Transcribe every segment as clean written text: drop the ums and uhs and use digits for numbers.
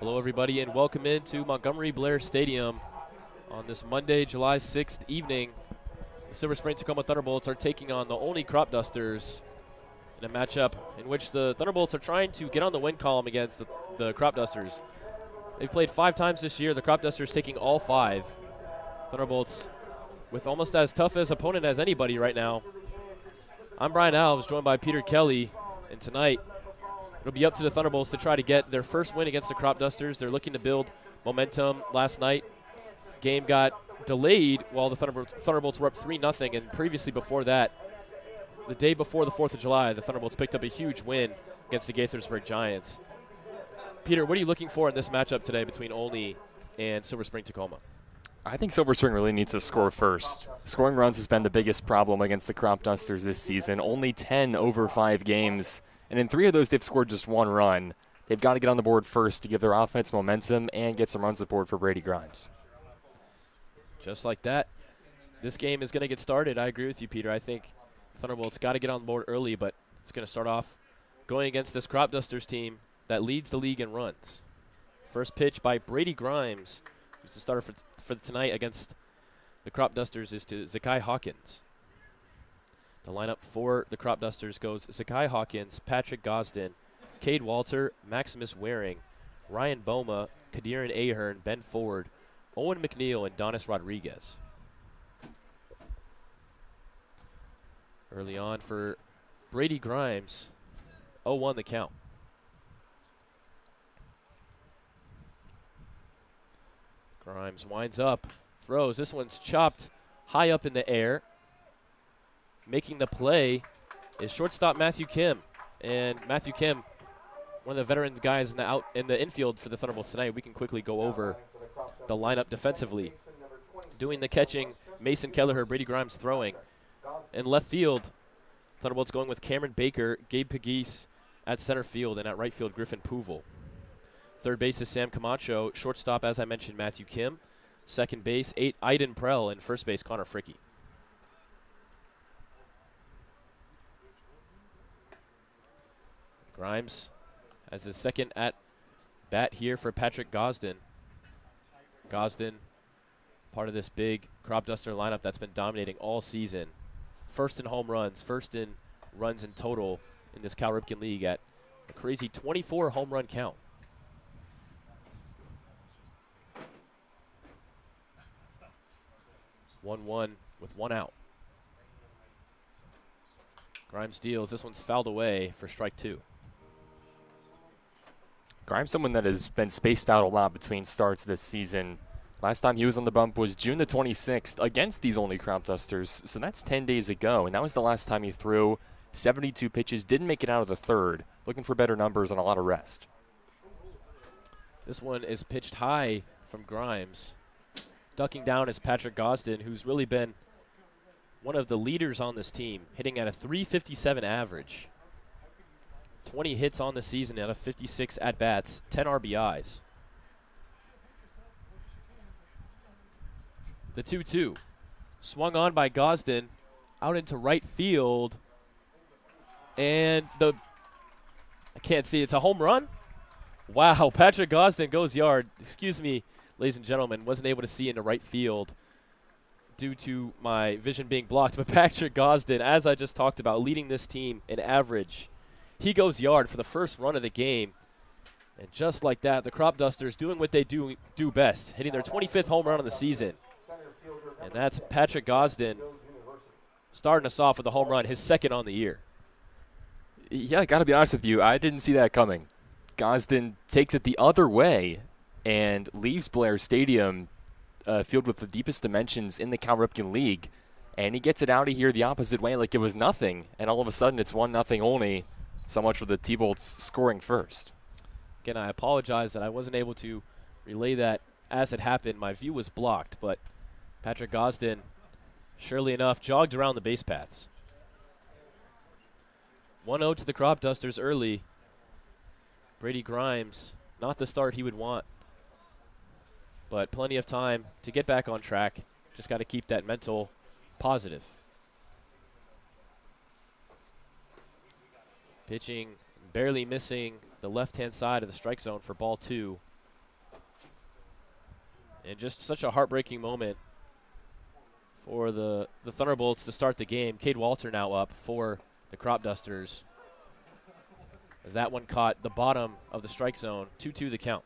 Hello, everybody, and welcome into Montgomery Blair Stadium on this Monday, July 6th evening. The Silver Spring Tacoma Thunderbolts are taking on the Olney Cropdusters in a matchup in which the Thunderbolts are trying to get on the win column against the Cropdusters. They've played 5 times this year. The Cropdusters taking all 5. Thunderbolts with almost as tough as opponent as anybody right now. I'm Brian Alves, joined by Peter Kelly, and tonight it'll be up to the Thunderbolts to try to get their first win against the Cropdusters. They're looking to build momentum. Last night, game got delayed while the Thunderbolts were up 3-0, and previously before that, the day before the 4th of July, the Thunderbolts picked up a huge win against the Gaithersburg Giants. Peter, what are you looking for in this matchup today between Olney and Silver Spring Tacoma? I think Silver Spring really needs to score first. Scoring runs has been the biggest problem against the Cropdusters this season. Only 10 over 5 games, and in 3 of those they've scored just 1 run. They've got to get on the board first to give their offense momentum and get some run support for Brady Grimes. Just like that, this game is going to get started. I agree with you, Peter. I think Thunderbolts got to get on the board early, but it's going to start off going against this Cropdusters team that leads the league in runs. First pitch by Brady Grimes, who's the starter for tonight against the Cropdusters, is to Zakai Hawkins. The lineup for the Cropdusters goes Zakai Hawkins, Patrick Gosden, Cade Walter, Maximus Waring, Ryan Boma, Kadiran Ahern, Ben Ford, Owen McNeil, and Donis Rodriguez. Early on for Brady Grimes, 0-1 the count. Grimes winds up, throws. This one's chopped high up in the air. Making the play is shortstop Matthew Kim. And Matthew Kim, one of the veteran guys in the infield for the Thunderbolts tonight. We can quickly go over the lineup defensively. Doing the catching, Mason Kelleher, Brady Grimes throwing. In left field, Thunderbolts going with Cameron Baker, Gabe Pegues at center field, and at right field, Griffin Pouvel. Third base is Sam Camacho. Shortstop, as I mentioned, Matthew Kim. Second base, Aiden Prell. And first base, Connor Fricke. Grimes has his second at bat here for Patrick Gosden. Gosden, part of this big Cropduster lineup that's been dominating all season. First in home runs, first in runs in total in this Cal Ripken League at a crazy 24 home run count. 1-1 with 1 out. Grimes deals. This one's fouled away for strike 2. Grimes, someone that has been spaced out a lot between starts this season. Last time he was on the bump was June the 26th against these Olney Cropdusters, so that's 10 days ago, and that was the last time he threw. 72 pitches, didn't make it out of the third. Looking for better numbers and a lot of rest. This one is pitched high from Grimes. Ducking down is Patrick Gosden, who's really been one of the leaders on this team, hitting at a .357 average. 20 hits on the season out of 56 at-bats, 10 RBIs. The 2-2. Swung on by Gosden, out into right field. And I can't see, it's a home run? Wow, Patrick Gosden goes yard. Excuse me, ladies and gentlemen, wasn't able to see into right field due to my vision being blocked. But Patrick Gosden, as I just talked about, leading this team in average. He goes yard for the first run of the game. And just like that, the Cropdusters doing what they do best, hitting their 25th home run of the season. And that's Patrick Gosden starting us off with a home run, his second on the year. Yeah, I got to be honest with you, I didn't see that coming. Gosden takes it the other way and leaves Blair Stadium filled with the deepest dimensions in the Cal Ripken League. And he gets it out of here the opposite way like it was nothing. And all of a sudden it's 1-0 Olney. So much for the T-Bolts scoring first. Again, I apologize that I wasn't able to relay that as it happened. My view was blocked, but Patrick Gosden, surely enough, jogged around the base paths. 1-0 to the Cropdusters early. Brady Grimes, not the start he would want, but plenty of time to get back on track. Just got to keep that mental positive. Pitching, barely missing the left-hand side of the strike zone for ball 2. And just such a heartbreaking moment for the Thunderbolts to start the game. Cade Walter now up for the Cropdusters, as that one caught the bottom of the strike zone. 2-2 the count.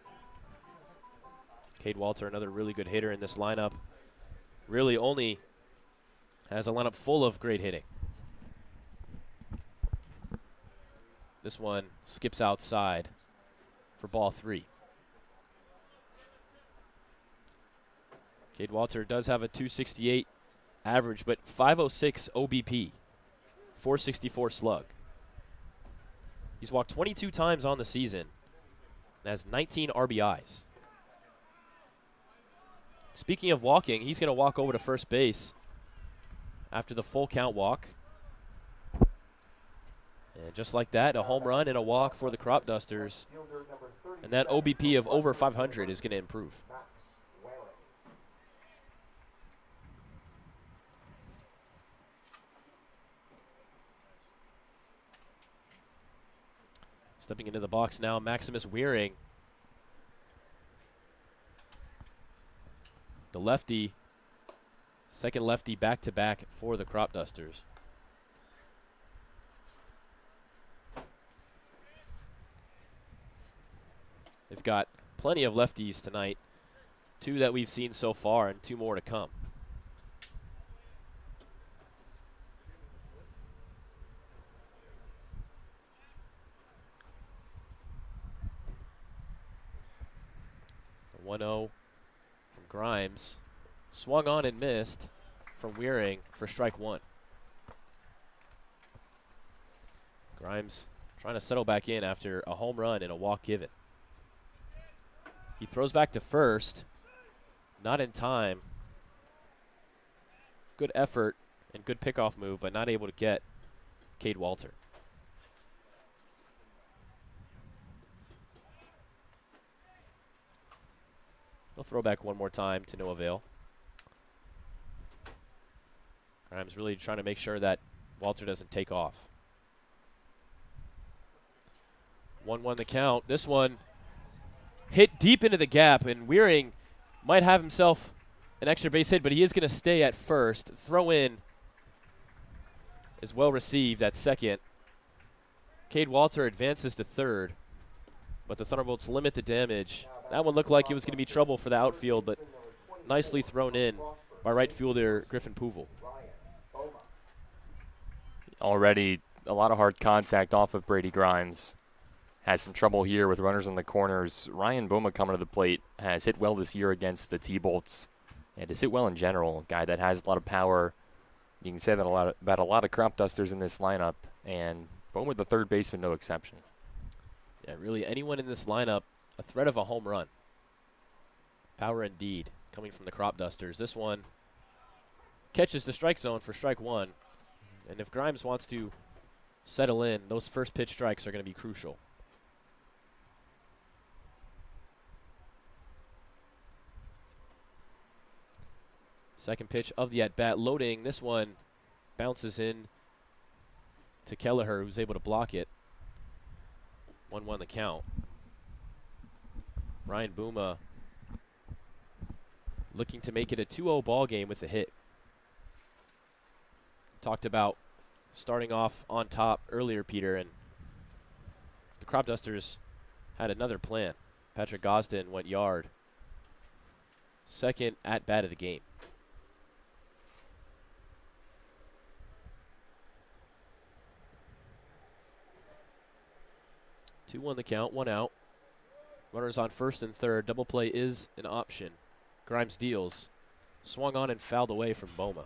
Cade Walter, another really good hitter in this lineup. Really only has a lineup full of great hitting. This one skips outside for ball 3. Cade Walter does have a 268 average, but 506 OBP, 464 slug. He's walked 22 times on the season and has 19 RBIs. Speaking of walking, he's going to walk over to first base after the full count walk. And just like that, a home run and a walk for the Cropdusters. And that OBP of over 500 is going to improve. Stepping into the box now, Maximus Weering. The lefty, second lefty back-to-back for the Cropdusters. They've got plenty of lefties tonight. 2 that we've seen so far and 2 more to come. The 1-0 from Grimes. Swung on and missed from Weering for strike 1. Grimes trying to settle back in after a home run and a walk given. He throws back to first, not in time. Good effort and good pickoff move, but not able to get Cade Walter. He'll throw back one more time to no avail. Grimes really trying to make sure that Walter doesn't take off. 1-1 the count. This one hit deep into the gap, and Weering might have himself an extra base hit, but he is going to stay at first. Throw in is well received at second. Cade Walter advances to third, but the Thunderbolts limit the damage. That one looked like it was going to be trouble for the outfield, but nicely thrown in by right fielder Griffin Pouvel. Already a lot of hard contact off of Brady Grimes. Has some trouble here with runners in the corners. Ryan Boma coming to the plate has hit well this year against the T-Bolts and has hit well in general. A guy that has a lot of power. You can say that about a lot of Cropdusters in this lineup, and Boma, the third baseman, no exception. Yeah, really anyone in this lineup, a threat of a home run. Power indeed coming from the Cropdusters. This one catches the strike zone for strike 1. And if Grimes wants to settle in, those first pitch strikes are going to be crucial. Second pitch of the at-bat, loading. This one bounces in to Kelleher, who's able to block it. 1-1 the count. Ryan Boma looking to make it a 2-0 ball game with a hit. Talked about starting off on top earlier, Peter, and the Cropdusters had another plan. Patrick Gosden went yard. Second at-bat of the game. Two on the count, 1 out. Runners on first and third. Double play is an option. Grimes deals. Swung on and fouled away from Boma.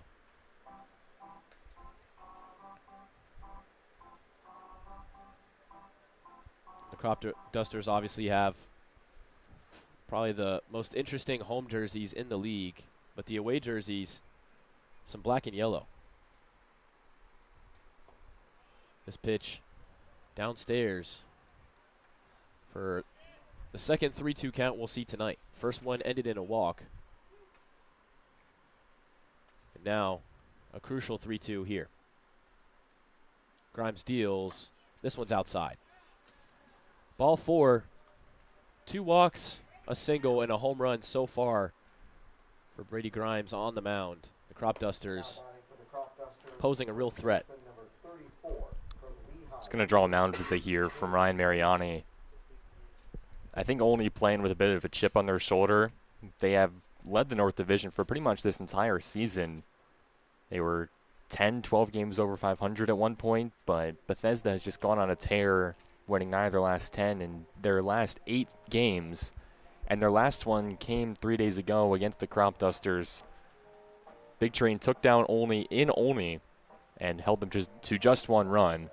The Cropdusters obviously have probably the most interesting home jerseys in the league, but the away jerseys, some black and yellow. This pitch downstairs for the second 3-2 count we'll see tonight. First one ended in a walk. And now a crucial 3-2 here. Grimes deals. This one's outside. Ball 4. 2 walks, a single, and a home run so far for Brady Grimes on the mound. The Cropdusters posing a real threat. Just going to draw a mound visit here from Ryan Mariani. I think Olney playing with a bit of a chip on their shoulder. They have led the North Division for pretty much this entire season. They were 10, 12 games over 500 at one point, but Bethesda has just gone on a tear, winning 9 of their last 10 in their last 8 games. And their last one came 3 days ago against the Cropdusters. Big Train took down Olney in Olney and held them to just 1 run.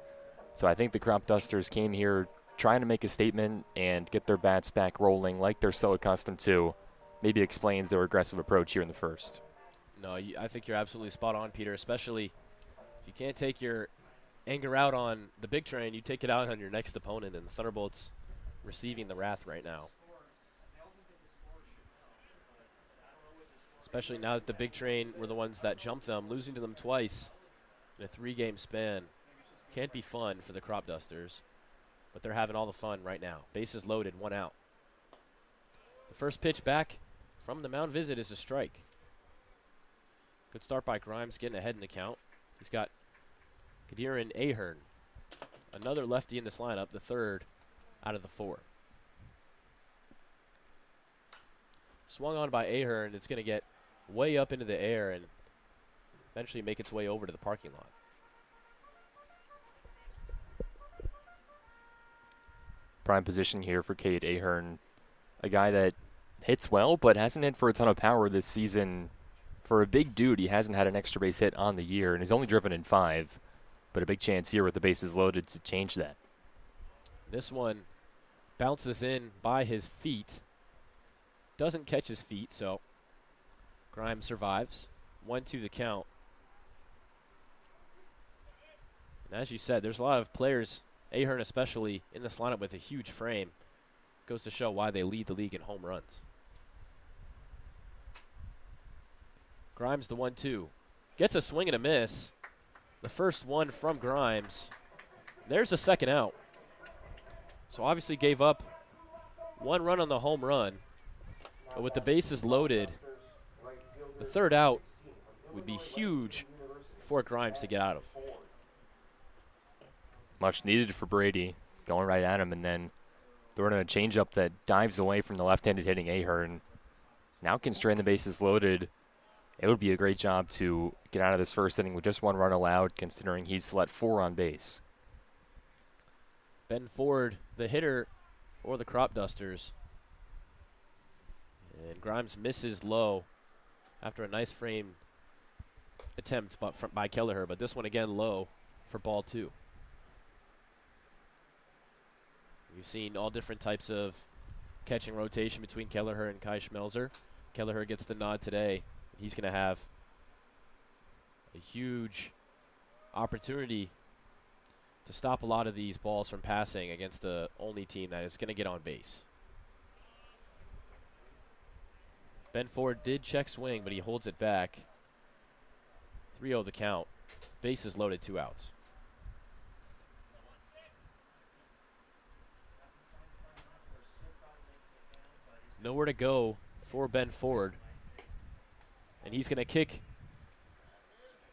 So I think the Cropdusters came here trying to make a statement and get their bats back rolling like they're so accustomed to. Maybe explains their aggressive approach here in the first. No, I think you're absolutely spot on, Peter, especially if you can't take your anger out on the Big Train, you take it out on your next opponent, and the Thunderbolts receiving the wrath right now. Especially now that the Big Train were the ones that jumped them, losing to them twice in a 3-game span. Can't be fun for the Cropdusters, but they're having all the fun right now. Bases loaded, 1 out. The first pitch back from the mound visit is a strike. Good start by Grimes, getting ahead in the count. He's got Kadiran Ahern, another lefty in this lineup, the 3rd out of the 4. Swung on by Ahern. It's going to get way up into the air and eventually make its way over to the parking lot. Prime position here for Cade Ahern, a guy that hits well but hasn't hit for a ton of power this season. For a big dude, he hasn't had an extra base hit on the year and he's only driven in 5, but a big chance here with the bases loaded to change that. This one bounces in by his feet, doesn't catch his feet, so Grimes survives. 1-2 the count. And as you said, there's a lot of players, Ahern especially, in this lineup with a huge frame. Goes to show why they lead the league in home runs. Grimes the 1-2. Gets a swing and a miss. The first one from Grimes. There's a second out. So obviously gave up 1 run on the home run. But with the bases loaded, the 3rd out would be huge for Grimes to get out of. Much needed for Brady, going right at him and then throwing a changeup that dives away from the left-handed hitting Ahern. Now constrain the bases loaded. It would be a great job to get out of this first inning with just 1 run allowed, considering he's let 4 on base. Ben Ford, the hitter for the Cropdusters. And Grimes misses low after a nice frame attempt by Kelleher, but this one again low for ball 2. We've seen all different types of catching rotation between Kelleher and Kai Schmelzer. Kelleher gets the nod today. He's going to have a huge opportunity to stop a lot of these balls from passing against the only team that is going to get on base. Ben Ford did check swing, but he holds it back. 3-0 the count. Bases loaded, 2 outs. Nowhere to go for Ben Ford. And he's going to kick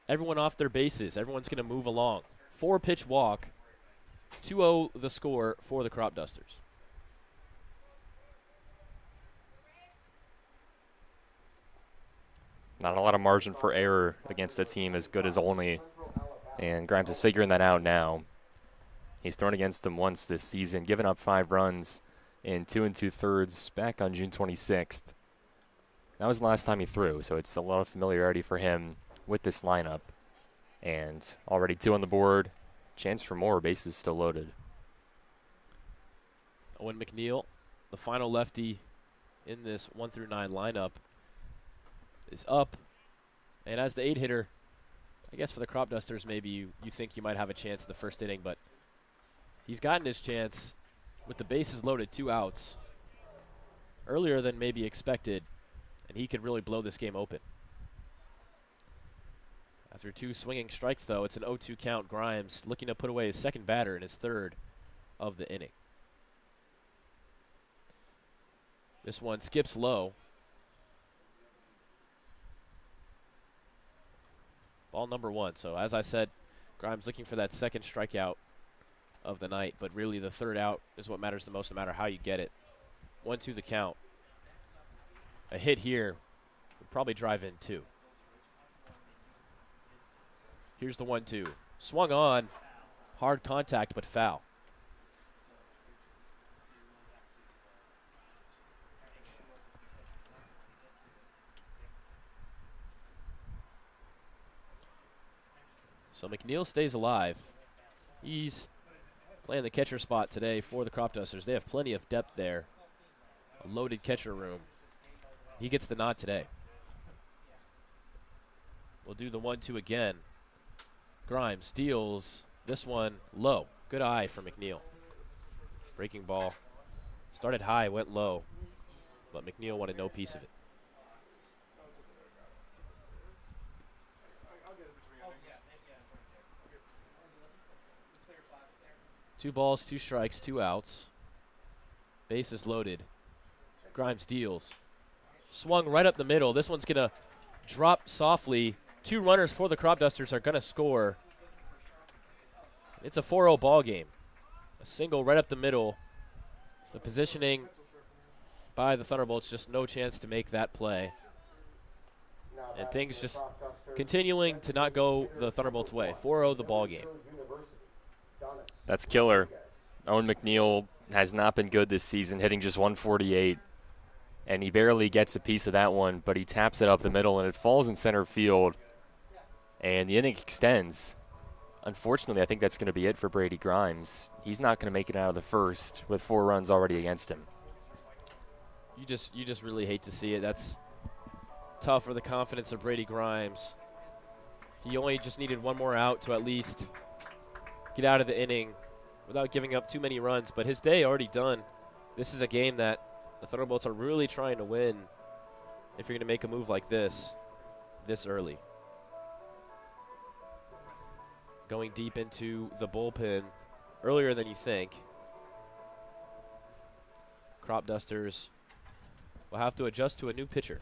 everyone off their bases. Everyone's going to move along. 4-pitch walk. 2-0 the score for the Cropdusters. Not a lot of margin for error against a team as good as Olney. And Grimes is figuring that out now. He's thrown against them once this season, given up 5 runs in 2 2/3 back on June 26th. That was the last time he threw, so it's a lot of familiarity for him with this lineup. And already 2 on the board. Chance for more, bases still loaded. Owen McNeil, the final lefty in this 1 through 9 lineup, is up. And as the 8-hitter, I guess for the Cropdusters, maybe you think you might have a chance in the first inning, but he's gotten his chance with the bases loaded, 2 outs, earlier than maybe expected, and he could really blow this game open. After 2 swinging strikes, though, it's an 0-2 count. Grimes looking to put away his second batter in his 3rd of the inning. This one skips low. Ball number 1. So as I said, Grimes looking for that second strikeout of the night, but really the third out is what matters the most no matter how you get it. 1-2 the count. A hit here would probably drive in 2. Here's the 1-2. Swung on. Hard contact, but foul. So McNeil stays alive. He's playing the catcher spot today for the Cropdusters. They have plenty of depth there. A loaded catcher room. He gets the nod today. We'll do the 1-2 again. Grimes steals this one low. Good eye for McNeil. Breaking ball. Started high, went low. But McNeil wanted no piece of it. Two balls, 2 strikes, 2 outs. Bases loaded. Grimes deals. Swung right up the middle. This one's going to drop softly. 2 runners for the Cropdusters are going to score. It's a 4-0 ball game. A single right up the middle. The positioning by the Thunderbolts, just no chance to make that play. And things just continuing to not go the Thunderbolts' way. 4-0 the ball game. That's killer. Owen McNeil has not been good this season, hitting just 148. And he barely gets a piece of that one, but he taps it up the middle, and it falls in center field. And the inning extends. Unfortunately, I think that's going to be it for Brady Grimes. He's not going to make it out of the first with 4 runs already against him. You just really hate to see it. That's tough for the confidence of Brady Grimes. He only just needed 1 more out to at least get out of the inning without giving up too many runs. But his day already done. This is a game that the Thunderbolts are really trying to win if you're going to make a move like this early. Going deep into the bullpen earlier than you think. Cropdusters will have to adjust to a new pitcher.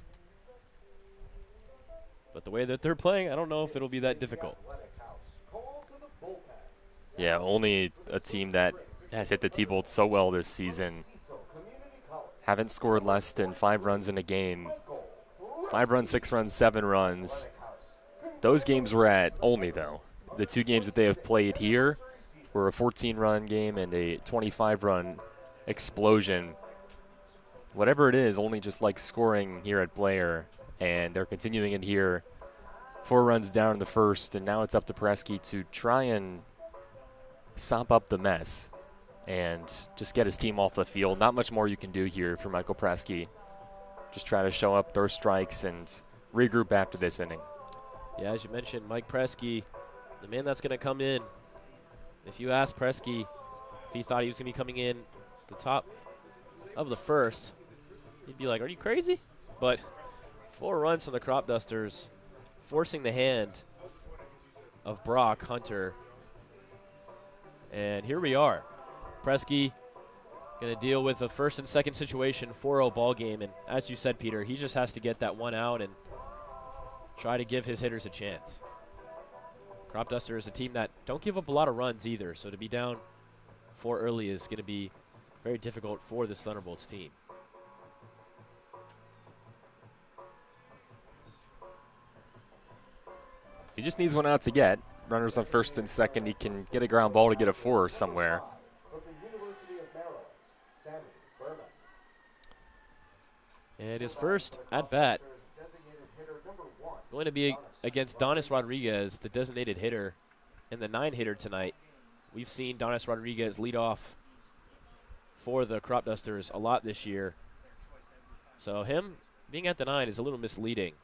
But the way that they're playing, I don't know if it'll be that difficult. Yeah, only a team that has hit the T-Bolts so well this season. Haven't scored less than 5 runs in a game. 5 runs, 6 runs, 7 runs. Those games were at Olney, though. The 2 games that they have played here were a 14-run game and a 25-run explosion. Whatever it is, Olney just likes scoring here at Blair, and they're continuing it here. 4 runs down in the first, and now it's up to Presky to try and sop up the mess and just get his team off the field. Not much more you can do here for Michael Presky. Just try to show up, throw strikes, and regroup after this inning. Yeah, as you mentioned, Mike Presky, the man that's going to come in. If you ask Presky if he thought he was going to be coming in the top of the first, he'd be like, are you crazy? But 4 runs from the Cropdusters, forcing the hand of Brock Hunter. And here we are. Presky going to deal with a first and second situation, 4-0 ball game. And as you said, Peter, he just has to get that 1 out and try to give his hitters a chance. Cropdusters is a team that don't give up a lot of runs either, so to be down 4 early is going to be very difficult for this Thunderbolts team. He just needs 1 out to get. Runners on first and second. He can get a ground ball to get a 4 somewhere. And his first at bat going to be against Donis Rodriguez, the designated hitter, and the 9-hitter tonight. We've seen Donis Rodriguez lead off for the Cropdusters a lot this year. So him being at the 9 is a little misleading.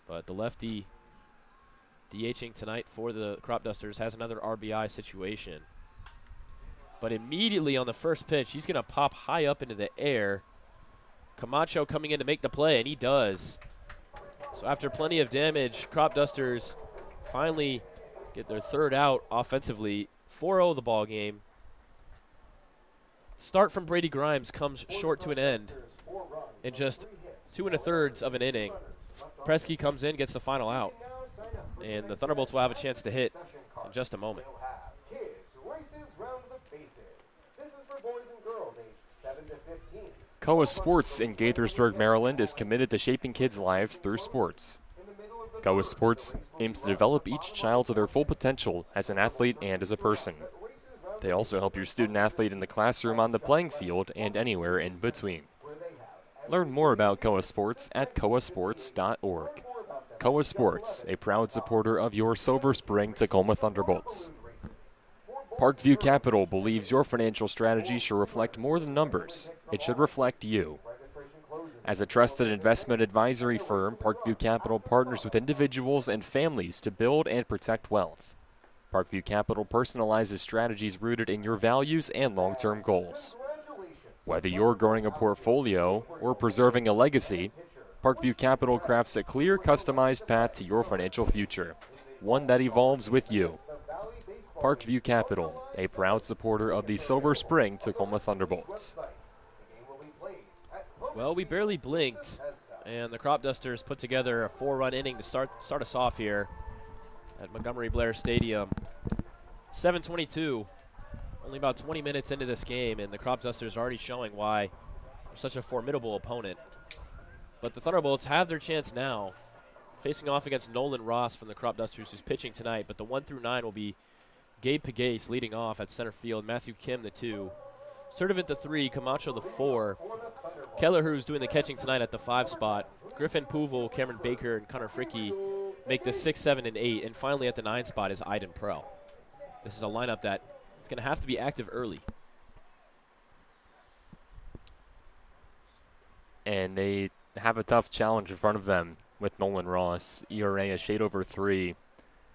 But the lefty DHing tonight for the Cropdusters has another RBI situation. But immediately on the first pitch, he's going to pop high up into the air. Camacho coming in to make the play, and he does. So after plenty of damage, Cropdusters finally get their 3rd out offensively. 4-0 the ball game. Start from Brady Grimes comes short to an end in just 2 1/3 of an inning. Presky comes in, gets the final out. and the Thunderbolts will have a chance to hit in just a moment. Koa Sports in Gaithersburg, Maryland is committed to shaping kids' lives through sports. Koa Sports aims to develop each child to their full potential as an athlete and as a person. They also help your student athlete in the classroom, on the playing field, and anywhere in between. Learn more about Koa Sports at koasports.org. Koa Sports, a proud supporter of your Silver Spring Tacoma Thunderbolts. Parkview Capital believes your financial strategy should reflect more than numbers. It should reflect you. As a trusted investment advisory firm, Parkview Capital partners with individuals and families to build and protect wealth. Parkview Capital personalizes strategies rooted in your values and long-term goals. Whether you're growing a portfolio or preserving a legacy, Parkview Capital crafts a clear, customized path to your financial future, one that evolves with you. Parkview Capital, a proud supporter of the Silver Spring Tacoma Thunderbolts. Well, we barely blinked, and the Cropdusters put together a 4-run inning to start us off here at Montgomery-Blair Stadium. 7:22, only about 20 minutes into this game, and the Cropdusters are already showing why they're such a formidable opponent. But the Thunderbolts have their chance now, facing off against Nolan Ross from the Cropdusters, who's pitching tonight. But the 1 through 9 will be Gabe Pagase leading off at center field, Matthew Kim the 2, Sturdivant the 3, Camacho the 4, Kelleher, who's doing the catching tonight at the 5 spot, Griffin Pouvel, Cameron Baker, and Connor Fricky make the 6, 7, and 8, and finally at the 9 spot is Iden Prell. This is a lineup that is going to have to be active early. And they have a tough challenge in front of them with Nolan Ross. ERA a shade over 3.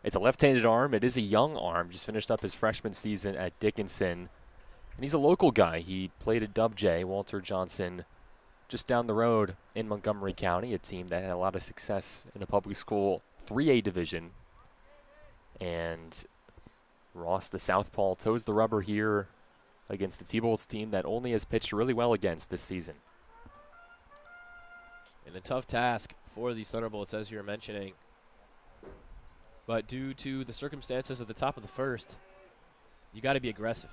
It's a left-handed arm. It is a young arm. Just finished up his freshman season at Dickinson. And he's a local guy. He played at Dub J, Walter Johnson, just down the road in Montgomery County, a team that had a lot of success in the public school 3A division. And Ross, the southpaw, toes the rubber here against the T-Bolts team that Olney has pitched really well against this season. And a tough task for these Thunderbolts, as you're mentioning. But due to the circumstances at the top of the first, you got to be aggressive.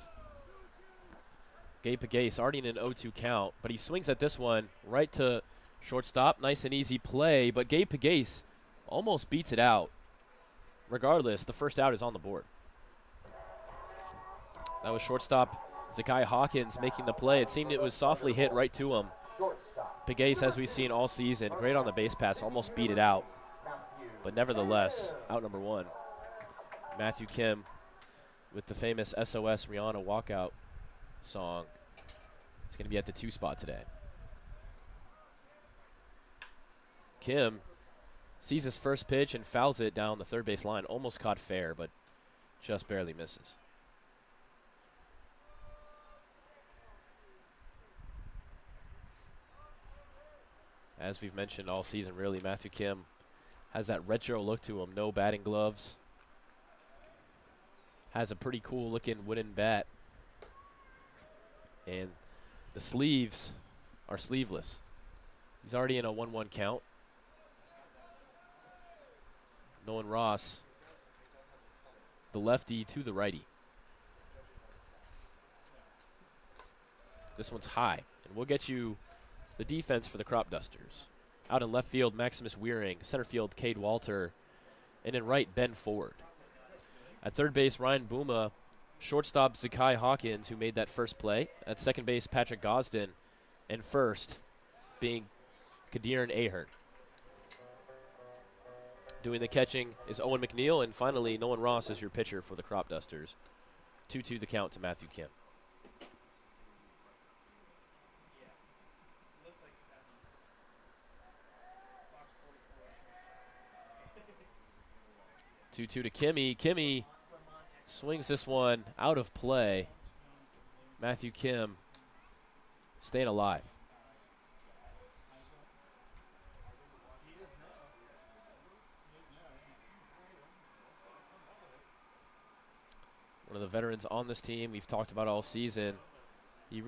Gabe Pagase already in an 0-2 count, but he swings at this one right to shortstop. Nice and easy play, but Gabe Pagase almost beats it out. Regardless, the first out is on the board. That was shortstop Zakai Hawkins making the play. It seemed it was softly hit right to him. Pagase, as we've seen all season, great on the base pass, almost beat it out. But nevertheless, out number 1. Matthew Kim with the famous SOS Rihanna walkout song. It's going to be at the 2 spot today. Kim sees his first pitch and fouls it down the third base line. Almost caught fair, but just barely misses. As we've mentioned all season, really, Matthew Kim has that retro look to him. No batting gloves. Has a pretty cool looking wooden bat. And the sleeves are sleeveless. He's already in a 1-1 count. Nolan Ross, the lefty to the righty. This one's high, and we'll get you the defense for the Cropdusters. Out in left field, Maximus Weering. Center field, Cade Walter. And in right, Ben Ford. At third base, Ryan Booma. Shortstop, Zakai Hawkins, who made that first play. At second base, Patrick Gosden. And first, being Kadir Ahern. Doing the catching is Owen McNeil. And finally, Nolan Ross is your pitcher for the Cropdusters. 2-2 the count to Matthew Kim. 2-2 to Kimmy. Kimmy swings this one out of play. Matthew Kim staying alive. One of the veterans on this team we've talked about all season. He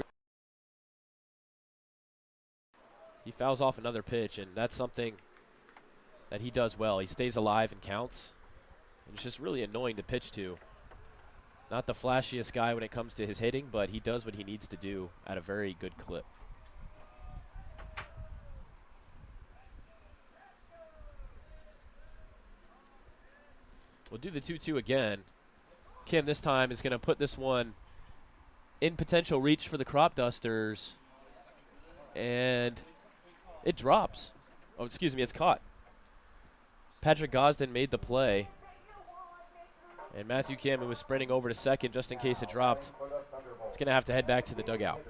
fouls off another pitch, and that's something that he does well. He stays alive and counts. And it's just really annoying to pitch to. Not the flashiest guy when it comes to his hitting, but he does what he needs to do at a very good clip. We'll do the 2-2 again. Kim this time is going to put this one in potential reach for the Cropdusters. And it drops. Oh, excuse me, it's caught. Patrick Gosden made the play. And Matthew Kim, who was sprinting over to second just in case it dropped, is going to have to head back to the dugout.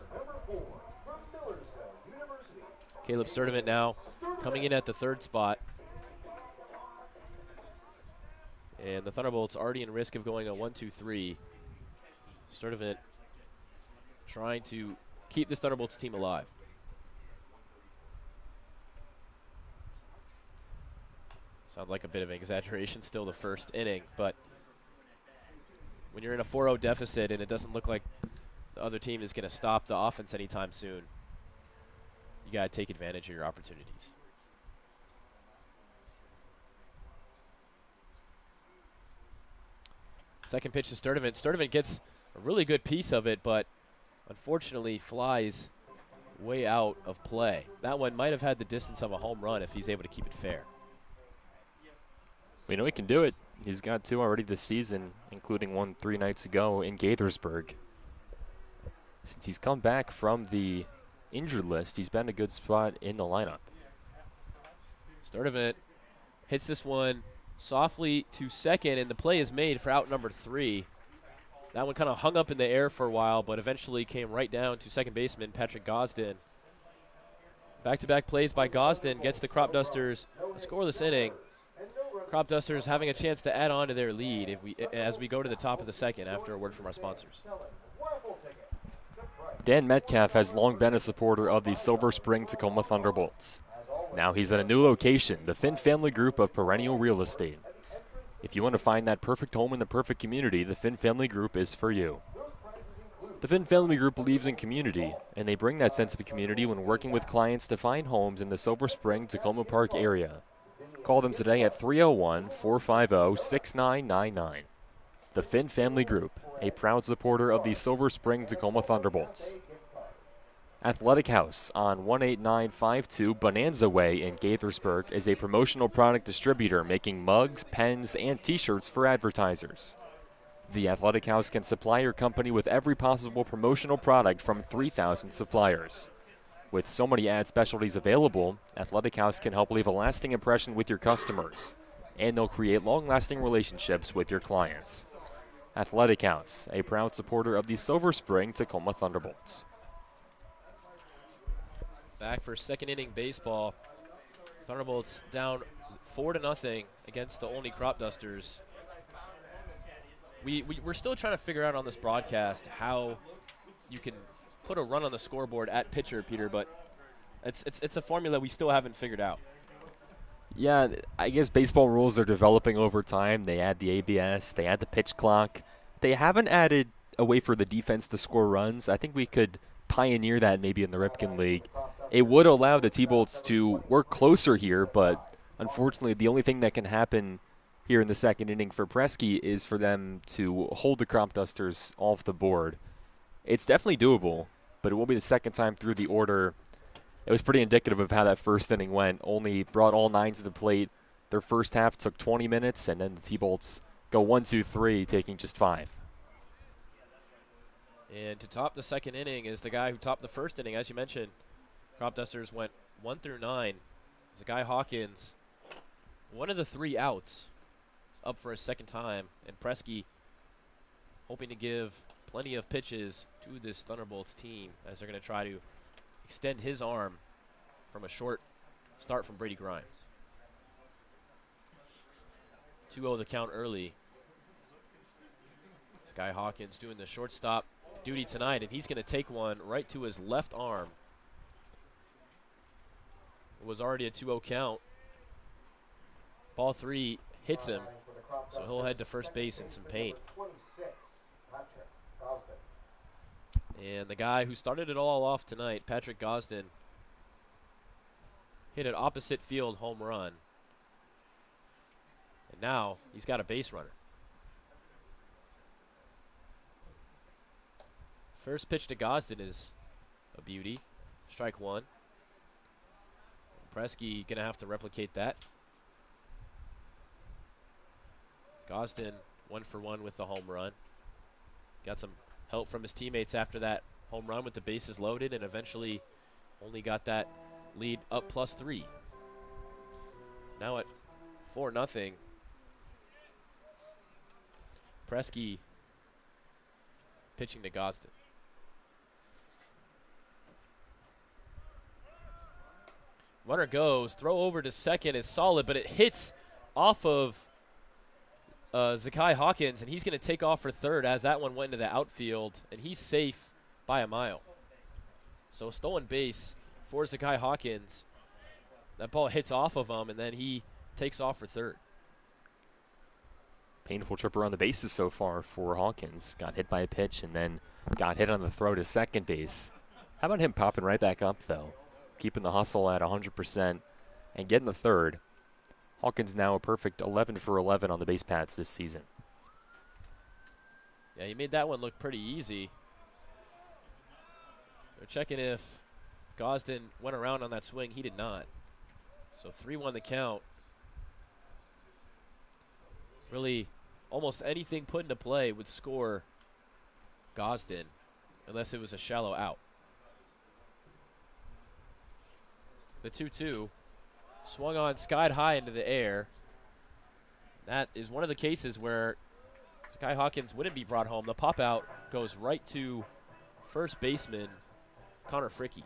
Caleb Sturdivant now coming in at the third spot. And the Thunderbolts already in risk of going a 1-2-3. Sturdivant trying to keep this Thunderbolts team alive. Sounds like a bit of an exaggeration, still the first inning, but when you're in a 4-0 deficit and it doesn't look like the other team is going to stop the offense anytime soon, you got to take advantage of your opportunities. Second pitch to Sturdivant. Sturdivant gets a really good piece of it, but unfortunately flies way out of play. That one might have had the distance of a home run if he's able to keep it fair. We know he can do it. He's got 2 already this season, including one 3 nights ago in Gaithersburg. Since he's come back from the injured list, he's been in a good spot in the lineup. Sturdivant hits this one softly to second, and the play is made for out number 3. That one kind of hung up in the air for a while, but eventually came right down to second baseman Patrick Gosden. Back-to-back plays by Gosden gets the Cropdusters a scoreless inning. Cropdusters having a chance to add on to their lead as we go to the top of the second after a word from our sponsors. Dan Metcalf has long been a supporter of the Silver Spring Tacoma Thunderbolts. Now he's at a new location, the Finn Family Group of Perennial Real Estate. If you want to find that perfect home in the perfect community, the Finn Family Group is for you. The Finn Family Group believes in community, and they bring that sense of community when working with clients to find homes in the Silver Spring Tacoma Park area. Call them today at 301-450-6999. The Finn Family Group, a proud supporter of the Silver Spring Tacoma Thunderbolts. Athletic House on 18952 Bonanza Way in Gaithersburg is a promotional product distributor making mugs, pens, and t-shirts for advertisers. The Athletic House can supply your company with every possible promotional product from 3,000 suppliers. With so many ad specialties available, Athletic House can help leave a lasting impression with your customers, and they'll create long-lasting relationships with your clients. Athletic House, a proud supporter of the Silver Spring Tacoma Thunderbolts. Back for second inning baseball. Thunderbolts down 4-0 against the Olney Cropdusters. We're still trying to figure out on this broadcast how you can put a run on the scoreboard at pitcher, Peter, but it's a formula we still haven't figured out. Yeah, I guess baseball rules are developing over time. They add the ABS, they add the pitch clock. They haven't added a way for the defense to score runs. I think we could pioneer that maybe in the Ripken League. It would allow the T-Bolts to work closer here, but unfortunately the only thing that can happen here in the second inning for Presky is for them to hold the Cropdusters off the board. It's definitely doable, but it will be the second time through the order. It was pretty indicative of how that first inning went. Only brought all 9 to the plate. Their first half took 20 minutes, and then the T-Bolts go 1, 2, 3, taking just 5. And to top the second inning is the guy who topped the first inning, as you mentioned. Cropdusters went 1 through 9. It's a guy Hawkins. One of the 3 outs is up for a second time, and Presky hoping to give plenty of pitches to this Thunderbolts team as they're going to try to extend his arm from a short start from Brady Grimes. 2-0 the count early. This guy Hawkins doing the shortstop duty tonight, and he's going to take one right to his left arm. It was already a 2-0 count. Ball 3 hits him, so he'll head to first base in some pain. And the guy who started it all off tonight, Patrick Gosden, hit an opposite field home run. And now he's got a base runner. First pitch to Gosden is a beauty. Strike one. Presky going to have to replicate that. Gosden 1 for 1 with the home run. Got some help from his teammates after that home run with the bases loaded, and eventually only got that lead up +3. Now at 4-0. Presky pitching to Gosden. Runner goes, throw over to second is solid, but it hits off of Zakai Hawkins, and he's going to take off for third as that one went into the outfield, and he's safe by a mile. So stolen base for Zakai Hawkins. That ball hits off of him, and then he takes off for third. Painful trip around the bases so far for Hawkins. Got hit by a pitch and then got hit on the throw to second base. How about him popping right back up, though? Keeping the hustle at 100% and getting the third. Hawkins now a perfect 11 for 11 on the base paths this season. Yeah, he made that one look pretty easy. They're checking if Gosden went around on that swing. He did not. So 3-1 the count. Really, almost anything put into play would score Gosden unless it was a shallow out. The 2-2 swung on, skied high into the air. That is one of the cases where Zakai Hawkins wouldn't be brought home. The pop out goes right to first baseman Connor Fricky.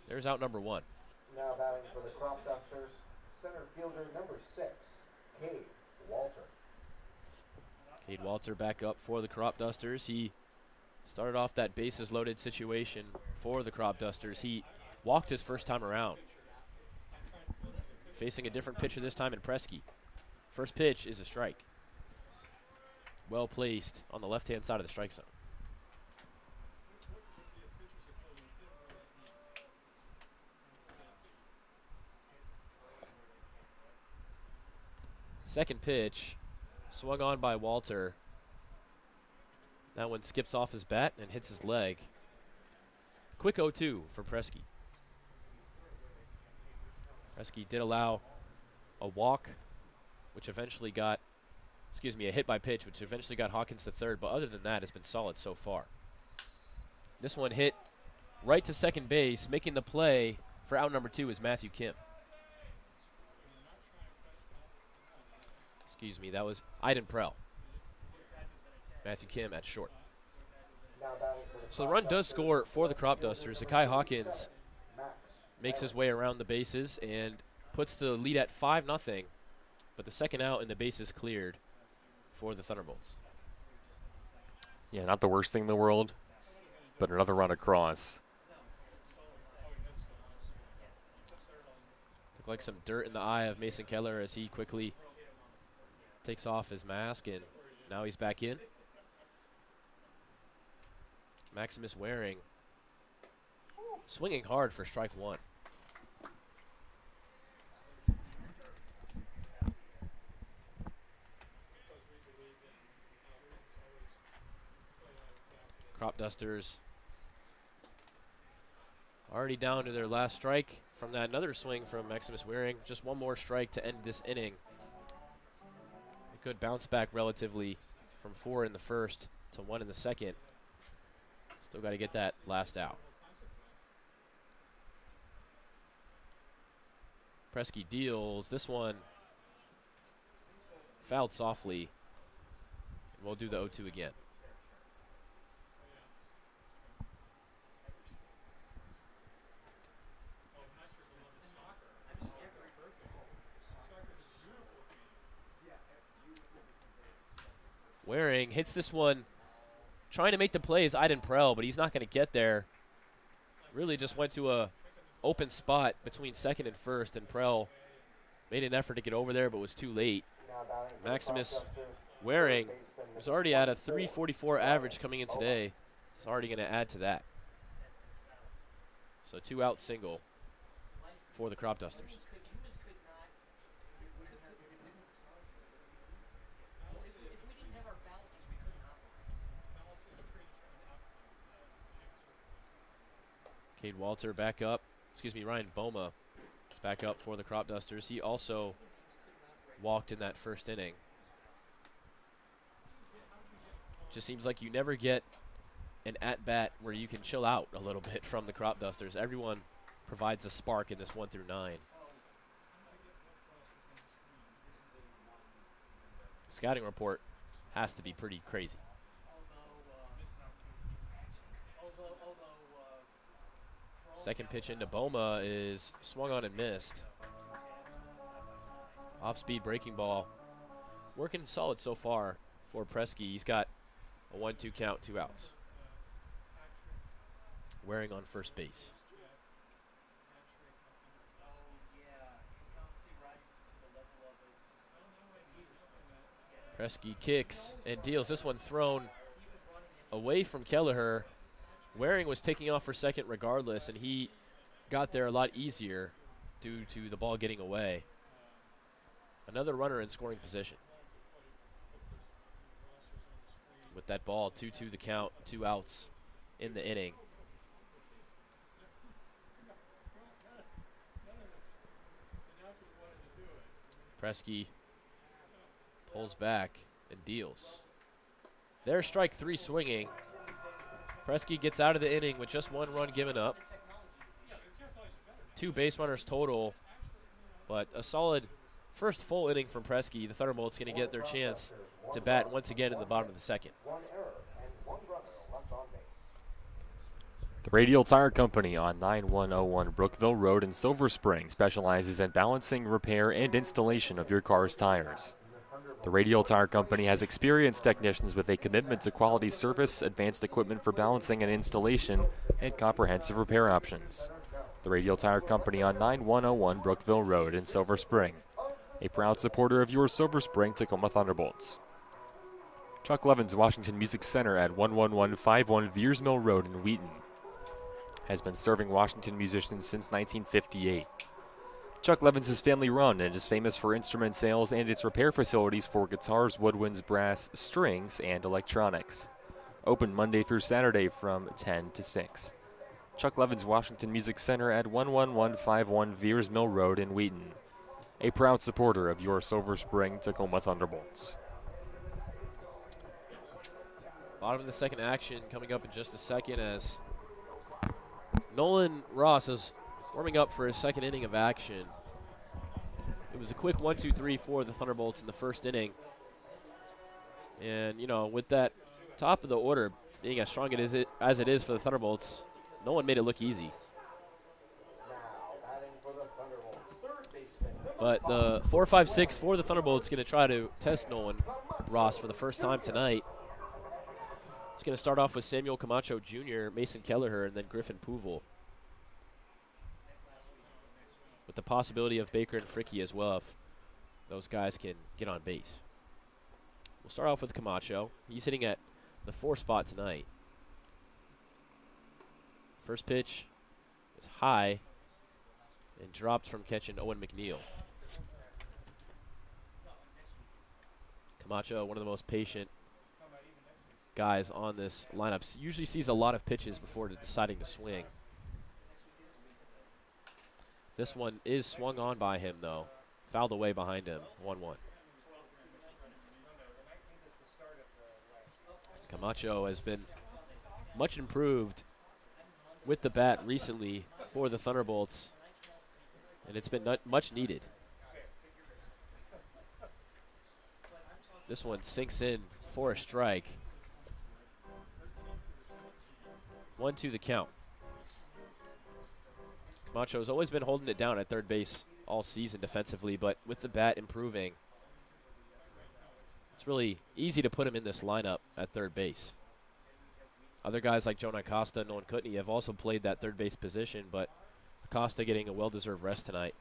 There's out number 1. Now batting for the Cropdusters, center fielder number 6, Cade Walter. Cade Walter back up for the Cropdusters. He started off that bases loaded situation for the Cropdusters. He walked his first time around. Facing a different pitcher this time in Presky. First pitch is a strike. Well placed on the left-hand side of the strike zone. Second pitch, swung on by Walter. That one skips off his bat and hits his leg. Quick 0-2 for Presky. Presky did allow a walk, which eventually got, a hit by pitch, which eventually got Hawkins to third. But other than that, it's been solid so far. This one hit right to second base. Making the play for out number 2 is Matthew Kim. That was Aiden Prell. Matthew Kim at short. So the run does score for the Cropdusters. Zakai Hawkins makes his way around the bases and puts the lead at 5-0. But the second out and the bases cleared for the Thunderbolts. Yeah, not the worst thing in the world, but another run across. Looked like some dirt in the eye of Mason Keller as he quickly takes off his mask, and now he's back in. Maximus Waring swinging hard for strike 1. Cropdusters already down to their last strike from that another swing from Maximus Waring. Just one more strike to end this inning. Good bounce back relatively from 4 in the first to 1 in the second. Still got to get that last out. Presky deals. This one fouled softly. And we'll do the 0-2 again. Waring hits this one, trying to make the play is Aiden Prell, but he's not going to get there. Really just went to a open spot between second and first, and Prell made an effort to get over there, but was too late. Maximus Waring was already at a .344 average coming in today. He's already going to add to that. So 2-out single for the Cropdusters. Cade Walter back up. Excuse me, Ryan Boma is back up for the Cropdusters. He also walked in that first inning. Just seems like you never get an at-bat where you can chill out a little bit from the Cropdusters. Everyone provides a spark in this 1 through 9. Scouting report has to be pretty crazy. Second pitch into Boma is swung on and missed. Off-speed breaking ball. Working solid so far for Presky. He's got a 1-2 count, 2 outs. Waring on first base. Presky kicks and deals. This one thrown away from Kelleher. Waring was taking off for second regardless, and he got there a lot easier due to the ball getting away. Another runner in scoring position. With that ball, 2-2 the count, 2 outs in the inning. Presky pulls back and deals. There's strike 3 swinging. Presky gets out of the inning with just 1 run given up. 2 base runners total, but a solid first full inning from Presky. The Thunderbolts going to get their chance to bat once again in the bottom of the second. 1 error and 1 runner left on base. The Radial Tire Company on 9101 Brookville Road in Silver Spring specializes in balancing, repair, and installation of your car's tires. The Radial Tire Company has experienced technicians with a commitment to quality service, advanced equipment for balancing and installation, and comprehensive repair options. The Radial Tire Company on 9101 Brookville Road in Silver Spring, a proud supporter of your Silver Spring Tacoma Thunderbolts. Chuck Levin's Washington Music Center at 11151 Veers Mill Road in Wheaton has been serving Washington musicians since 1958. Chuck Levin's is family run and is famous for instrument sales and its repair facilities for guitars, woodwinds, brass, strings, and electronics. Open Monday through Saturday from 10 to 6. Chuck Levin's Washington Music Center at 11151 Veers Mill Road in Wheaton, a proud supporter of your Silver Spring Tacoma Thunderbolts. Bottom of the second action coming up in just a second as Nolan Ross is warming up for his second inning of action. It was a quick 1-2-3 for the Thunderbolts in the first inning. And, you know, with that top of the order being as strong as it is for the Thunderbolts, no one made it look easy. Now batting for the Thunderbolts, third baseman, But the 4-5-6 for the Thunderbolts is going to try to test Nolan Ross for the first time tonight. It's going to start off with Samuel Camacho Jr., Mason Kelleher, and then Griffin Puval, with the possibility of Baker and Fricky as well if those guys can get on base. We'll start off with Camacho. He's hitting at the 4 spot tonight. First pitch is high and dropped from catching Owen McNeil. Camacho, one of the most patient guys on this lineup, usually sees a lot of pitches before deciding to swing. This one is swung on by him, though. Fouled away behind him, 1-1. Camacho has been much improved with the bat recently for the Thunderbolts, and it's been much needed. This one sinks in for a strike. 1-2 the count. Camacho's always been holding it down at third base all season defensively, but with the bat improving, it's really easy to put him in this lineup at third base. Other guys like Jonah Acosta and Nolan Kutney have also played that third base position, but Acosta getting a well-deserved rest tonight,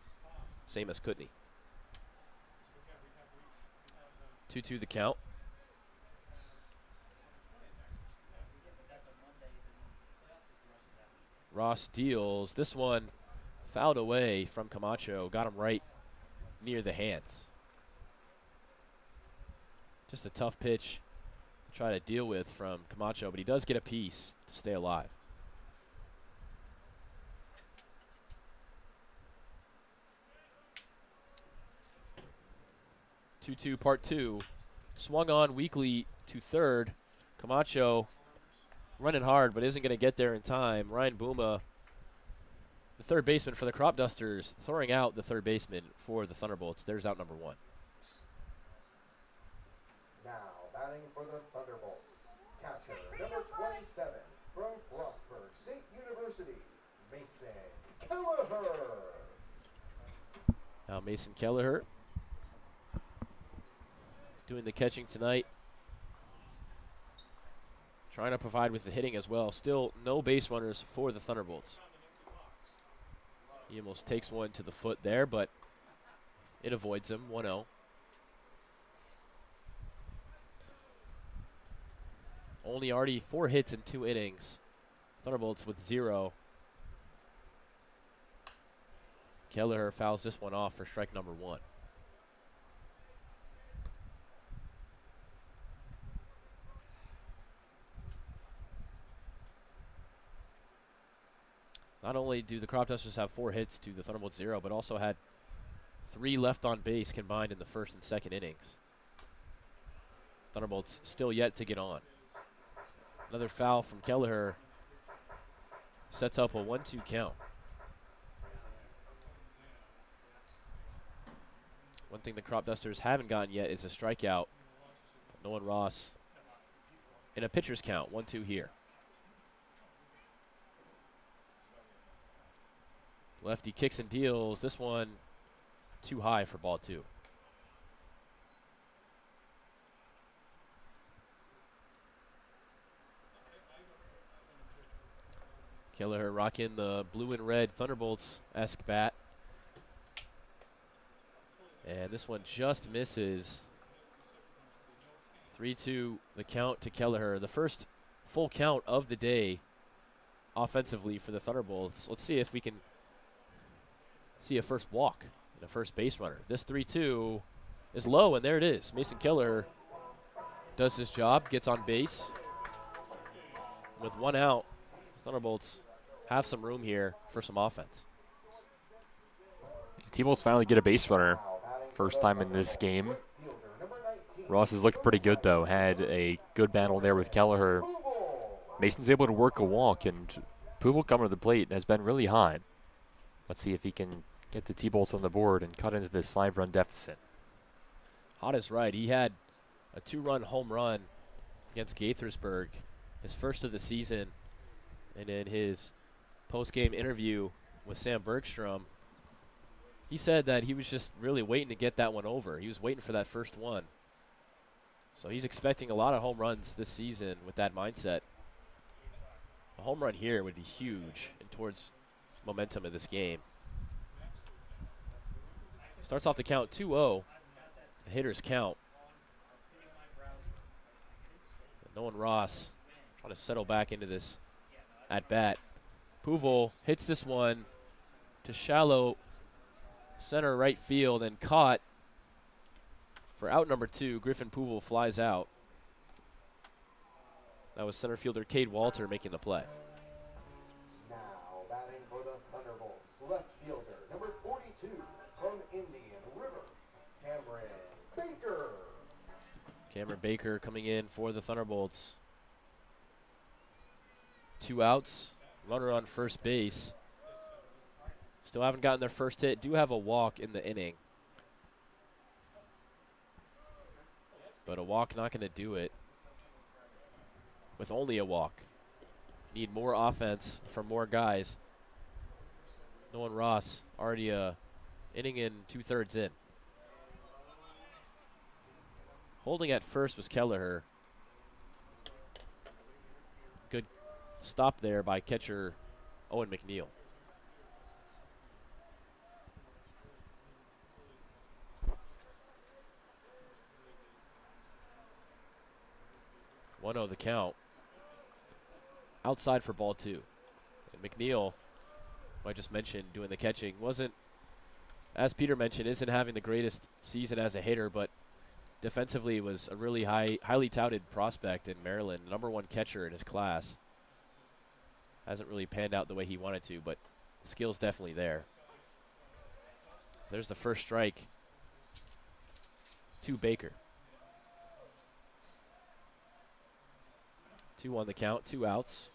same as Kutney. 2-2 the count. Ross deals. This one fouled away from Camacho. Got him right near the hands. Just a tough pitch to try to deal with from Camacho, but he does get a piece to stay alive. 2-2 part 2. Swung on weakly to third. Camacho running hard, but isn't going to get there in time. Ryan Booma, the third baseman for the Cropdusters, throwing out the third baseman for the Thunderbolts. There's out number 1. Now batting for the Thunderbolts, catcher number 27 from Frostburg State University, Mason Kelleher. Now Mason Kelleher doing the catching tonight. Trying to provide with the hitting as well. Still no base runners for the Thunderbolts. He almost takes one to the foot there, but it avoids him. 1-0. Only already 4 hits in 2 innings. Thunderbolts with 0. Kelleher fouls this one off for strike number 1. Not only do the Cropdusters have 4 hits to the Thunderbolts 0, but also had 3 left on base combined in the first and second innings. Thunderbolts still yet to get on. Another foul from Kelleher sets up a 1-2 count. One thing the Cropdusters haven't gotten yet is a strikeout. Nolan Ross in a pitcher's count. 1-2 here. Lefty kicks and deals. This one too high for ball 2. Kelleher rocking the blue and red Thunderbolts-esque bat. And this one just misses. 3-2 the count to Kelleher. The first full count of the day offensively for the Thunderbolts. Let's see if we can see a first walk and a first base runner. This 3-2 is low, and there it is. Mason Kelleher does his job, gets on base. With 1 out, the Thunderbolts have some room here for some offense. T-Bolts finally get a base runner. First time in this game. Ross has looked pretty good, though. Had a good battle there with Kelleher. Mason's able to work a walk, and Puval coming to the plate has been really hot. Let's see if he can get the T-Bolts on the board and cut into this 5-run deficit. Hot is right. He had a 2-run home run against Gaithersburg, his first of the season. And in his post-game interview with Sam Bergstrom, he said that he was just really waiting to get that one over. He was waiting for that first one. So he's expecting a lot of home runs this season with that mindset. A home run here would be huge and towards momentum of this game. Starts off the count 2-0. The hitter's count. Nolan Ross trying to settle back into this at bat. Puval hits this one to shallow center right field and caught for out number 2. Griffin Puval flies out. That was center fielder Cade Walter making the play. Now batting for the Thunderbolts, left fielder number 42 from Indian River, Cameron Baker. Cameron Baker coming in for the Thunderbolts. 2 outs, runner on first base. Still haven't gotten their first hit. Do have a walk in the inning. But a walk not going to do it with only a walk. Need more offense from more guys. Nolan Ross already a inning and 2/3 in. Holding at first was Kelleher. Good stop there by catcher Owen McNeil. One the count. Outside for ball 2. And McNeil, who I just mentioned, doing the catching, wasn't, as Peter mentioned, isn't having the greatest season as a hitter, but defensively was a really highly touted prospect in Maryland, #1 catcher in his class. Hasn't really panned out the way he wanted to, but the skill's definitely there. There's the first strike to Baker. 2 on the count, 2 outs.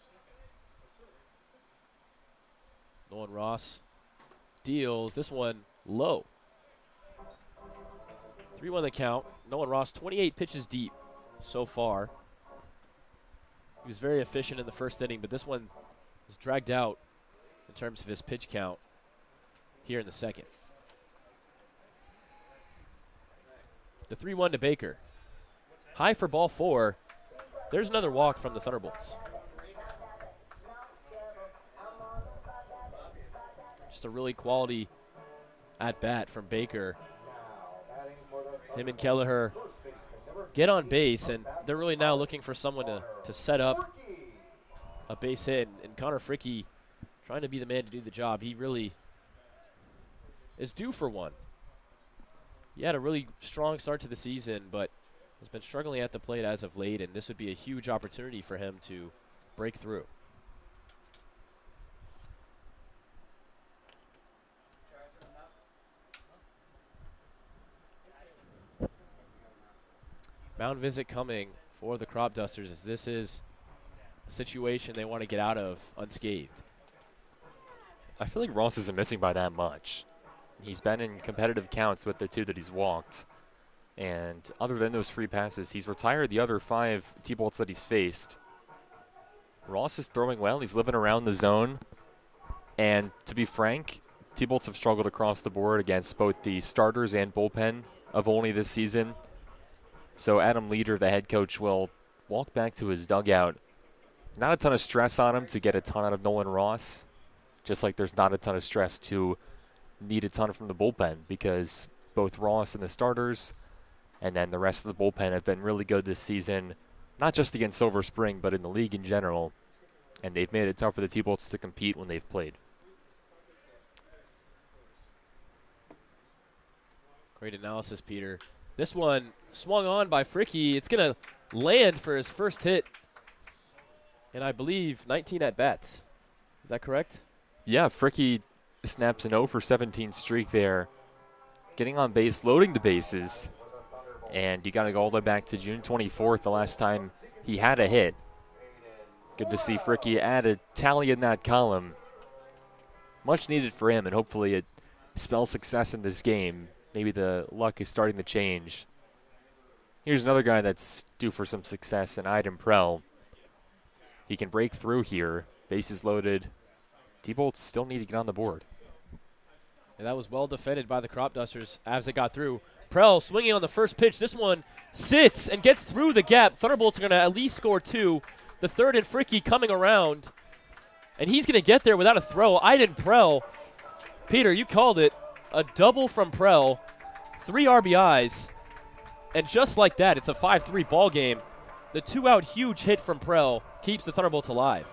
Nolan Ross deals this one low. 3-1 the count. Nolan Ross, 28 pitches deep so far. He was very efficient in the first inning, but this one was dragged out in terms of his pitch count here in the second. The 3-1 to Baker. High for ball 4. There's another walk from the Thunderbolts. Just a really quality at-bat from Baker. Him and Kelleher get on base, and they're really now looking for someone to set up a base hit. And Connor Fricke trying to be the man to do the job. He really is due for one. He had a really strong start to the season, but has been struggling at the plate as of late, and this would be a huge opportunity for him to break through. Mound visit coming for the Cropdusters, as this is a situation they want to get out of unscathed. I feel like Ross isn't missing by that much. He's been in competitive counts with the 2 that he's walked. And other than those free passes, he's retired the other 5 T-Bolts that he's faced. Ross is throwing well. He's living around the zone. And to be frank, T-Bolts have struggled across the board against both the starters and bullpen of Olney this season. So Adam Leader, the head coach, will walk back to his dugout. Not a ton of stress on him to get a ton out of Nolan Ross, just like there's not a ton of stress to need a ton from the bullpen, because both Ross and the starters and then the rest of the bullpen have been really good this season, not just against Silver Spring, but in the league in general. And they've made it tough for the T-Bolts to compete when they've played. Great analysis, Peter. This one swung on by Fricke. It's going to land for his first hit, and I believe 19 at-bats. Is that correct? Yeah, Fricke snaps an 0 for 17 streak there. Getting on base, loading the bases. And you got to go all the way back to June 24th, the last time he had a hit. Good to see Fricke add a tally in that column. Much needed for him, and hopefully it spells success in this game. Maybe the luck is starting to change. Here's another guy that's due for some success, and Aiden Prell. He can break through here. Bases loaded. T-Bolts still need to get on the board. And that was well defended by the Cropdusters as it got through. Prell swinging on the first pitch. This one sits and gets through the gap. Thunderbolts are going to at least score 2. The third and Fricke coming around. And he's going to get there without a throw. Aiden Prell. Peter, you called it. A double from Prell. 3 RBIs. And just like that, it's a 5-3 ball game. The 2-out huge hit from Prell keeps the Thunderbolts alive.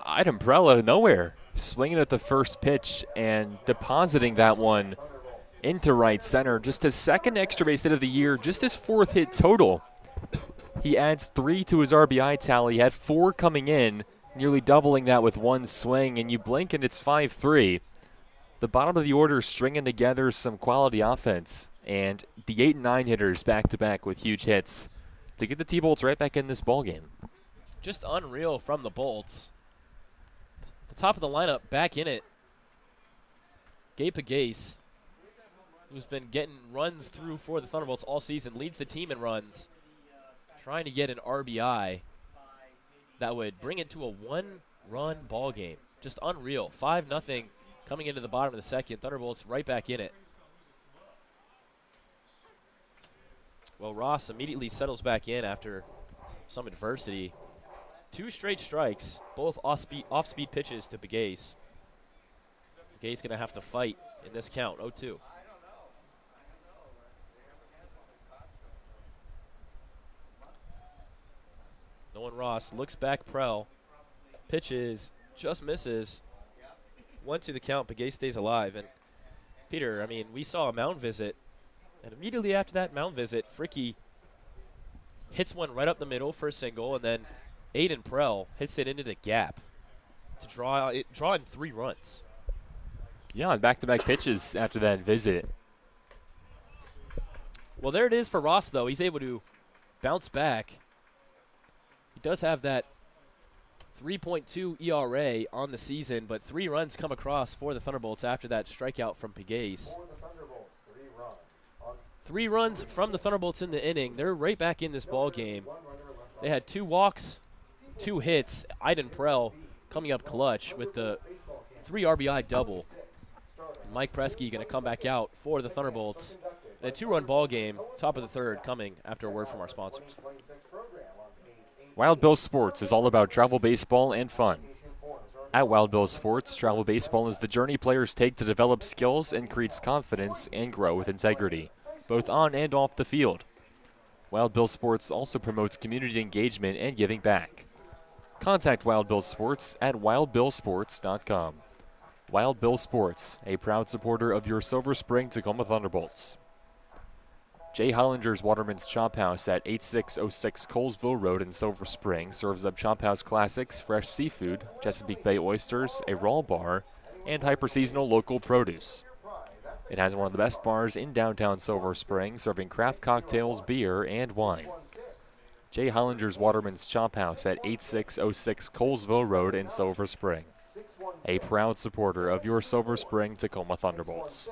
Aiden Prell out of nowhere, swinging at the first pitch and depositing that one into right center. Just his second extra base hit of the year, just his 4th hit total. He adds 3 to his RBI tally. He had 4 coming in, nearly doubling that with 1 swing, and you blink and it's 5-3. The bottom of the order stringing together some quality offense, and the 8 and 9 hitters back-to-back with huge hits to get the T-Bolts right back in this ballgame. Just unreal from the Bolts. The top of the lineup back in it. Gabe Pagase, who's been getting runs through for the Thunderbolts all season, leads the team in runs, trying to get an RBI that would bring it to a 1-run ball game. Just unreal. 5-0 coming into the bottom of the second. Thunderbolts right back in it. Well, Ross immediately settles back in after some adversity. 2 straight strikes, both off-speed pitches to Pagase. Pagase going to have to fight in this count, 0-2. Nolan Ross looks back, Prell. Pitches, just misses. 1-2 the count, Pagase stays alive. And Peter, I mean, we saw a mound visit. And immediately after that mound visit, Fricke hits one right up the middle for a single, and then Aiden Prell hits it into the gap to draw in 3 runs. Yeah, on back-to-back pitches after that visit. Well, there it is for Ross, though. He's able to bounce back. He does have that 3.2 ERA on the season, but 3 runs come across for the Thunderbolts after that strikeout from Pegues. 3 runs from the Thunderbolts in the inning. They're right back in this ball game. They had 2 walks, 2 hits. Aiden Prell coming up clutch with the 3 RBI double. And Mike Presky going to come back out for the Thunderbolts. And a 2-run ball game, top of the third, coming after a word from our sponsors. Wild Bill Sports is all about travel baseball and fun. At Wild Bill Sports, travel baseball is the journey players take to develop skills, increase confidence, and grow with integrity, both on and off the field. Wild Bill Sports also promotes community engagement and giving back. Contact Wild Bill Sports at wildbillsports.com. Wild Bill Sports, a proud supporter of your Silver Spring Tacoma Thunderbolts. Jay Hollinger's Waterman's Chop House at 8606 Colesville Road in Silver Spring serves up Chop House classics, fresh seafood, Chesapeake Bay oysters, a raw bar, and hyper-seasonal local produce. It has one of the best bars in downtown Silver Spring, serving craft cocktails, beer, and wine. Jay Hollinger's Waterman's Chop House at 8606 Colesville Road in Silver Spring. A proud supporter of your Silver Spring Tacoma Thunderbolts.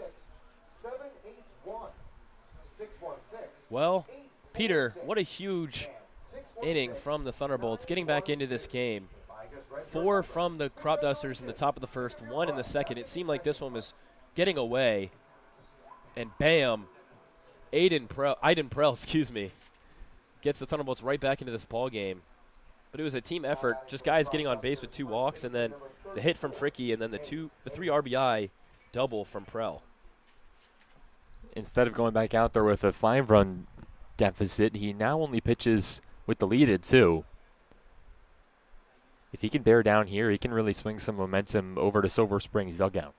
Well, Peter, what a huge inning from the Thunderbolts getting back into this game. 4 from the Cropdusters in the top of the first, 1 in the second. It seemed like this one was getting away. And bam, Aiden Prell, gets the Thunderbolts right back into this ball game. But it was a team effort, just guys getting on base with 2 walks, and then the hit from Fricky, and then the 3 RBI double from Prell. Instead of going back out there with a 5-run deficit, he now only pitches with the lead at 2. If he can bear down here, he can really swing some momentum over to Silver Spring's dugout.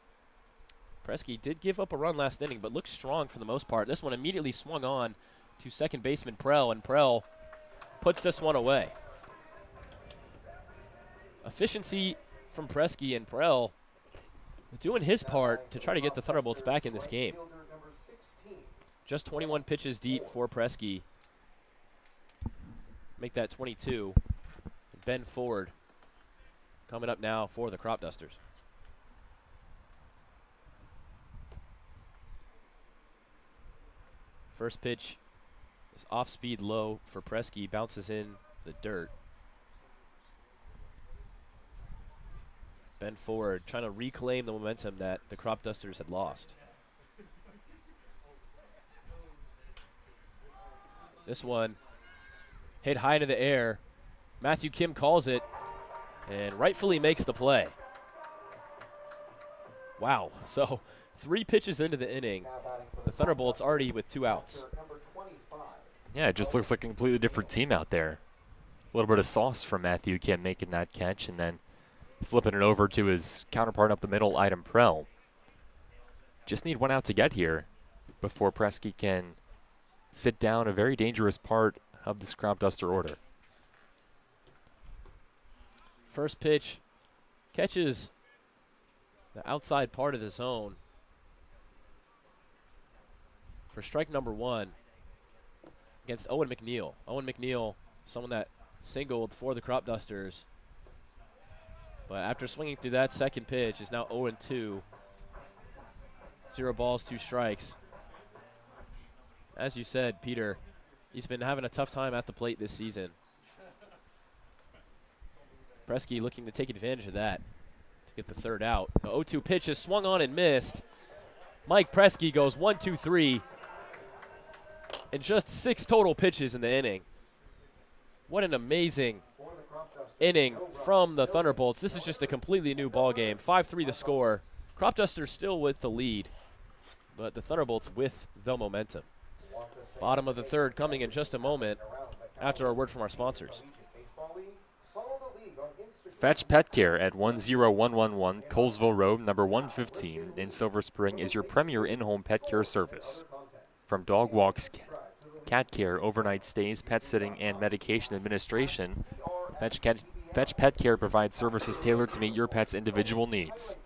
Presky did give up a run last inning, but looked strong for the most part. This one immediately swung on to second baseman Prell, and Prell puts this one away. Efficiency from Presky, and Prell doing his part to try to get the Thunderbolts back in this game. Just 21 pitches deep for Presky. Make that 22. Ben Ford coming up now for the Cropdusters. First pitch is off speed low for Presky, bounces in the dirt. Ben Ford trying to reclaim the momentum that the Cropdusters had lost. This one hit high into the air. Matthew Kim calls it and rightfully makes the play. Wow. So 3 pitches into the inning, the Thunderbolts already with 2 outs. Yeah, it just looks like a completely different team out there. A little bit of sauce from Matthew Kim making that catch and then flipping it over to his counterpart up the middle, Aiden Prell. Just need 1 out to get here before Presky can sit down a very dangerous part of this Cropduster order. First pitch catches the outside part of the zone for strike number 1 against Owen McNeil. Owen McNeil, someone that singled for the Cropdusters, but after swinging through that second pitch is now 0-2. 0 balls, 2 strikes. As you said, Peter, he's been having a tough time at the plate this season. Presky looking to take advantage of that to get the 3rd out. The 0-2 pitch is swung on and missed. Mike Presky goes 1-2-3 in just 6 total pitches in the inning. What an amazing inning from the Thunderbolts. This is just a completely new ball game. 5-3 the score. Cropdusters still with the lead, but the Thunderbolts with the momentum. Bottom of the 3rd coming in just a moment after a word from our sponsors. Fetch Pet Care at 10111 Colesville Road, number 115 in Silver Spring is your premier in-home pet care service. From dog walks, cat care, overnight stays, pet sitting, and medication administration, Fetch Pet Care provides services tailored to meet your pet's individual needs.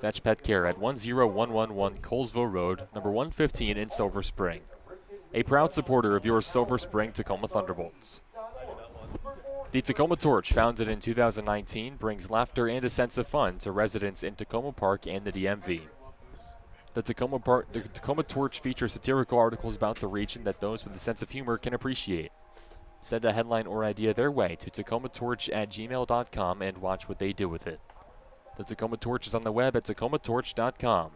Fetch Pet Care at 10111 Colesville Road, number 115 in Silver Spring. a proud supporter of your Silver Spring Tacoma Thunderbolts. The Tacoma Torch, founded in 2019, brings laughter and a sense of fun to residents in Tacoma Park and the DMV. The Tacoma Torch features satirical articles about the region that those with a sense of humor can appreciate. Send a headline or idea their way to tacomatorch@gmail.com and watch what they do with it. The Tacoma Torch is on the web at tacomatorch.com.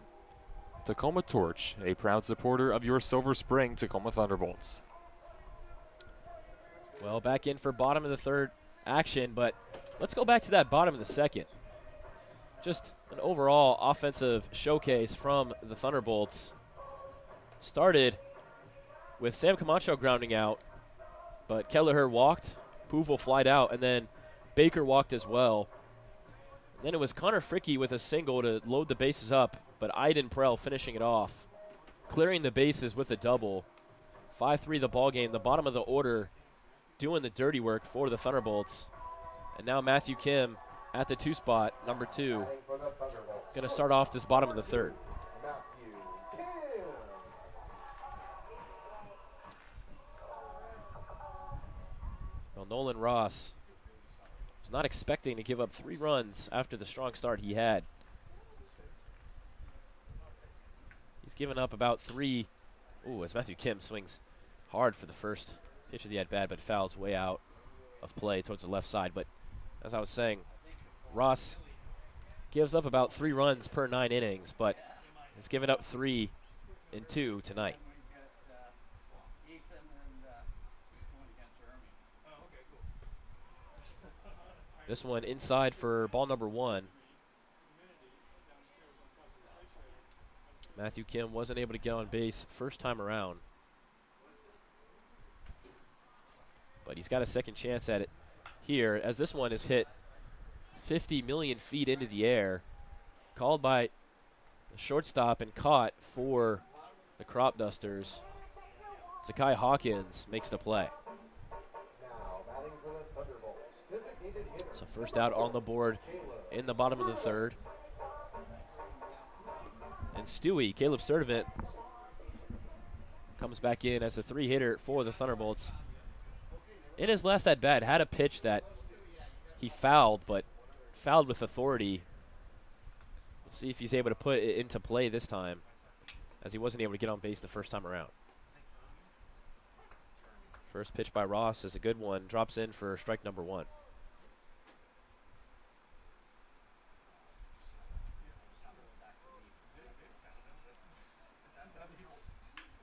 Tacoma Torch, a proud supporter of your Silver Spring Tacoma Thunderbolts. Well, back in for bottom of the third action, but let's go back to that bottom of the second. Just an overall offensive showcase from the Thunderbolts. Started with Sam Camacho grounding out, but Kelleher walked, Pouville flied out, and then Baker walked as well. And then it was Connor Fricke with a single to load the bases up, but Aiden Prell finishing it off, clearing the bases with a double. 5-3 the ball game, the bottom of the order doing the dirty work for the Thunderbolts. And now Matthew Kim at the 2 spot, number 2, going to start off this bottom of the third. Well, Nolan Ross was not expecting to give up 3 runs after the strong start he had. He's given up about 3. Ooh, as Matthew Kim swings hard for the first pitch of the at-bat, but fouls way out of play towards the left side. But as I was saying, Ross gives up about 3 runs per 9 innings, but has given up 3 in 2 tonight. This one inside for ball number 1. Matthew Kim wasn't able to get on base first time around, but he's got a second chance at it here, as this one is hit 50 million feet into the air, called by the shortstop and caught for the Cropdusters. Zakai Hawkins makes the play. So first out on the board in the bottom of the third. And Stewie, Caleb Sturdivant, comes back in as the 3-hitter for the Thunderbolts. In his last at-bat, had a pitch that he fouled, but fouled with authority. We'll see if he's able to put it into play this time, as he wasn't able to get on base the first time around. First pitch by Ross is a good one. Drops in for strike number 1.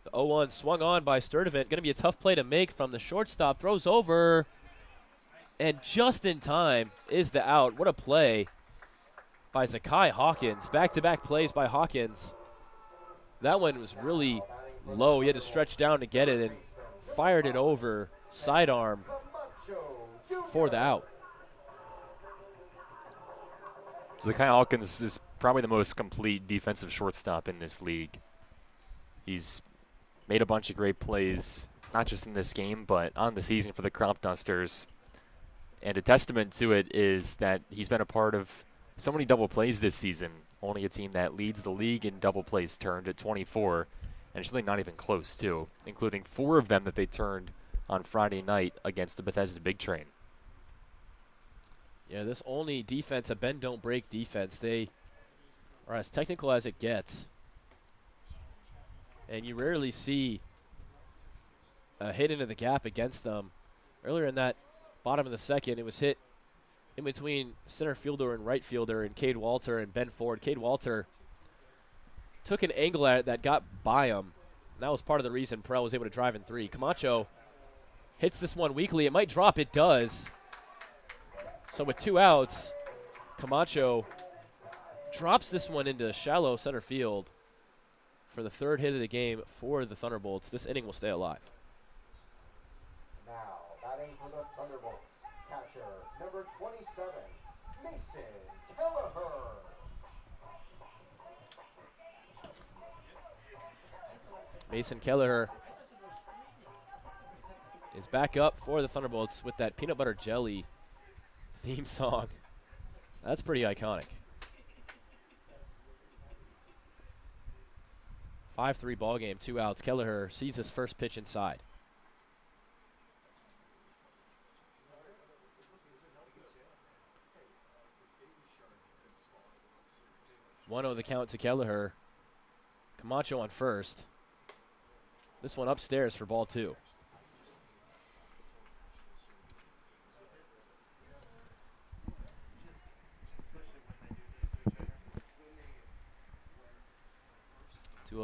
The 0-1 swung on by Sturdivant. Going to be a tough play to make from the shortstop. Throws over, and just in time is the out. What a play by Zakai Hawkins. Back-to-back plays by Hawkins. That one was really low. He had to stretch down to get it and fired it over sidearm for the out. Zakai Hawkins is probably the most complete defensive shortstop in this league. He's made a bunch of great plays, not just in this game, but on the season for the Cropdusters. And a testament to it is that he's been a part of so many double plays this season. Only a team that leads the league in double plays turned at 24, and it's really not even close, too, including 4 of them that they turned on Friday night against the Bethesda Big Train. Yeah, this Olney defense, a bend-don't-break defense, they are as technical as it gets. And you rarely see a hit into the gap against them. Earlier in that bottom of the second, it was hit in between center fielder and right fielder, and Cade Walter and Ben Ford. Cade Walter took an angle at it that got by him. And that was part of the reason Prell was able to drive in 3. Camacho hits this one weakly. It might drop. It does. So with 2 outs, Camacho drops this one into shallow center field for the 3rd hit of the game for the Thunderbolts. This inning will stay alive. Now, batting for the Thunderbolts, catcher number 27, Mason Kelleher. Mason Kelleher is back up for the Thunderbolts with that peanut butter jelly theme song. That's pretty iconic. 5-3 ball game, 2 outs. Kelleher sees his first pitch inside. 1-0 the count to Kelleher. Camacho on first. This one upstairs for ball 2.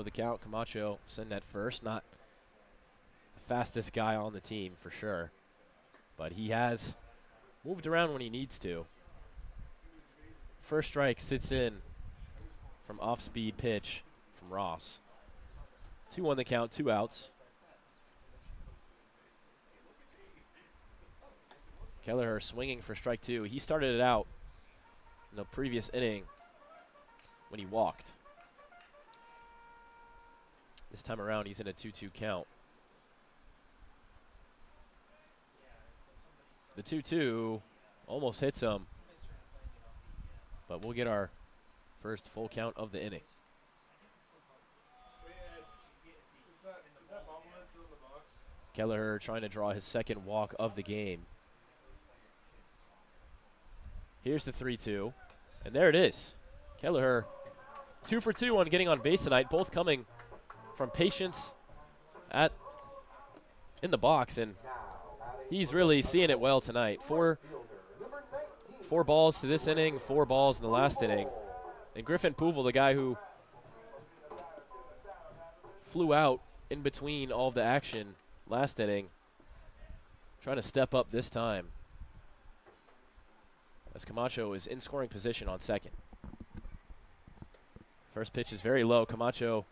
The count. Camacho send at first. Not the fastest guy on the team for sure, but he has moved around when he needs to. First strike sits in from off-speed pitch from Ross. 2-1 the count, 2 outs. Kelleher swinging for strike 2. He started it out in the previous inning when he walked. This time around, he's in a 2-2 count. The 2-2 almost hits him, but we'll get our first full count of the inning. Kelleher trying to draw his second walk of the game. Here's the 3-2, and there it is. Kelleher 2 for 2 on getting on base tonight, both coming from patience in the box, and he's really seeing it well tonight. Four balls to this inning, 4 balls in the last inning. And Griffin Pouvel, the guy who flew out in between all of the action last inning, trying to step up this time as Camacho is in scoring position on second. First pitch is very low. Camacho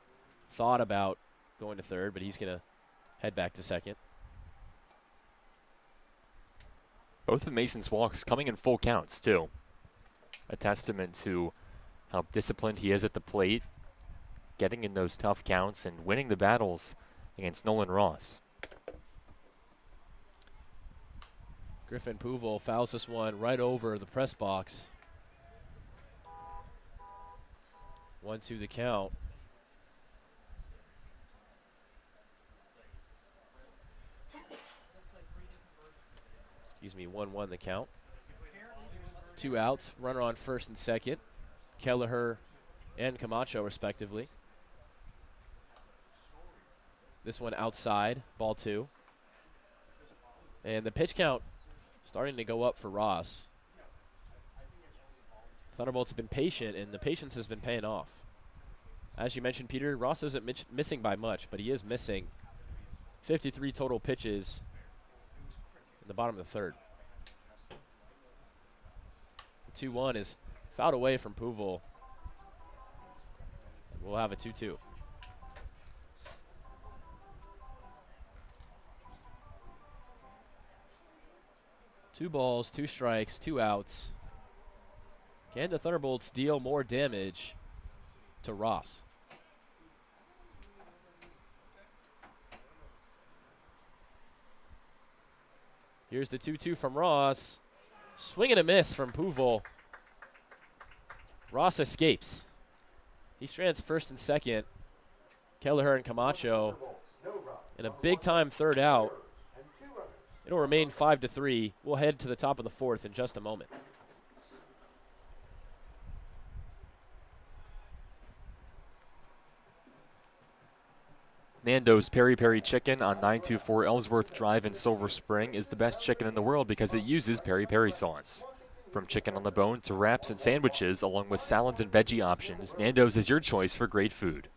thought about going to third, but he's going to head back to second. Both of Mason's walks coming in full counts, too. A testament to how disciplined he is at the plate, getting in those tough counts and winning the battles against Nolan Ross. Griffin Pouvel fouls this one right over the press box. 1-2 the count. Excuse me, 1-1 the count. 2 outs, runner on first and second. Kelleher and Camacho respectively. This one outside, ball 2. And the pitch count starting to go up for Ross. Thunderbolts have been patient, and the patience has been paying off. As you mentioned, Peter, Ross isn't missing by much, but he is missing 53 total pitches in the bottom of the third. The 2-1 is fouled away from Pouvel. We'll have a 2-2. Two balls, 2 strikes, 2 outs. Can the Thunderbolts deal more damage to Ross? Here's the 2-2 from Ross. Swing and a miss from Pouvel. Ross escapes. He strands first and second. Kelleher and Camacho in a big-time third out. It'll remain 5-3. We'll head to the top of the 4th in just a moment. Nando's Peri Peri Chicken on 924 Ellsworth Drive in Silver Spring is the best chicken in the world because it uses peri peri sauce. From chicken on the bone to wraps and sandwiches, along with salads and veggie options, Nando's is your choice for great food.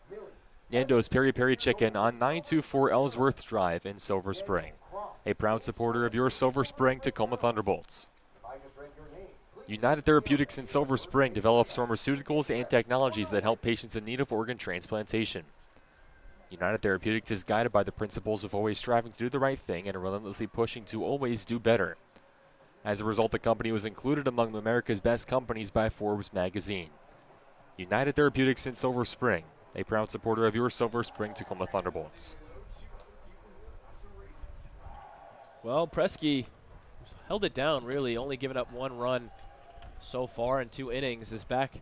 Nando's Peri Peri Chicken on 924 Ellsworth Drive in Silver Spring. A proud supporter of your Silver Spring Tacoma Thunderbolts. United Therapeutics in Silver Spring develops pharmaceuticals and technologies that help patients in need of organ transplantation. United Therapeutics is guided by the principles of always striving to do the right thing and relentlessly pushing to always do better. As a result, the company was included among America's best companies by Forbes magazine. United Therapeutics in Silver Spring, a proud supporter of your Silver Spring Tacoma Thunderbolts. Well, Presky held it down, really, only giving up 1 run so far in 2 innings, is back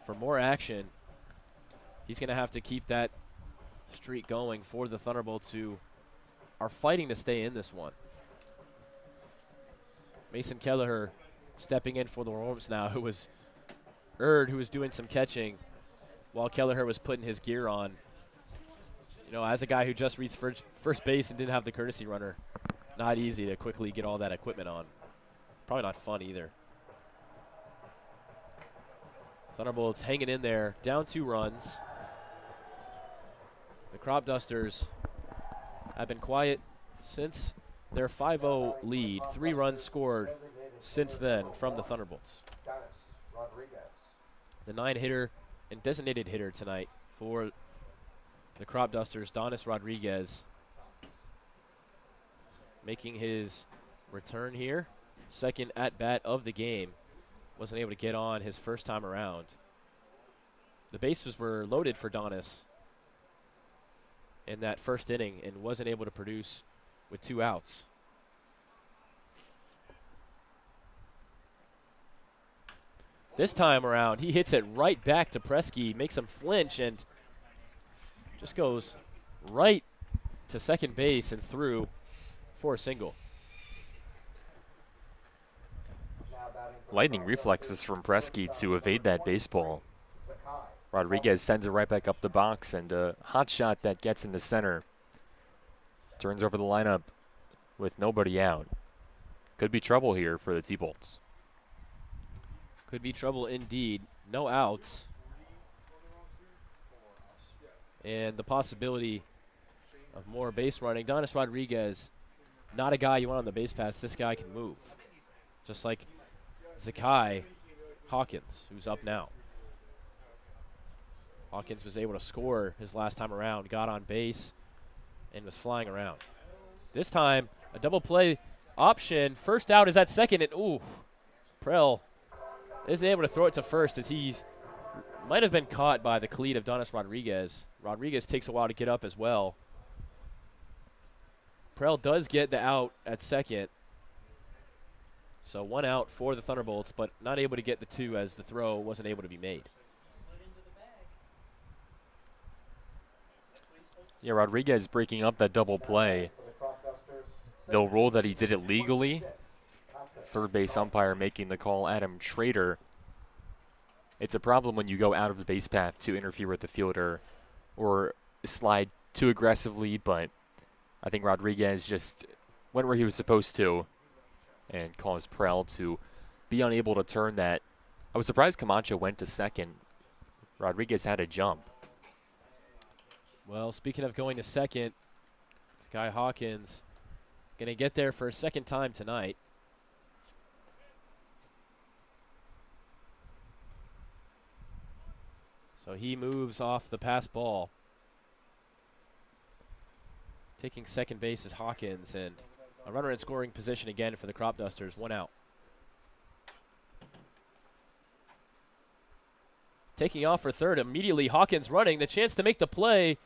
for more action. He's going to have to keep that streak going for the Thunderbolts, who are fighting to stay in this one. Mason Kelleher stepping in for the Worms now, who was who was doing some catching while Kelleher was putting his gear on. You know, as a guy who just reached first base and didn't have the courtesy runner, not easy to quickly get all that equipment on. Probably not fun either. Thunderbolts hanging in there, down 2 runs. The Cropdusters have been quiet since their 5-0 lead. 3 runs scored since then from the Thunderbolts. The 9-hitter and designated hitter tonight for the Cropdusters, Donis Rodriguez, making his return here. Second at-bat of the game. Wasn't able to get on his first time around. The bases were loaded for Donis in that first inning and wasn't able to produce with 2 outs. This time around, he hits it right back to Presky, makes him flinch, and just goes right to second base and through for a single. Lightning reflexes from Presky to evade that baseball. Rodriguez sends it right back up the box, and a hot shot that gets in the center. Turns over the lineup with nobody out. Could be trouble here for the T-Bolts. Could be trouble indeed. No outs. And the possibility of more base running. Donis Rodriguez, not a guy you want on the base paths. This guy can move. Just like Zakai Hawkins, who's up now. Hawkins was able to score his last time around, got on base, and was flying around. This time, a double play option. First out is at second, and ooh, Prell isn't able to throw it to first as he might have been caught by the cleat of Donis Rodriguez. Rodriguez takes a while to get up as well. Prell does get the out at second. So 1 out for the Thunderbolts, but not able to get the 2 as the throw wasn't able to be made. Yeah, Rodriguez breaking up that double play. They'll rule that he did it legally. Third base umpire making the call, Adam Trader. It's a problem when you go out of the base path to interfere with the fielder or slide too aggressively, but I think Rodriguez just went where he was supposed to and caused Prell to be unable to turn that. I was surprised Camacho went to second. Rodriguez had a jump. Well, speaking of going to second, Guy Hawkins going to get there for a second time tonight. So he moves off the pass ball. Taking second base is Hawkins, and a runner in scoring position again for the Cropdusters. 1 out. Taking off for third, immediately Hawkins running, the chance to make the play.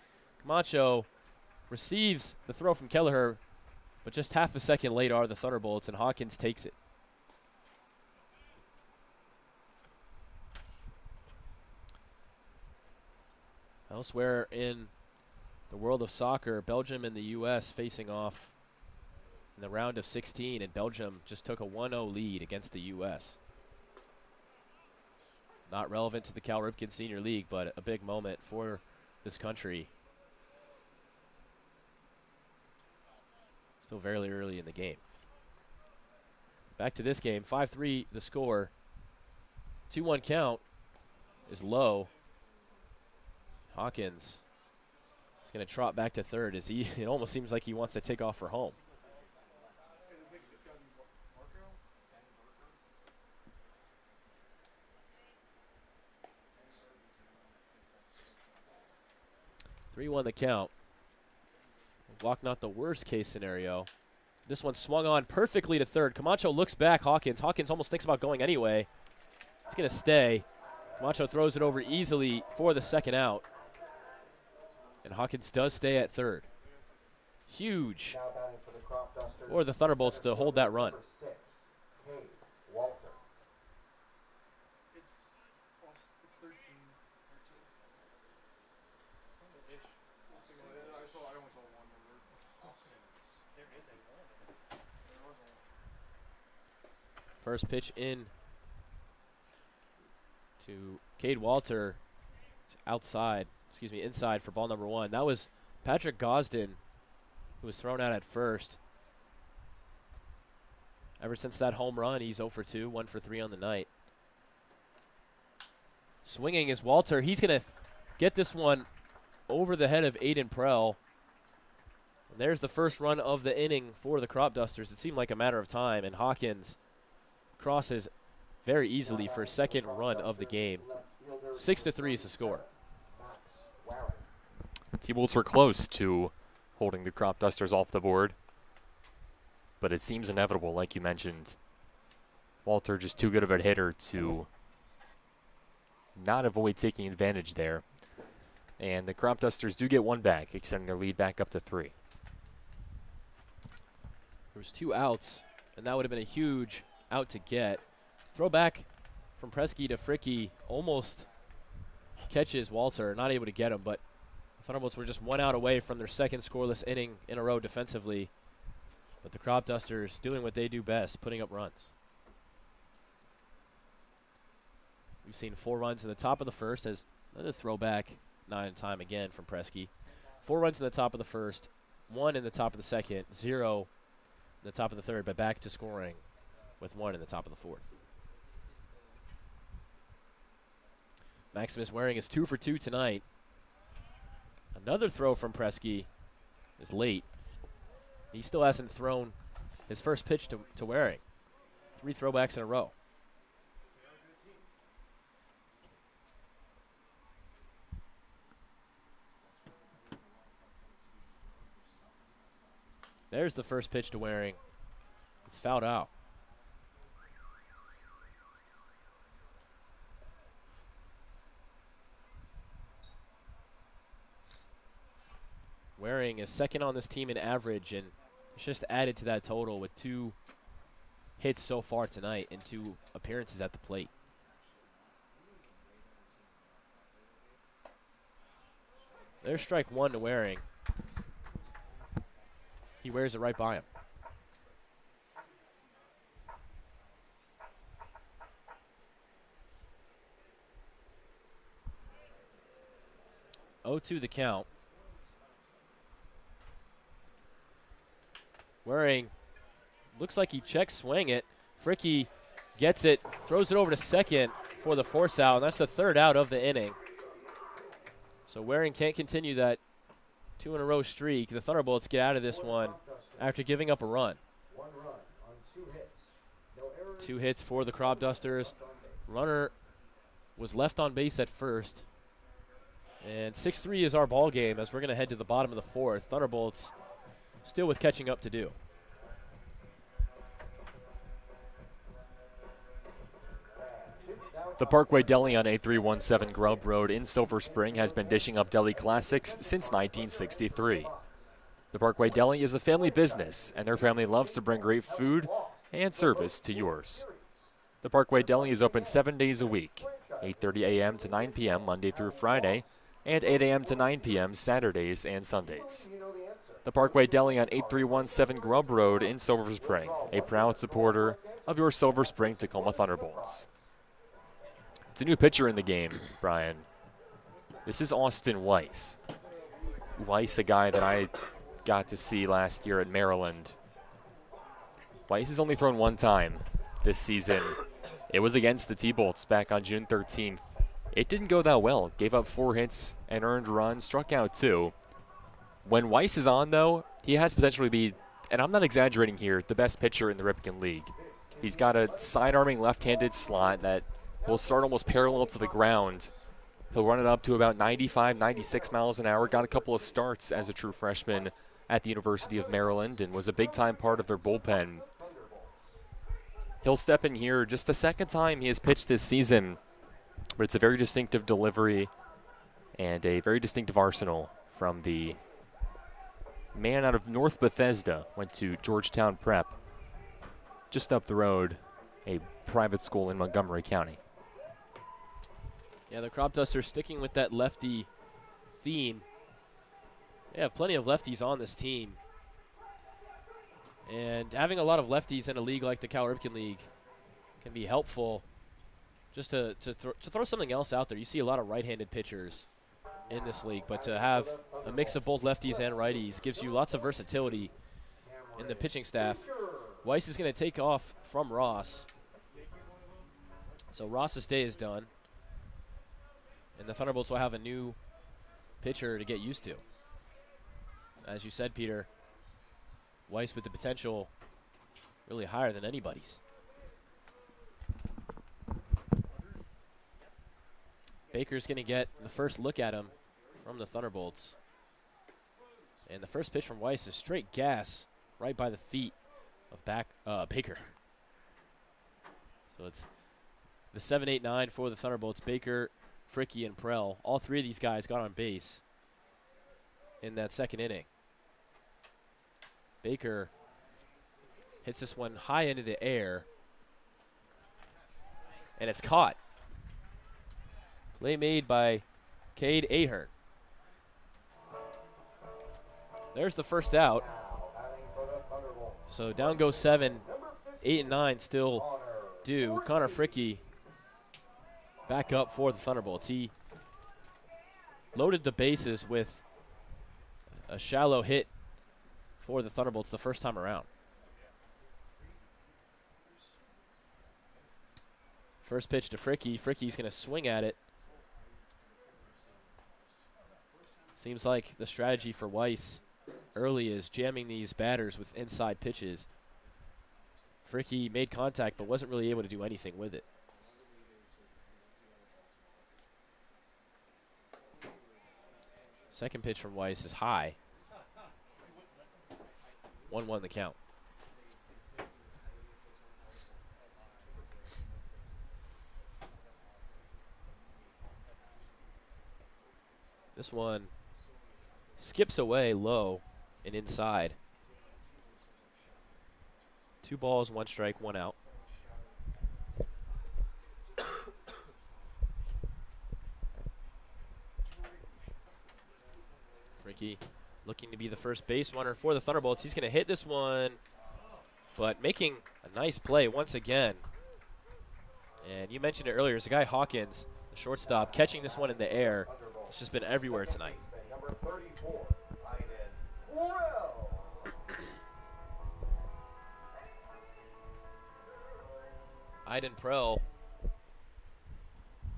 Camacho receives the throw from Kelleher, but just half a second late are the Thunderbolts, and Hawkins takes it. Elsewhere in the world of soccer, Belgium and the U.S. facing off in the round of 16, and Belgium just took a 1-0 lead against the U.S. Not relevant to the Cal Ripken Senior League, but a big moment for this country. Still very early in the game. Back to this game, 5-3 the score. 2-1 count is low. Hawkins is going to trot back to third as it almost seems like he wants to take off for home. Three-1 the count. Walk not the worst case scenario. This one swung on perfectly to third. Camacho looks back. Hawkins almost thinks about going anyway. He's going to stay. Camacho throws it over easily for the second out. And Hawkins does stay at third. Huge for the Thunderbolts to hold that run. First pitch in to Cade Walter, inside for ball number 1. That was Patrick Gosden, who was thrown out at first. Ever since that home run, he's 0 for 2, 1 for 3 on the night. Swinging is Walter. He's going to get this one over the head of Aiden Prell. And there's the first run of the inning for the Cropdusters. It seemed like a matter of time, and Hawkins crosses very easily for second run of the game. 6-3 is the score. T-Bolts were close to holding the Cropdusters off the board, but it seems inevitable, like you mentioned. Walter just too good of a hitter to not avoid taking advantage there. And the Cropdusters do get one back, extending their lead back up to 3. There was 2 outs, and that would have been a huge out to get. Throw back from Presky to Fricky, almost catches Walter, not able to get him, but the Thunderbolts were just 1 out away from their second scoreless inning in a row defensively. But the Cropdusters doing what they do best, putting up runs. We've seen 4 runs in the top of the first, as another throwback, not in time again from Presky. 4 runs in the top of the first, 1 in the top of the second, 0 in the top of the third, but back to scoring with 1 in the top of the fourth. Maximus Waring is 2 for 2 tonight. Another throw from Presky is late. He still hasn't thrown his first pitch to Waring. 3 throwbacks in a row. There's the first pitch to Waring. It's fouled out. Waring is second on this team in average, and it's just added to that total with 2 hits so far tonight and 2 appearances at the plate. There's strike 1 to Waring. He wears it right by him. Oh, 2 the count. Waring looks like he check swing it. Fricky gets it, throws it over to second for the force out, and that's the 3rd out of the inning. So Waring can't continue that 2-in-a-row streak. The Thunderbolts get out of this one after giving up a run. 1 run on 2 hits. No errors. 2 hits for the Cropdusters. Runner was left on base at first. And 6-3 is our ball game as we're going to head to the bottom of the 4th. Thunderbolts still with catching up to do. The Parkway Deli on A317 Grub Road in Silver Spring has been dishing up deli classics since 1963. The Parkway Deli is a family business, and their family loves to bring great food and service to yours. The Parkway Deli is open 7 days a week, 8:30 a.m. to 9 p.m. Monday through Friday, and 8 a.m. to 9 p.m. Saturdays and Sundays. The Parkway Deli on 8317 Grub Road in Silver Spring, a proud supporter of your Silver Spring Tacoma Thunderbolts. It's a new pitcher in the game, Brian. This is Austin Weiss. Weiss, a guy that I got to see last year at Maryland. Weiss has only thrown 1 time this season. It was against the T-Bolts back on June 13th. It didn't go that well. Gave up 4 hits, an earned run, struck out 2. When Weiss is on, though, he has potential to be, and I'm not exaggerating here, the best pitcher in the Ripken League. He's got a side-arming left-handed slot that will start almost parallel to the ground. He'll run it up to about 95, 96 miles an hour. Got a couple of starts as a true freshman at the University of Maryland and was a big-time part of their bullpen. He'll step in here just the 2nd time he has pitched this season, but it's a very distinctive delivery and a very distinctive arsenal from the man out of North Bethesda. Went to Georgetown Prep, just up the road, a private school in Montgomery County. Yeah, the Cropdusters sticking with that lefty theme. They have plenty of lefties on this team. And having a lot of lefties in a league like the Cal Ripken League can be helpful. Just to throw something else out there, you see a lot of right-handed pitchers in this league, but to have a mix of both lefties and righties gives you lots of versatility in the pitching staff. Weiss is going to take off from Ross. So Ross's day is done. And the Thunderbolts will have a new pitcher to get used to. As you said, Peter, Weiss with the potential really higher than anybody's. Baker's going to get the first look at him from the Thunderbolts. And the first pitch from Weiss is straight gas right by the feet of Baker. So it's the 7-8-9 for the Thunderbolts. Baker, Fricky, and Prell. All three of these guys got on base in that second inning. Baker hits this one high into the air, and it's caught. Play made by Cade Ahern. There's the first out. So down goes 7. 8 and 9 still due. Connor Fricky back up for the Thunderbolts. He loaded the bases with a shallow hit for the Thunderbolts the first time around. First pitch to Fricky. Fricky's going to swing at it. Seems like the strategy for Weiss early is jamming these batters with inside pitches. Fricky made contact but wasn't really able to do anything with it. Second pitch from Weiss is high. 1-1 the count. This one skips away low and inside. 2 balls, 1 strike, 1 out. Fricky looking to be the first base runner for the Thunderbolts. He's going to hit this one, but making a nice play once again. And you mentioned it earlier, it's a guy Hawkins, the shortstop, catching this one in the air. It's just been everywhere tonight. Number 34, Iden Prell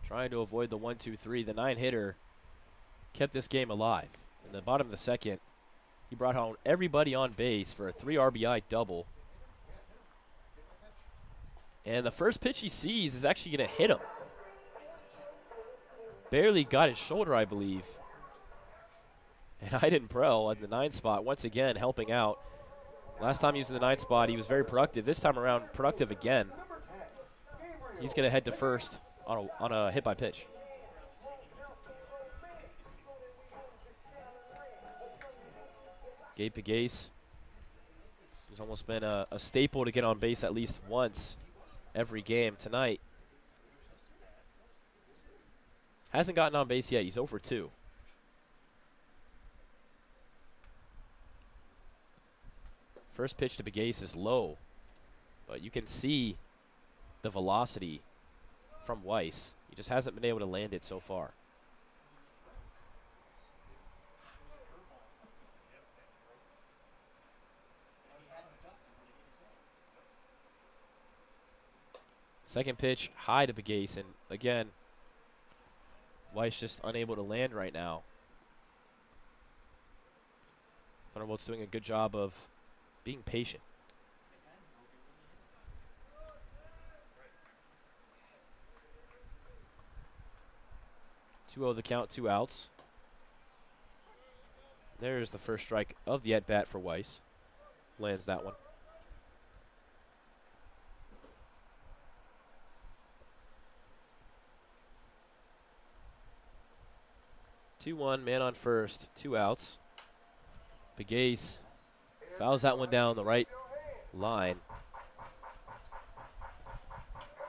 trying to avoid the 1-2-3. The 9-hitter kept this game alive. In the bottom of the second, he brought home everybody on base for a 3 RBI double. And the first pitch he sees is actually going to hit him. Barely got his shoulder, I believe. And Iden Prell at the 9 spot, once again helping out. Last time he was in the 9 spot, he was very productive. This time around, productive again. He's going to head to first on a hit by pitch. Gabe Pegace, who's almost been a staple to get on base at least once every game tonight. Hasn't gotten on base yet. He's 0 for 2. First pitch to Pegace is low, but you can see the velocity from Weiss. He just hasn't been able to land it so far. Second pitch high to Pegace, and again, Weiss just unable to land right now. Thunderbolts doing a good job of being patient. 2-0 the count, 2 outs. There's the first strike of the at-bat for Weiss. Lands that one. Two-one, man on first, 2 outs. Pegace fouls that one down the right line.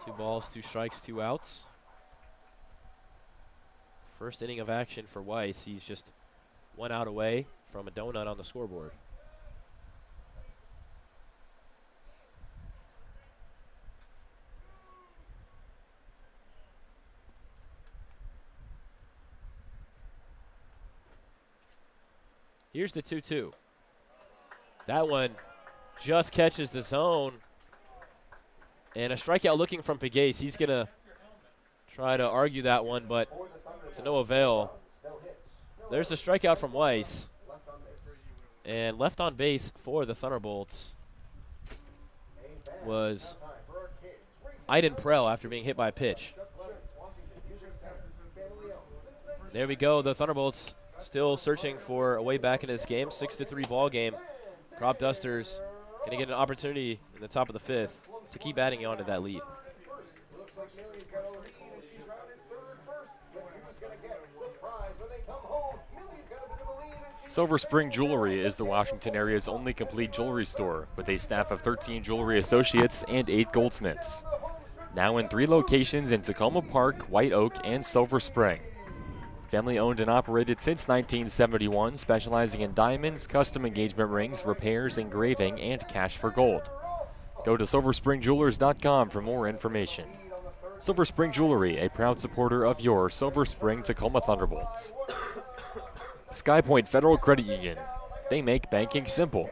2 balls, 2 strikes, 2 outs. First inning of action for Weiss. He's just 1 out away from a donut on the scoreboard. Here's the 2-2. That one just catches the zone. And a strikeout looking from Pegues. He's going to try to argue that one, but to no avail. There's a strikeout from Weiss. And left on base for the Thunderbolts was Aiden Prell after being hit by a pitch. There we go. The Thunderbolts still searching for a way back into this game. 6-3 ball game. Cropdusters going to get an opportunity in the top of the 5th to keep adding on to that lead. Silver Spring Jewelry is the Washington area's only complete jewelry store with a staff of 13 jewelry associates and 8 goldsmiths. Now in 3 locations in Tacoma Park, White Oak, and Silver Spring. Family owned and operated since 1971, specializing in diamonds, custom engagement rings, repairs, engraving, and cash for gold. Go to silverspringjewelers.com for more information. Silver Spring Jewelry, a proud supporter of your Silver Spring Tacoma Thunderbolts. SkyPoint Federal Credit Union. They make banking simple.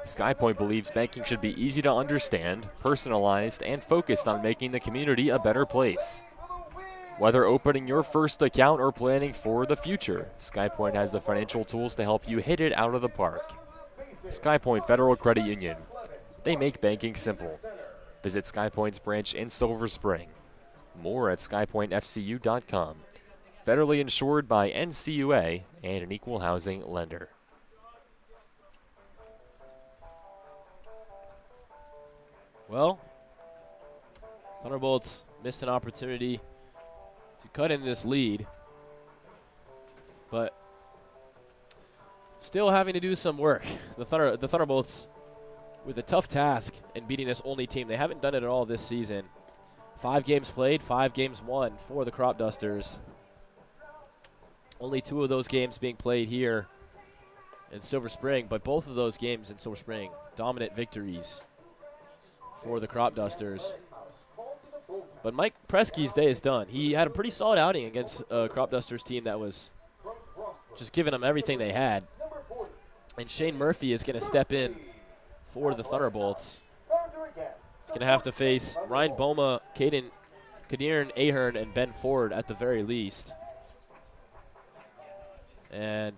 SkyPoint believes banking should be easy to understand, personalized, and focused on making the community a better place. Whether opening your first account or planning for the future, SkyPoint has the financial tools to help you hit it out of the park. SkyPoint Federal Credit Union. They make banking simple. Visit SkyPoint's branch in Silver Spring. More at skypointfcu.com. Federally insured by NCUA and an equal housing lender. Well, Thunderbolts missed an opportunity to cut in this lead, but still having to do some work. The Thunderbolts with a tough task in beating this Olney team. They haven't done it at all this season. 5 games played, 5 games won for the Cropdusters. Only 2 of those games being played here in Silver Spring, but both of those games in Silver Spring, dominant victories for the Cropdusters. But Mike Preskey's day is done. He had a pretty solid outing against a Cropdusters team that was just giving them everything they had. And Shane Murphy is going to step in for the Thunderbolts. He's going to have to face Ryan Boma, Kadirn Ahern, and Ben Ford at the very least. And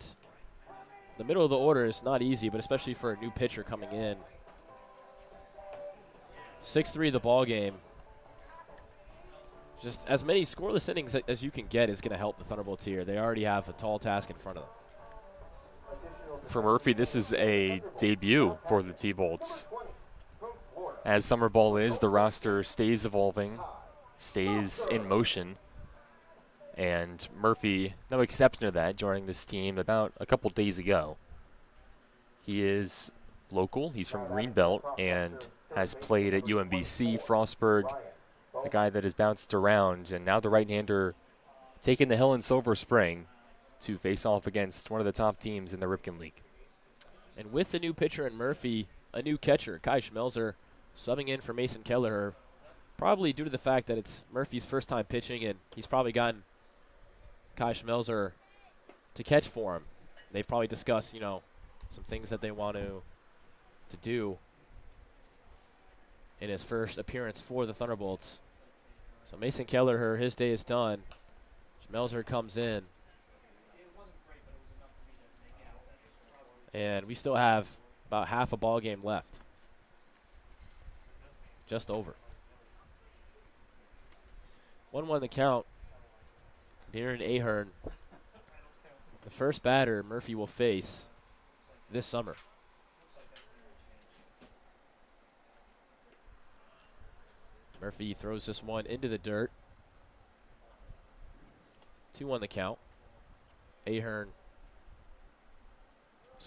the middle of the order is not easy, but especially for a new pitcher coming in. 6-3 the ball game. Just as many scoreless innings as you can get is going to help the Thunderbolts here. They already have a tall task in front of them. For Murphy, this is a debut for the T-Bolts. As summer ball is, the roster stays evolving, stays in motion. And Murphy, no exception to that, joining this team about a couple days ago. He is local. He's from Greenbelt and has played at UMBC, Frostburg, a guy that has bounced around, and now the right-hander taking the hill in Silver Spring to face off against one of the top teams in the Ripken League. And with the new pitcher in Murphy, a new catcher, Kai Schmelzer, subbing in for Mason Kelleher, probably due to the fact that it's Murphy's first time pitching, and he's probably gotten Kai Schmelzer to catch for him. They've probably discussed, some things that they want to do in his first appearance for the Thunderbolts. So Mason Kelleher, his day is done. Schmelzer comes in. And we still have about half a ball game left. Just over. 1-1 the count. Darren Ahern, the first batter Murphy will face this summer. Murphy throws this one into the dirt. 2-1 the count. Ahern,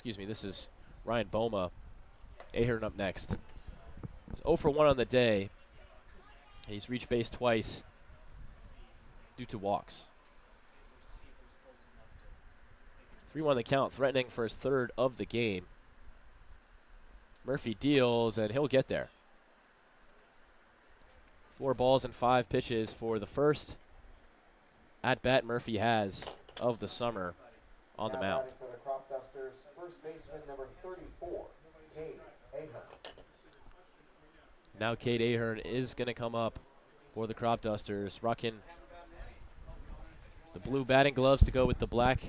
this is Ryan Boma. Ahern up next. He's 0 for 1 on the day. He's reached base twice due to walks. 3-1 the count, threatening for his third of the game. Murphy deals, and he'll get there. 4 balls and 5 pitches for the first at-bat Murphy has of the summer on the mound. For the Cropdusters, first baseman number 34, Cade Ahern. Now Cade Ahern is going to come up for the Cropdusters, rocking the blue batting gloves to go with the black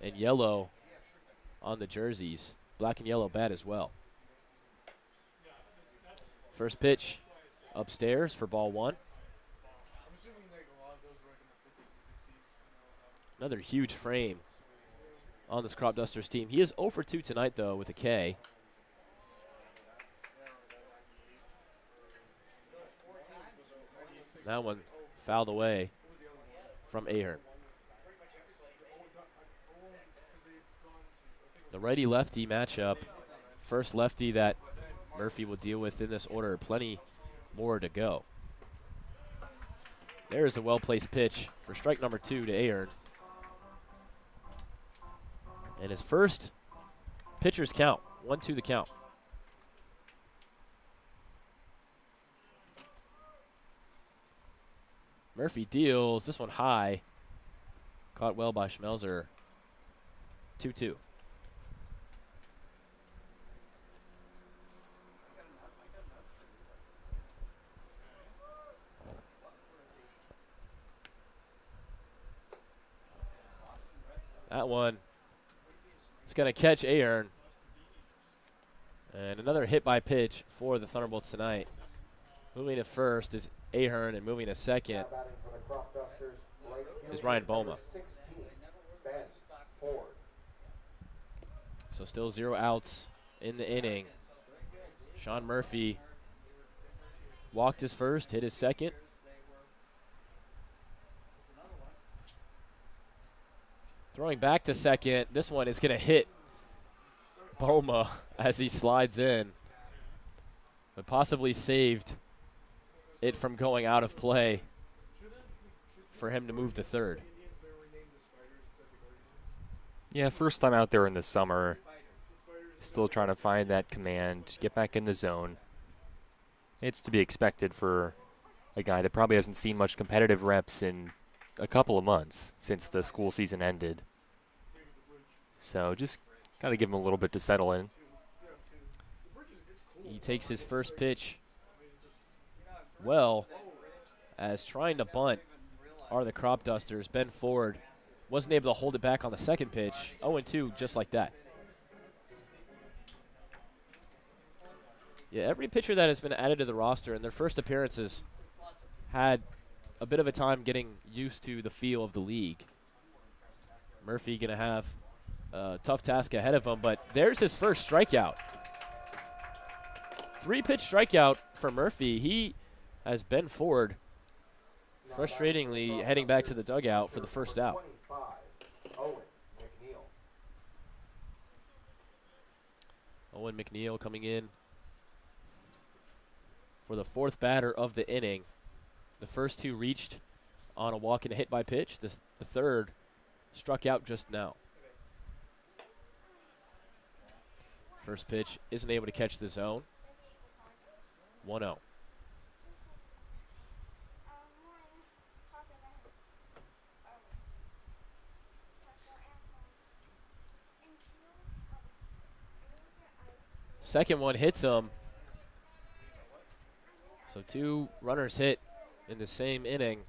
and yellow on the jerseys. Black and yellow bat as well. First pitch upstairs for ball 1. Another huge frame on this Cropdusters team. He is 0 for 2 tonight, though, with a K. That one fouled away from Ahern. The righty-lefty matchup. First lefty that Murphy will deal with in this order. Plenty more to go. There's a well-placed pitch for strike number 2 to Ahern. And his first pitcher's count. 1-2 the count. Murphy deals. This one high. Caught well by Schmelzer. 2-2. That one is going to catch Ahern. And another hit by pitch for the Thunderbolts tonight. Moving to first is Ahern, and moving to second is Ryan Boma. So still 0 outs in the inning. Sean Murphy walked his first, hit his second. Throwing back to second. This one is going to hit Boma as he slides in, but possibly saved it from going out of play for him to move to third. Yeah, first time out there in the summer. Still trying to find that command, get back in the zone. It's to be expected for a guy that probably hasn't seen much competitive reps in a couple of months since the school season ended. So just got to give him a little bit to settle in. He takes his first pitch well, as trying to bunt are the Cropdusters. Ben Ford wasn't able to hold it back on the second pitch. 0-2 just like that. Yeah, every pitcher that has been added to the roster in their first appearances had a bit of a time getting used to the feel of the league. Murphy going to have a tough task ahead of him, but there's his first strikeout. 3-pitch strikeout for Murphy. He has Ben Ford frustratingly heading back to the dugout for the first out. Owen McNeil coming in for the 4th batter of the inning. The first 2 reached on a walk and a hit by pitch. The third struck out just now. First pitch isn't able to catch the zone. 1-0. Second one hits him. So 2 runners hit in the same inning.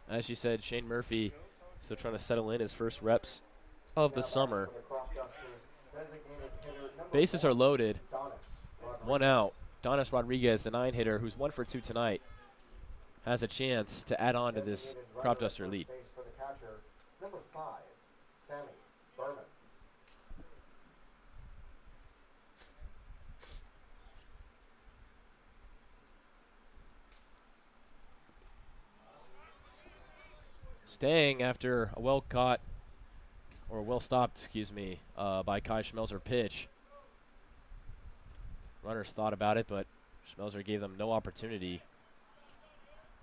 As you said, Shane Murphy still trying to settle in his first reps of the summer. Bases are loaded. 1 out. Donis Rodriguez, the 9-hitter, who's 1 for 2 tonight, has a chance to add on to this Cropduster lead. Number 5, Sammy Berman. Staying after a well-caught, or well-stopped, excuse me, by Kai Schmelzer pitch. Runners thought about it, but Schmelzer gave them no opportunity.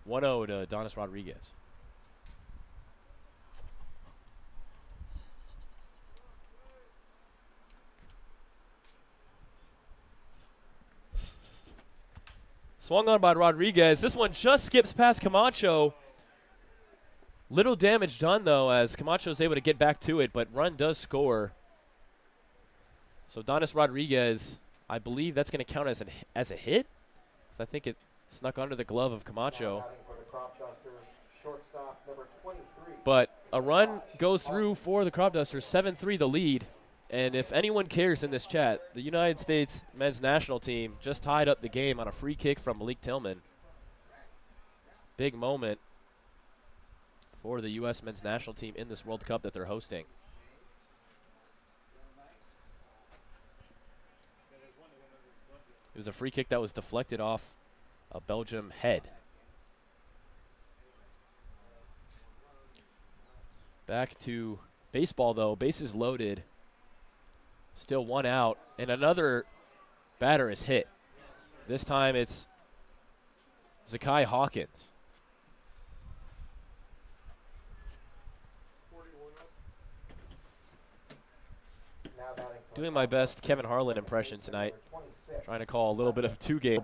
1-0 to Donis Rodriguez. Swung on by Rodriguez. This one just skips past Camacho. Little damage done, though, as Camacho is able to get back to it, but run does score. So Donis Rodriguez, I believe that's going to count as a hit. So I think it snuck under the glove of Camacho. But a run goes through for the Cropdusters, 7-3 the lead. And if anyone cares in this chat, the United States men's national team just tied up the game on a free kick from Malik Tillman. Big moment for the U.S. men's national team in this World Cup that they're hosting. It was a free kick that was deflected off a Belgium head. Back to baseball, though. Bases loaded. Still one out. And another batter is hit. This time it's Zakai Hawkins. Doing my best Kevin Harlan impression tonight. Trying to call a little bit of two-game.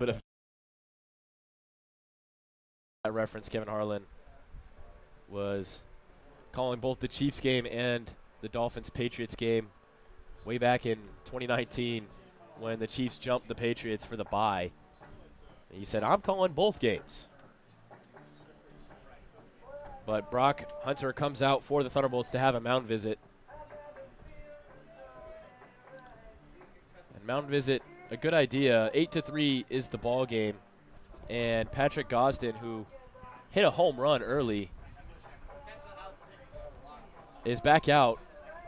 That reference, Kevin Harlan was calling both the Chiefs game and the Dolphins-Patriots game way back in 2019 when the Chiefs jumped the Patriots for the bye. And he said, I'm calling both games. But Brock Hunter comes out for the Thunderbolts to have a mound visit. And mound visit, a good idea. 8-3 is the ball game. And Patrick Gosden, who hit a home run early, is back out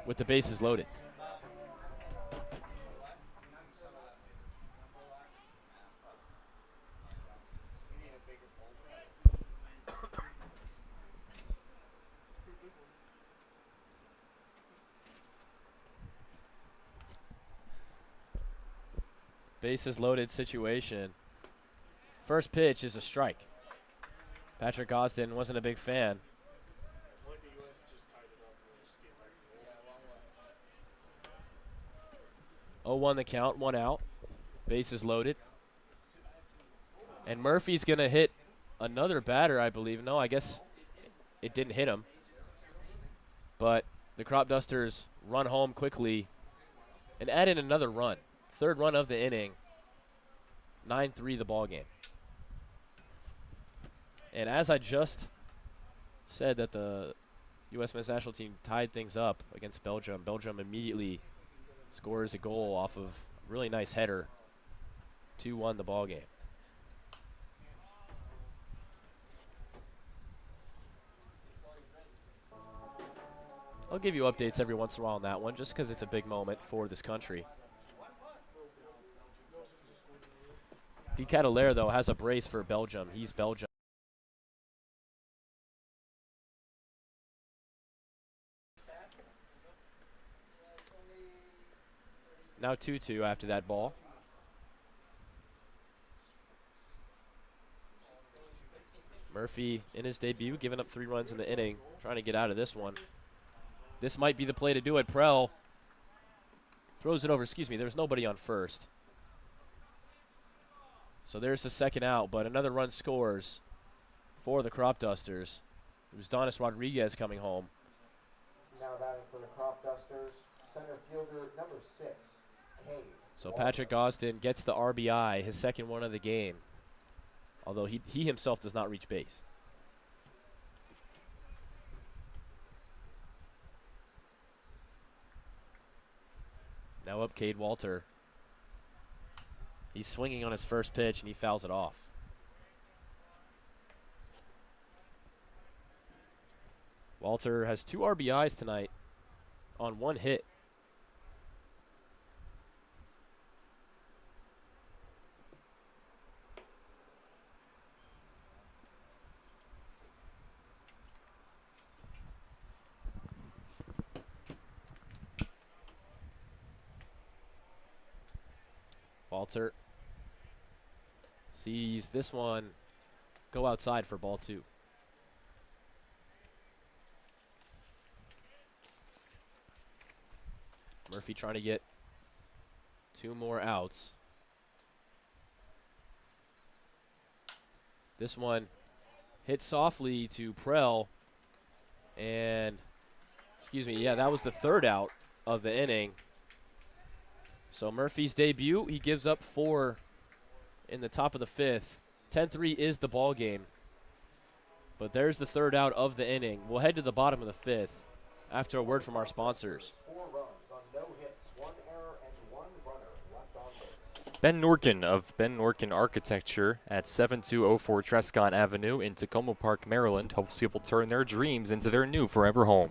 with the bases loaded. Bases loaded situation. First pitch is a strike. Patrick Gosden wasn't a big fan. 0-1 the count, one out. Bases loaded. And Murphy's going to hit another batter, I believe. No, I guess it didn't hit him. But the Cropdusters run home quickly and add in another run. Third run of the inning. 9-3 the ball game. And as I just said that the U.S. men's national team tied things up against Belgium, Belgium immediately scores a goal off of a really nice header. 2-1 the ball game. I'll give you updates every once in a while on that one just because it's a big moment for this country. De Catalere, though, has a brace for Belgium. He's Belgium. Now 2-2 after that ball. Murphy in his debut, giving up 3 runs in the inning, trying to get out of this one. This might be the play to do it. Prell throws it over. Excuse me, there's nobody on first. So there's the second out, but another run scores for the Cropdusters. It was Donis Rodriguez coming home. Now batting for the Cropdusters, center fielder number 6, Cade. So Patrick Gosden gets the RBI, his second one of the game, although he himself does not reach base. Now up Cade Walter. He's swinging on his first pitch, and he fouls it off. Walter has 2 RBIs tonight on 1 hit. Walter sees this one go outside for ball 2. Murphy trying to get 2 more outs. This one hit softly to Prell, and that was the third out of the inning. So Murphy's debut, he gives up 4 in the top of the 5th. 10-3 is the ball game. But there's the third out of the inning. We'll head to the bottom of the 5th after a word from our sponsors. 4 runs on no hits, 1 error, and 1 runner left on base. Ben Norkin of Ben Norkin Architecture at 7204 Trescott Avenue in Tacoma Park, Maryland helps people turn their dreams into their new forever home.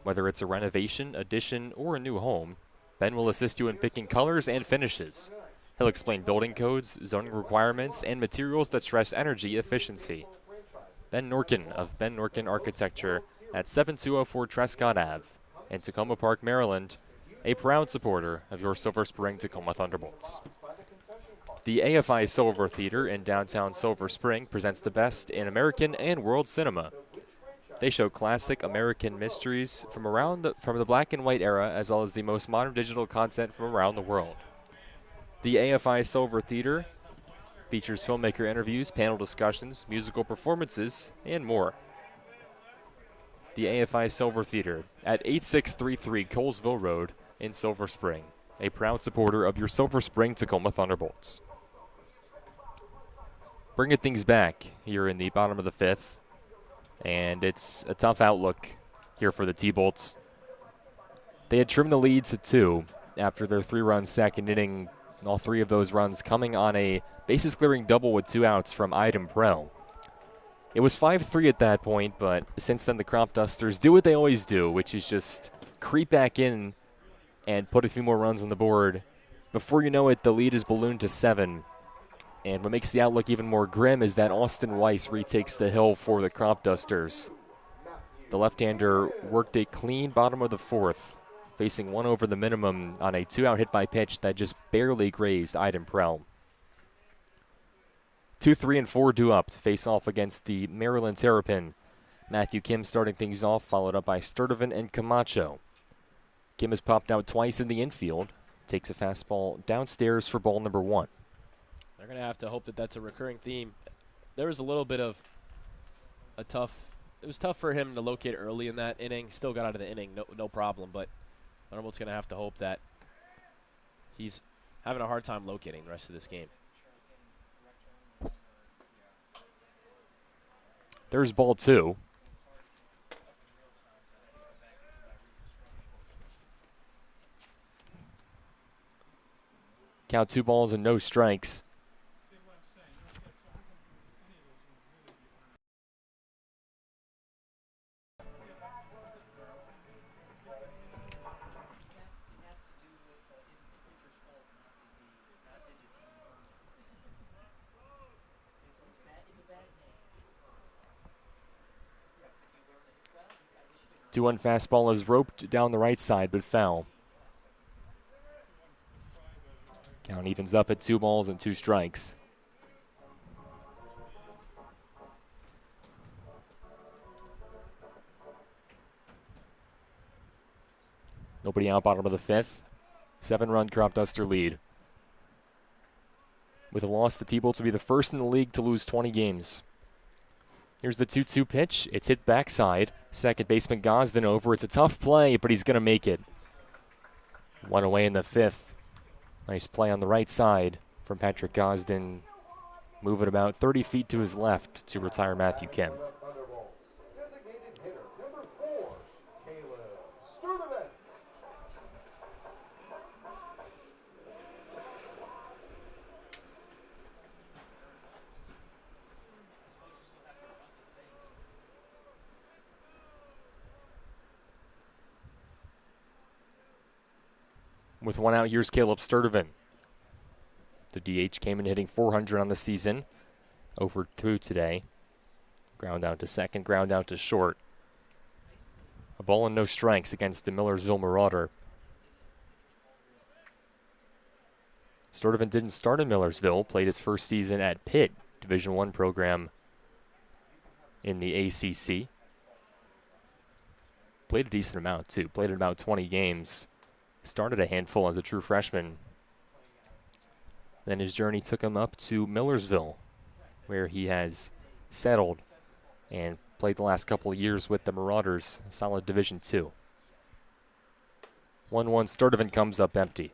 Whether it's a renovation, addition, or a new home, Ben will assist you in picking colors and finishes. He'll explain building codes, zoning requirements, and materials that stress energy efficiency. Ben Norkin of Ben Norkin Architecture at 7204 Trescott Ave in Tacoma Park, Maryland, a proud supporter of your Silver Spring Tacoma Thunderbolts. The AFI Silver Theater in downtown Silver Spring presents the best in American and world cinema. They show classic American mysteries from the black and white era, as well as the most modern digital content from around the world. The AFI Silver Theater features filmmaker interviews, panel discussions, musical performances, and more. The AFI Silver Theater at 8633 Colesville Road in Silver Spring, a proud supporter of your Silver Spring Tacoma Thunderbolts. Bringing things back here in the bottom of the 5th. And it's a tough outlook here for the T-Bolts. They had trimmed the lead to 2 after their 3-run second inning, all 3 of those runs coming on a bases-clearing double with 2 outs from Idem Pro. It was 5-3 at that point, but since then the Cropdusters do what they always do, which is just creep back in and put a few more runs on the board. Before you know it, the lead is ballooned to 7. And what makes the outlook even more grim is that Austin Weiss retakes the hill for the Cropdusters. The left-hander worked a clean bottom of the 4th, facing 1 over the minimum on a 2-out hit by pitch that just barely grazed Idem Prell. 2, 3, and 4 due up to face off against the Maryland Terrapin. Matthew Kim starting things off, followed up by Sturdivant and Camacho. Kim has popped out twice in the infield, takes a fastball downstairs for ball number 1. They're going to have to hope that that's a recurring theme. There was a little bit of it was tough for him to locate early in that inning. Still got out of the inning, no problem, but Thunderbolt's going to have to hope that he's having a hard time locating the rest of this game. There's ball 2. Count 2 balls and no strikes. The 2-1 fastball is roped down the right side, but foul. Count evens up at 2 balls and 2 strikes. Nobody out, bottom of the 5th. 7-run Cropduster lead. With a loss, the T-Bolts will be the first in the league to lose 20 games. Here's the 2-2 pitch. It's hit backside. Second baseman Gosden over. It's a tough play, but he's going to make it. 1 away in the 5th. Nice play on the right side from Patrick Gosden. Moving about 30 feet to his left to retire Matthew Kim. Designated hitter number 4, Caleb Sturdivant. With 1 out, here's Caleb Sturdivant. The DH came in hitting .400 on the season. Over 2 today. Ground out to second, ground out to short. A ball and no strikes against the Millersville Marauder. Sturdivant didn't start in Millersville, played his first season at Pitt, Division I program in the ACC. Played a decent amount, too. Played about 20 games. Started a handful as a true freshman. Then his journey took him up to Millersville where he has settled and played the last couple of years with the Marauders, solid Division II. 1-1 Sturdivant comes up empty.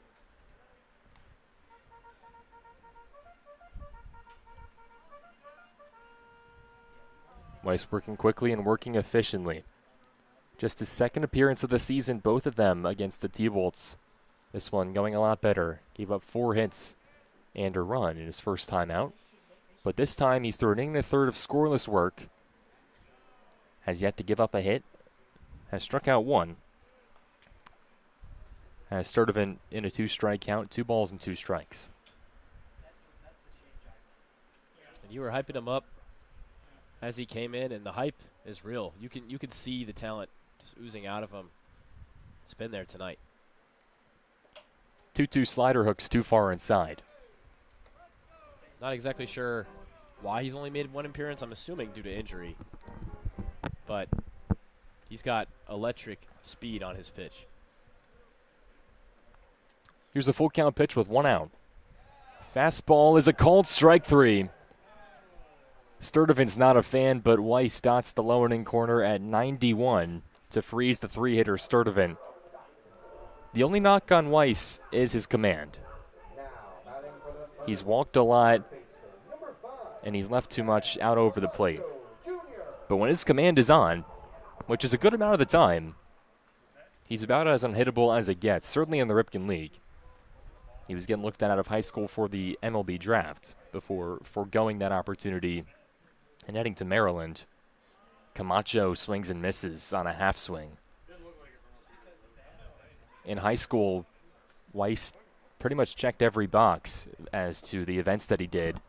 Weiss working quickly and working efficiently. Just his second appearance of the season, both of them against the T-Bolts. This one going a lot better. Gave up 4 hits and a run in his first time out. But this time he's through an inning and a third of scoreless work. Has yet to give up a hit. Has struck out 1. Has Sturdivant in a 2-strike count, 2 balls and 2 strikes. And you were hyping him up as he came in, and the hype is real. You can see the talent just oozing out of him. It's been there tonight. 2-2 slider hooks too far inside. Not exactly sure why he's only made 1 appearance. I'm assuming due to injury. But he's got electric speed on his pitch. Here's a full count pitch with 1 out. Fastball is a called strike 3. Sturdivant's not a fan, but Weiss dots the low inning corner at 91 to freeze the 3-hitter Sturdivant. The only knock on Weiss is his command. He's walked a lot, and he's left too much out over the plate. But when his command is on, which is a good amount of the time, he's about as unhittable as it gets, certainly in the Ripken League. He was getting looked at out of high school for the MLB draft before foregoing that opportunity and heading to Maryland. Camacho swings and misses on a half swing. In high school, Weiss pretty much checked every box as to the events that he did.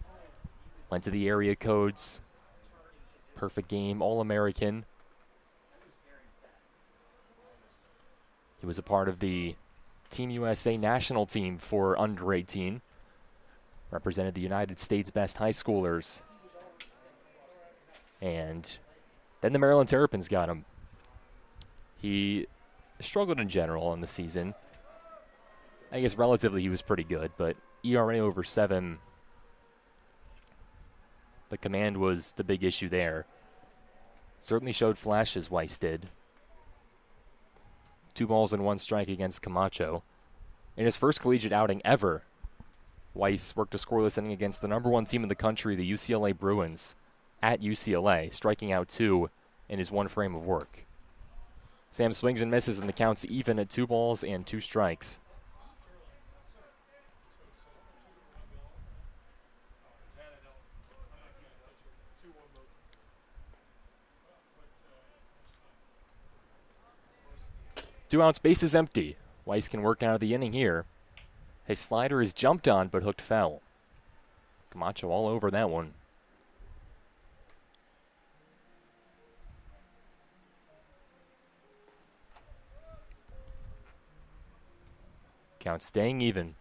Went to the area codes, perfect game, All-American. He was a part of the Team USA national team for under 18. Represented the United States best high schoolers. And then the Maryland Terrapins got him. He struggled in general in the season. I guess relatively he was pretty good, but ERA over 7. The command was the big issue there. Certainly showed flashes, Weiss did. 2 balls and 1 strike against Camacho. In his first collegiate outing ever, Weiss worked a scoreless inning against the #1 team in the country, the UCLA Bruins, at UCLA, striking out 2 in his 1 frame of work. Sam swings and misses, and the count's even at 2 balls and 2 strikes. Two outs, bases empty. Weiss can work out of the inning here. His slider is jumped on but hooked foul. Camacho all over that one. Count staying even.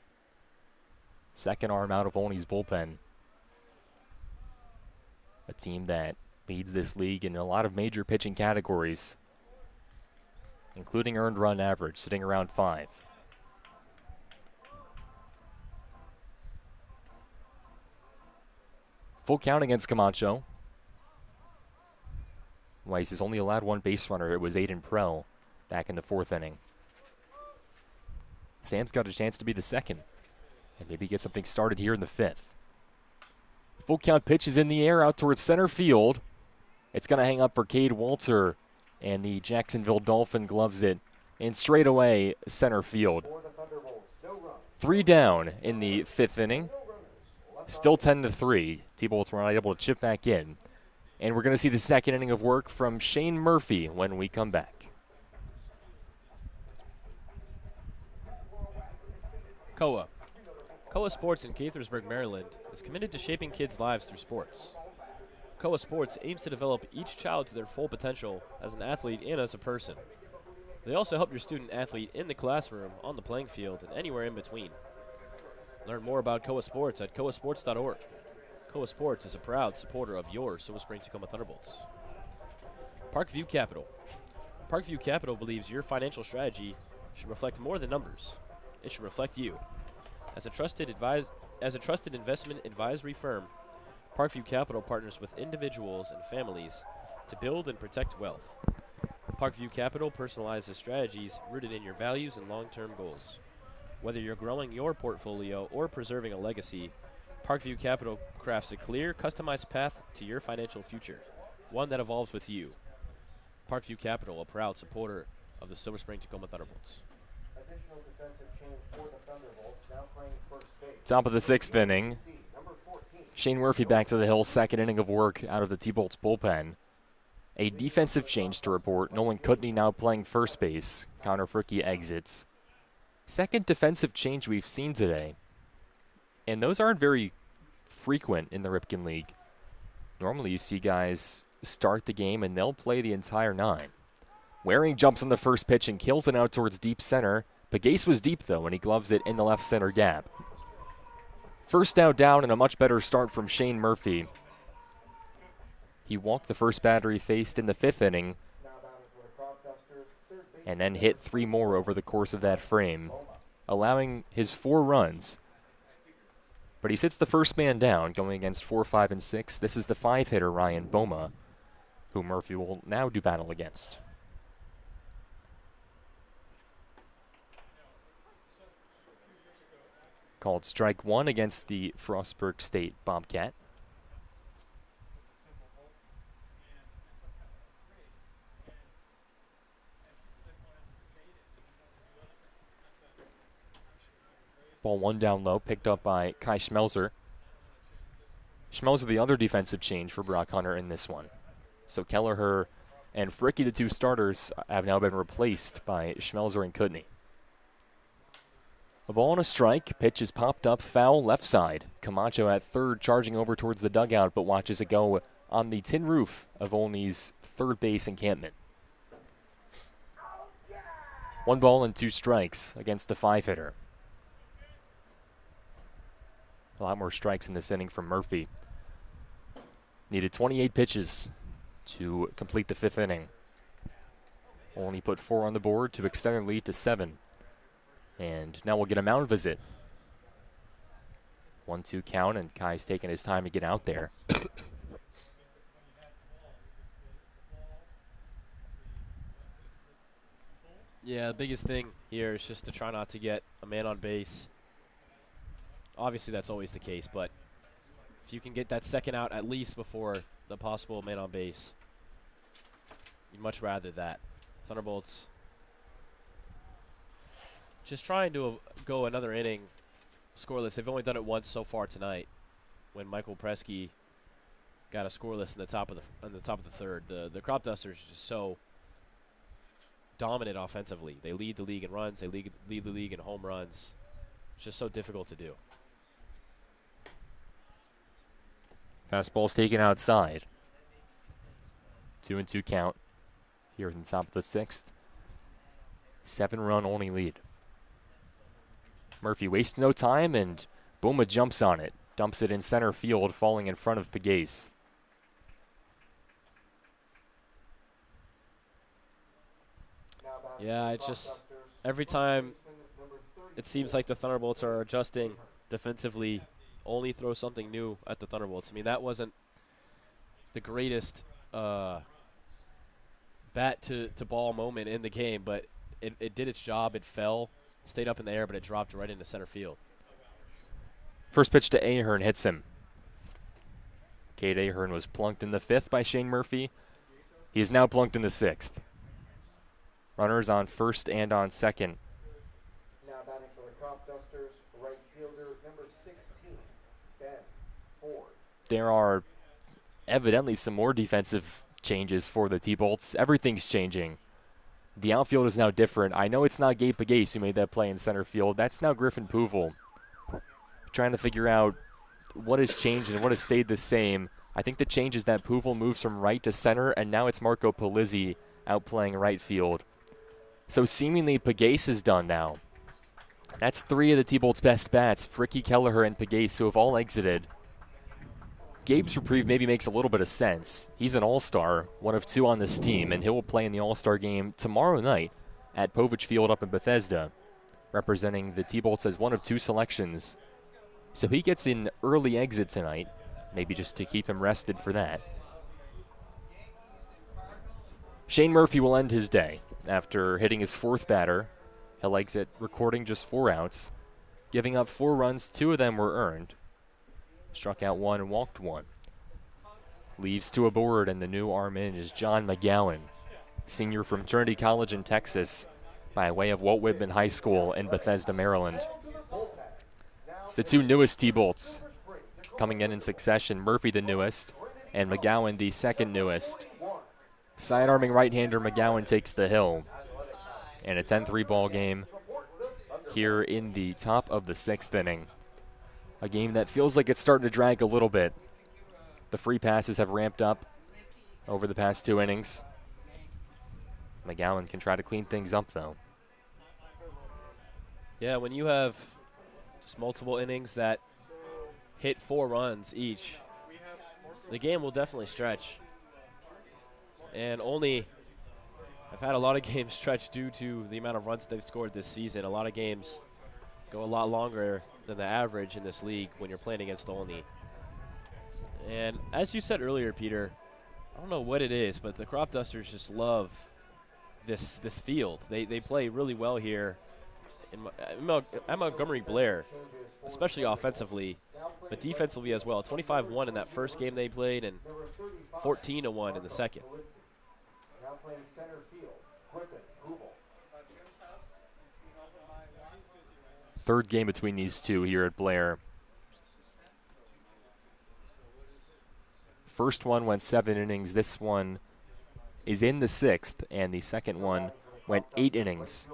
Second arm out of Olney's bullpen. A team that leads this league in a lot of major pitching categories, including earned run average, sitting around 5. Full count against Camacho. Weiss has only allowed 1 base runner. It was Aiden Prell back in the 4th inning. Sam's got a chance to be the second and maybe get something started here in the 5th. Full count pitch is in the air out towards center field. It's going to hang up for Cade Walter, and the Jacksonville Dolphin gloves it in straight away center field. 3 down in the 5th inning. Still 10-3. T-Bolts were not able to chip back in. And we're going to see the second inning of work from Shane Murphy when we come back. COA. COA Sports in Gaithersburg, Maryland is committed to shaping kids' lives through sports. COA Sports aims to develop each child to their full potential as an athlete and as a person. They also help your student athlete in the classroom, on the playing field, and anywhere in between. Learn more about COA Sports at coasports.org. COA Sports is a proud supporter of your Silver Spring Tacoma Thunderbolts. Parkview Capital. Parkview Capital believes your financial strategy should reflect more than numbers. It should reflect you. As a trusted investment advisory firm, Parkview Capital partners with individuals and families to build and protect wealth. Parkview Capital personalizes strategies rooted in your values and long-term goals. Whether you're growing your portfolio or preserving a legacy, Parkview Capital crafts a clear, customized path to your financial future, one that evolves with you. Parkview Capital, a proud supporter of the Silver Spring Tacoma Thunderbolts. Additional defensive change for the Thunderbolts, now playing first base. Top of the 6th inning. Number 14. Shane Murphy back to the hill, second inning of work out of the T-Bolts bullpen. A defensive change to report. Nolan Kutney now playing first base. Connor Fricke exits. Second defensive change we've seen today. And those aren't very frequent in the Ripken League. Normally you see guys start the game and they'll play the entire 9. Waring jumps on the first pitch and kills it out towards deep center. Pegues was deep though, and he gloves it in the left center gap. First out down and a much better start from Shane Murphy. He walked the first batter he faced in the 5th inning Now batting for the Cropdusters, third base. and then hit 3 more over the course of that frame, allowing his 4 runs. But he sits the first man down, going against 4, 5, and 6. This is the 5-hitter, Ryan Boma, who Murphy will now do battle against. Called strike 1 against the Frostburg State Bobcat. Ball 1 down low, picked up by Kai Schmelzer. Schmelzer, the other defensive change for Brock Hunter in this one. So Kelleher and Fricke, the 2 starters, have now been replaced by Schmelzer and Kutney. A ball and a strike. Pitch is popped up, foul left side. Camacho at third, charging over towards the dugout, but watches it go on the tin roof of Olney's third base encampment. 1 ball and 2 strikes against the 5-hitter. A lot more strikes in this inning from Murphy. Needed 28 pitches to complete the 5th inning. Only put 4 on the board to extend their lead to 7. And now we'll get a mound visit. 1-2 count, and Kai's taking his time to get out there. Yeah, the biggest thing here is just to try not to get a man on base. Obviously, that's always the case, but if you can get that second out at least before the possible man on base, you'd much rather that. Thunderbolts just trying to go another inning scoreless. They've only done it once so far tonight, when Michael Presky got a scoreless in the top of the 3rd. The Cropdusters are just so dominant offensively. They lead the league in runs. They lead the league in home runs. It's just so difficult to do. Fastball's taken outside. 2-2 count here in the top of the 6th. 7-run only lead. Murphy wastes no time, and Boma jumps on it. Dumps it in center field, falling in front of Pegues. Yeah, it's just every time it seems like the Thunderbolts are adjusting defensively, only throw something new at the Thunderbolts. I mean, that wasn't the greatest bat to ball moment in the game, but it did its job. It fell, stayed up in the air, but it dropped right into center field. First pitch to Ahern hits him. Cade Ahern was plunked in the 5th by Shane Murphy. He is now plunked in the 6th. Runners on first and on second. Now batting for the Cropdusters, right fielder number 16, Ben Ford. There are evidently some more defensive changes for the T-Bolts. Everything's changing. The outfield is now different. I know it's not Gabe Pegues who made that play in center field. That's now Griffin Puval. Trying to figure out what has changed and what has stayed the same. I think the change is that Puval moves from right to center, and now it's Marco Polizzi out playing right field. So seemingly Pegues is done now. That's 3 of the T-Bolts' best bats, Fricke, Kelleher, and Pegues, who have all exited. Gabe's reprieve maybe makes a little bit of sense. He's an all-star, one of 2 on this team, and he will play in the all-star game tomorrow night at Povich Field up in Bethesda, representing the T-Bolts as one of 2 selections. So he gets an early exit tonight. maybe just to keep him rested for that. Shane Murphy will end his day after hitting his 4th batter. He'll exit recording just 4 outs, giving up 4 runs. 2 of them were earned. Struck out 1 and walked 1. Leaves to a board, and the new arm in is John McGowan, senior from Trinity College in Texas by way of Walt Whitman High School in Bethesda, Maryland. The 2 newest T-Bolts coming in succession, Murphy the newest and McGowan the 2nd newest. Side-arming right-hander McGowan takes the hill, and a 10-3 ball game here in the top of the 6th inning. A game that feels like it's starting to drag a little bit. The free passes have ramped up over the past 2 innings. McGowan can try to clean things up, though. Yeah, when you have just multiple innings that hit 4 runs each, the game will definitely stretch. And Olney have had a lot of games stretch due to the amount of runs that they've scored this season. A lot of games go a lot longer than the average in this league when you're playing against Olney. And as you said earlier, Peter, I don't know what it is, but the Cropdusters just love this field. They play really well here at Montgomery Blair, especially offensively, but defensively as well. 25-1 in that first game they played and 14-1 in the second. Now playing center field, Griffin Hubel. 3rd game between these 2 here at Blair. First one went 7 innings. This one is in the 6th, and the second one went 8 innings.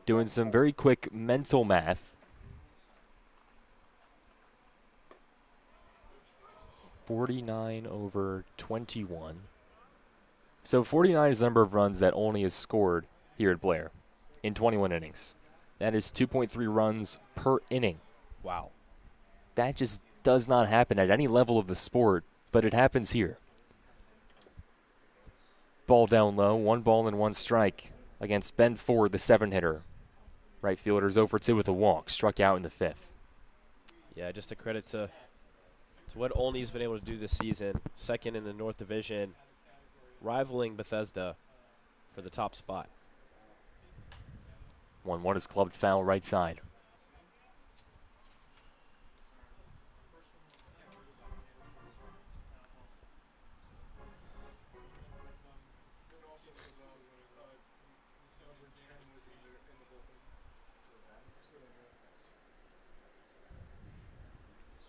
Doing some very quick mental math. 49 over 21. So 49 is the number of runs that Olney has scored here at Blair in 21 innings. That is 2.3 runs per inning. Wow. That just does not happen at any level of the sport, but it happens here. Ball down low, 1 ball and 1 strike against Ben Ford, the 7-hitter. Right fielder's 0 for 2 with a walk, struck out in the 5th. Yeah, just a credit to what Olney's been able to do this season. 2nd in the North Division, rivaling Bethesda for the top spot. 1-1 is clubbed foul right side.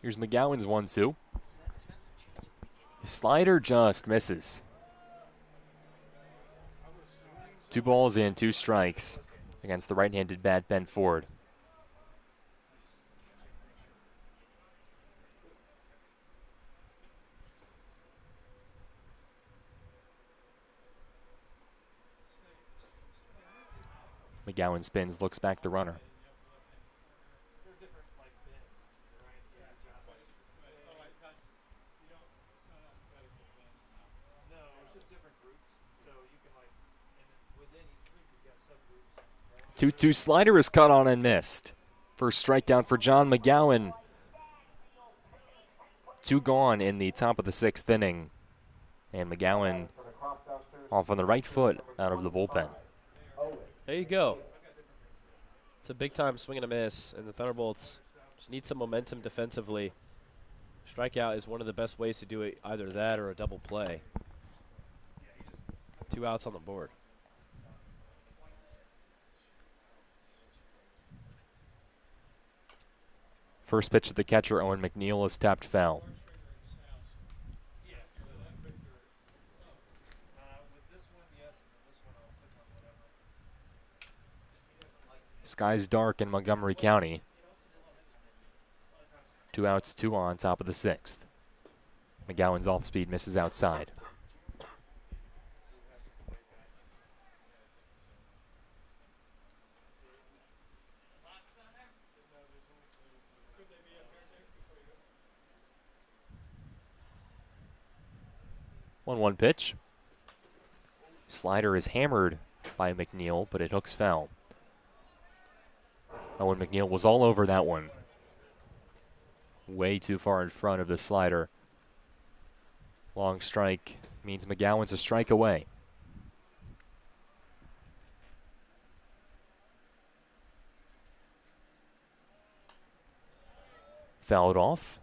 Here's McGowan's 1-2. His slider just misses. 2 balls and 2 strikes against the right-handed bat Ben Ford. McGowan spins, looks back the runner. Two slider is cut on and missed. First strikeout for John McGowan. 2 gone in the top of the 6th inning. And McGowan off on the right foot out of the bullpen. There you go. It's a big-time swing and a miss, and the Thunderbolts just need some momentum defensively. Strikeout is one of the best ways to do it, either that or a double play. 2 outs on the board. First pitch to the catcher, Owen McNeil, is tapped foul. Skies dark in Montgomery County. 2 outs, 2 on, top of the 6th. McGowan's off speed misses outside. One pitch. Slider is hammered by McNeil, but it hooks foul. Owen McNeil was all over that one. way too far in front of the slider. Long strike means McGowan's a strike away. Fouled off.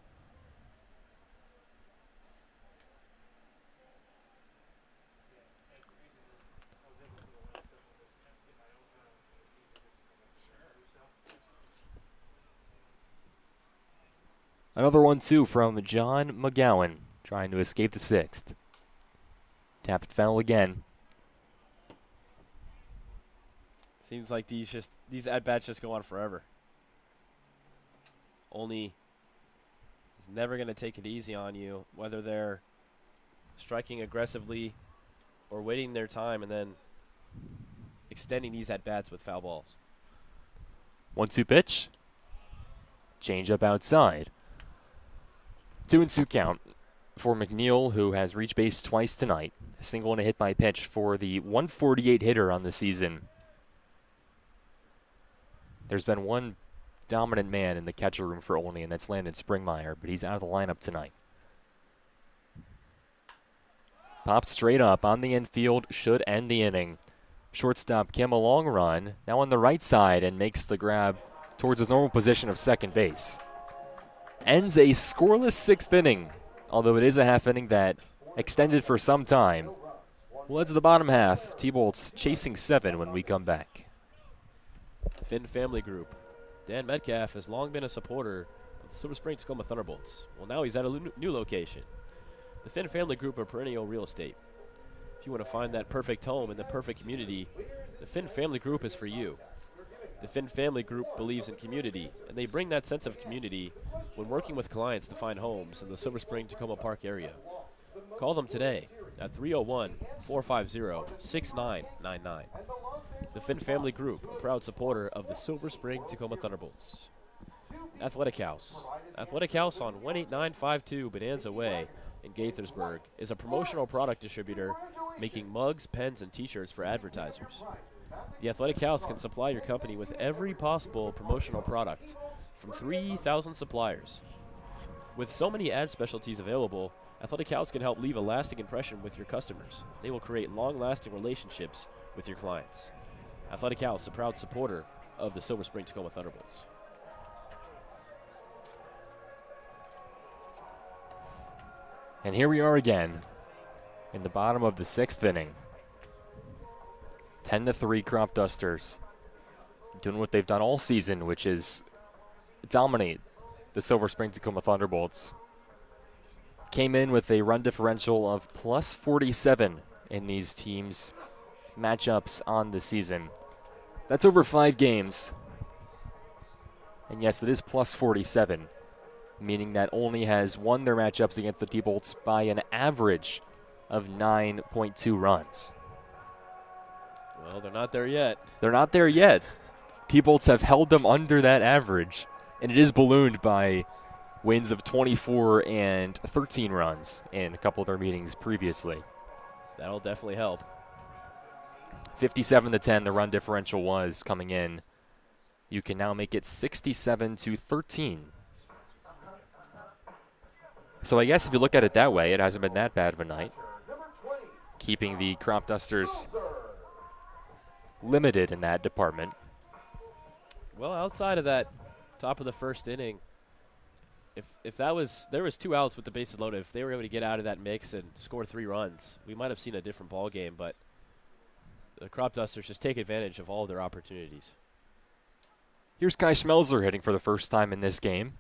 Another 1-2 from John McGowan, trying to escape the sixth. Tapped foul again. Seems like these at-bats just go on forever. Olney is never going to take it easy on you, whether they're striking aggressively or waiting their time and then extending these at-bats with foul balls. 1-2 pitch. Change up outside. 2-2 count for McNeil, who has reached base twice tonight. A single and a hit by pitch for the 148 hitter on the season. There's been one dominant man in the catcher room for Olney, and that's Landon Springmeyer, but he's out of the lineup tonight. Popped straight up on the infield, should end the inning. Shortstop Kim, a long run, now on the right side, and makes the grab towards his normal position of second base. Ends a scoreless sixth inning, although it is a half inning that extended for some time. Well, it's the bottom half. T-Bolts chasing 7 when we come back. Finn Family Group. Dan Metcalf has long been a supporter of the Silver Spring Tacoma Thunderbolts. Well, now he's at a new location. The Finn Family Group are perennial real estate. If you want to find that perfect home in the perfect community, the Finn Family Group is for you. The Finn Family Group believes in community, and they bring that sense of community when working with clients to find homes in the Silver Spring Tacoma Park area. Call them today at 301-450-6999. The Finn Family Group, a proud supporter of the Silver Spring Tacoma Thunderbolts. Athletic House. Athletic House on 18952 Bonanza Way in Gaithersburg is a promotional product distributor making mugs, pens, and t-shirts for advertisers. The Athletic House can supply your company with every possible promotional product from 3,000 suppliers. With so many ad specialties available, Athletic House can help leave a lasting impression with your customers. They will create long-lasting relationships with your clients. Athletic House, a proud supporter of the Silver Spring Tacoma Thunderbolts. And here we are again in the bottom of the sixth inning. 10-3 Cropdusters doing what they've done all season, which is dominate the Silver Spring Tacoma Thunderbolts. Came in with a run differential of plus 47 in these teams' matchups on the season. That's over 5 games. And yes, it is plus 47, meaning that Olney has won their matchups against the T-Bolts by an average of 9.2 runs. Well, they're not there yet. They're not there yet. T-Bolts have held them under that average, and it is ballooned by wins of 24 and 13 runs in a couple of their meetings previously. That'll definitely help. 57-10 the run differential was coming in. You can now make it 67-13. So I guess if you look at it that way, it hasn't been that bad of a night. Keeping the Cropdusters limited in that department. Well, outside of that top of the first inning, if there was 2 outs with the bases loaded, if they were able to get out of that mix and score 3 runs, we might have seen a different ball game, but the Cropdusters just take advantage of all of their opportunities. Here's Kai Schmelzer hitting for the first time in this game.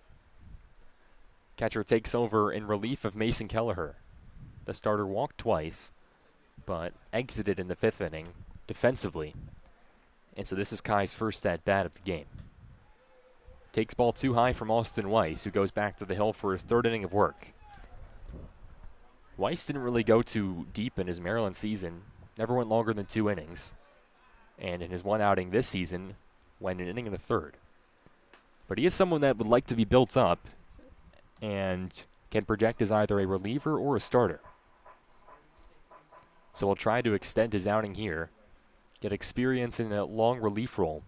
Catcher takes over in relief of Mason Kelleher. The starter walked twice, but exited in the 5th inning defensively. And so this is Kai's first at-bat of the game. Takes ball too high from Austin Weiss, who goes back to the hill for his 3rd inning of work. Weiss didn't really go too deep in his Maryland season, never went longer than 2 innings. And in his 1 outing this season, went an inning in the 3rd. But he is someone that would like to be built up and can project as either a reliever or a starter. So we'll try to extend his outing here, get experience in a long relief role.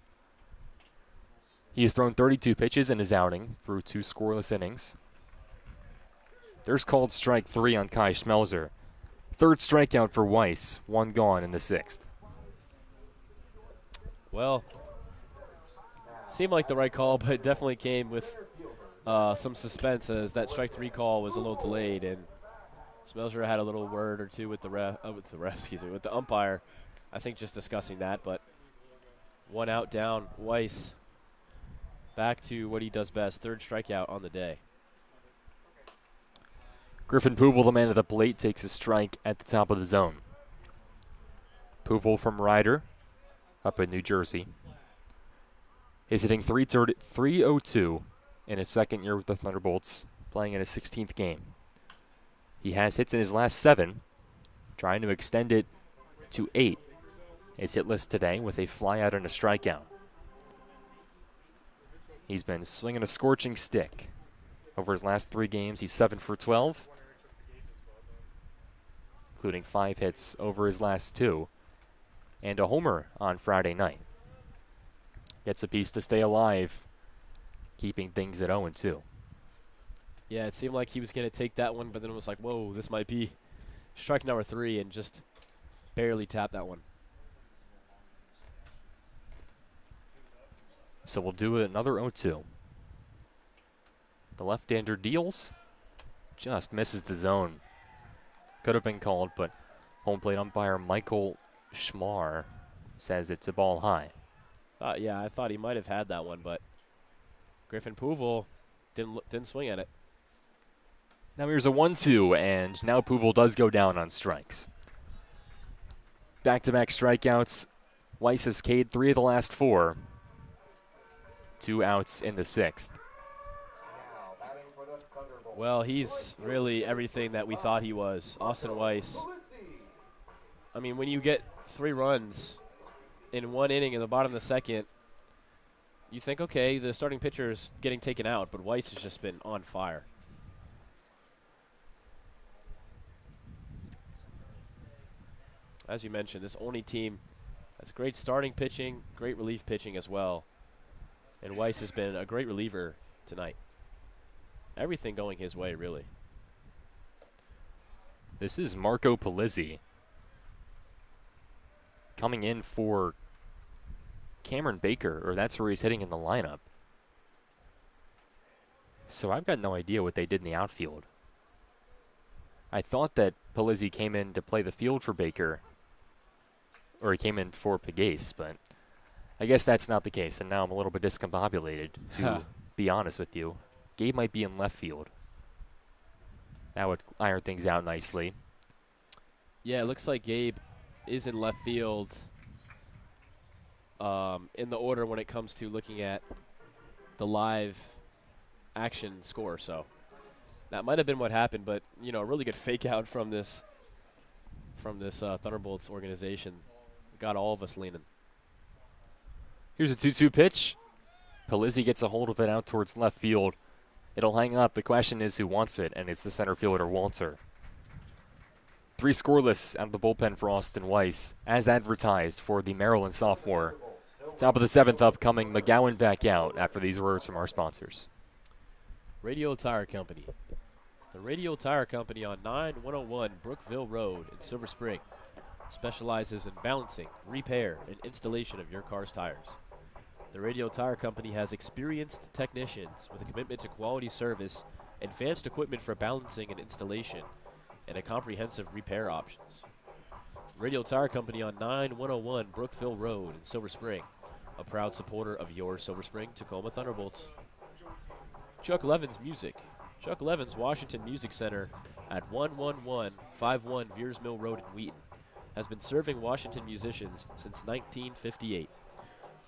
He has thrown 32 pitches in his outing through 2 scoreless innings. There's called strike 3 on Kai Schmelzer. Third strikeout for Weiss, 1 gone in the 6th. Well, seemed like the right call, but it definitely came with some suspense as that strike 3 call was a little delayed, and Schmelzer had a little word or two with the ref, with the umpire. I think just discussing that, but 1 out down. Weiss back to what he does best, 3rd strikeout on the day. Griffin Puval, the man at the plate, takes a strike at the top of the zone. Puval from Ryder, up in New Jersey. He's hitting .302 in his 2nd year with the Thunderbolts, playing in his 16th game. He has hits in his last 7, trying to extend it to 8. His hit list today with a flyout and a strikeout. He's been swinging a scorching stick. Over his last 3 games, he's 7 for 12, including 5 hits over his last 2, and a homer on Friday night. Gets a piece to stay alive, keeping things at 0-2. Yeah, it seemed like he was going to take that one, but then it was like, whoa, this might be strike number 3, and just barely tapped that one. So we'll do another 0-2. The left-hander deals, just misses the zone. Could have been called, but home plate umpire Michael Schmar says it's a ball high. Yeah, I thought he might have had that one, but Griffin Puval didn't swing at it. Now here's a 1-2, and now Puval does go down on strikes. Back-to-back strikeouts. Weiss has K'd 3 of the last 4. 2 outs in the 6th. Well, he's really everything that we thought he was. Austin Weiss. I mean, when you get 3 runs in 1 inning in the bottom of the 2nd, you think, okay, the starting pitcher is getting taken out, but Weiss has just been on fire. As you mentioned, this Olney team has great starting pitching, great relief pitching as well. And Weiss has been a great reliever tonight. Everything going his way, really. This is Marco Polizzi coming in for Cameron Baker, or that's where he's hitting in the lineup. So I've got no idea what they did in the outfield. I thought that Polizzi came in to play the field for Baker, or he came in for Pegues, but I guess that's not the case, and now I'm a little bit discombobulated, to be honest with you. Gabe might be in left field. That would iron things out nicely. Yeah, it looks like Gabe is in left field in the order when it comes to looking at the live action score. So that might have been what happened, but, you know, a really good fake out from this Thunderbolts organization. Got all of us leaning. Here's a 2-2 pitch. Polizzi gets a hold of it out towards left field. It'll hang up. The question is who wants it, and it's the center fielder, Walter. 3 scoreless out of the bullpen for Austin Weiss, as advertised for the Maryland sophomore. Top of the 7th upcoming, McGowan back out after these words from our sponsors. Radial Tire Company. The Radial Tire Company on 9101 Brookville Road in Silver Spring specializes in balancing, repair, and installation of your car's tires. The Radial Tire Company has experienced technicians with a commitment to quality service, advanced equipment for balancing and installation, and a comprehensive repair options. Radial Tire Company on 9101 Brookville Road in Silver Spring, a proud supporter of your Silver Spring Tacoma Thunderbolts. Chuck Levin's Music. Chuck Levin's Washington Music Center at 11151 Veers Mill Road in Wheaton has been serving Washington musicians since 1958.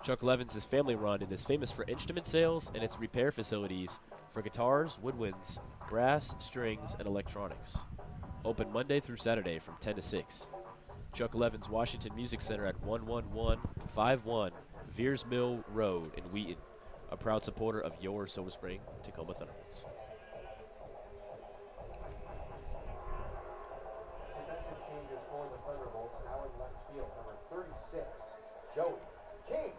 Chuck Levin's is family run and is famous for instrument sales and its repair facilities for guitars, woodwinds, brass, strings, and electronics. Open Monday through Saturday from 10 to 6. Chuck Levin's Washington Music Center at 11151 Veers Mill Road in Wheaton, a proud supporter of your Silver Spring Tacoma Thunderbolts. Defensive changes for the Thunderbolts. Now in left field, number 36, Joey King.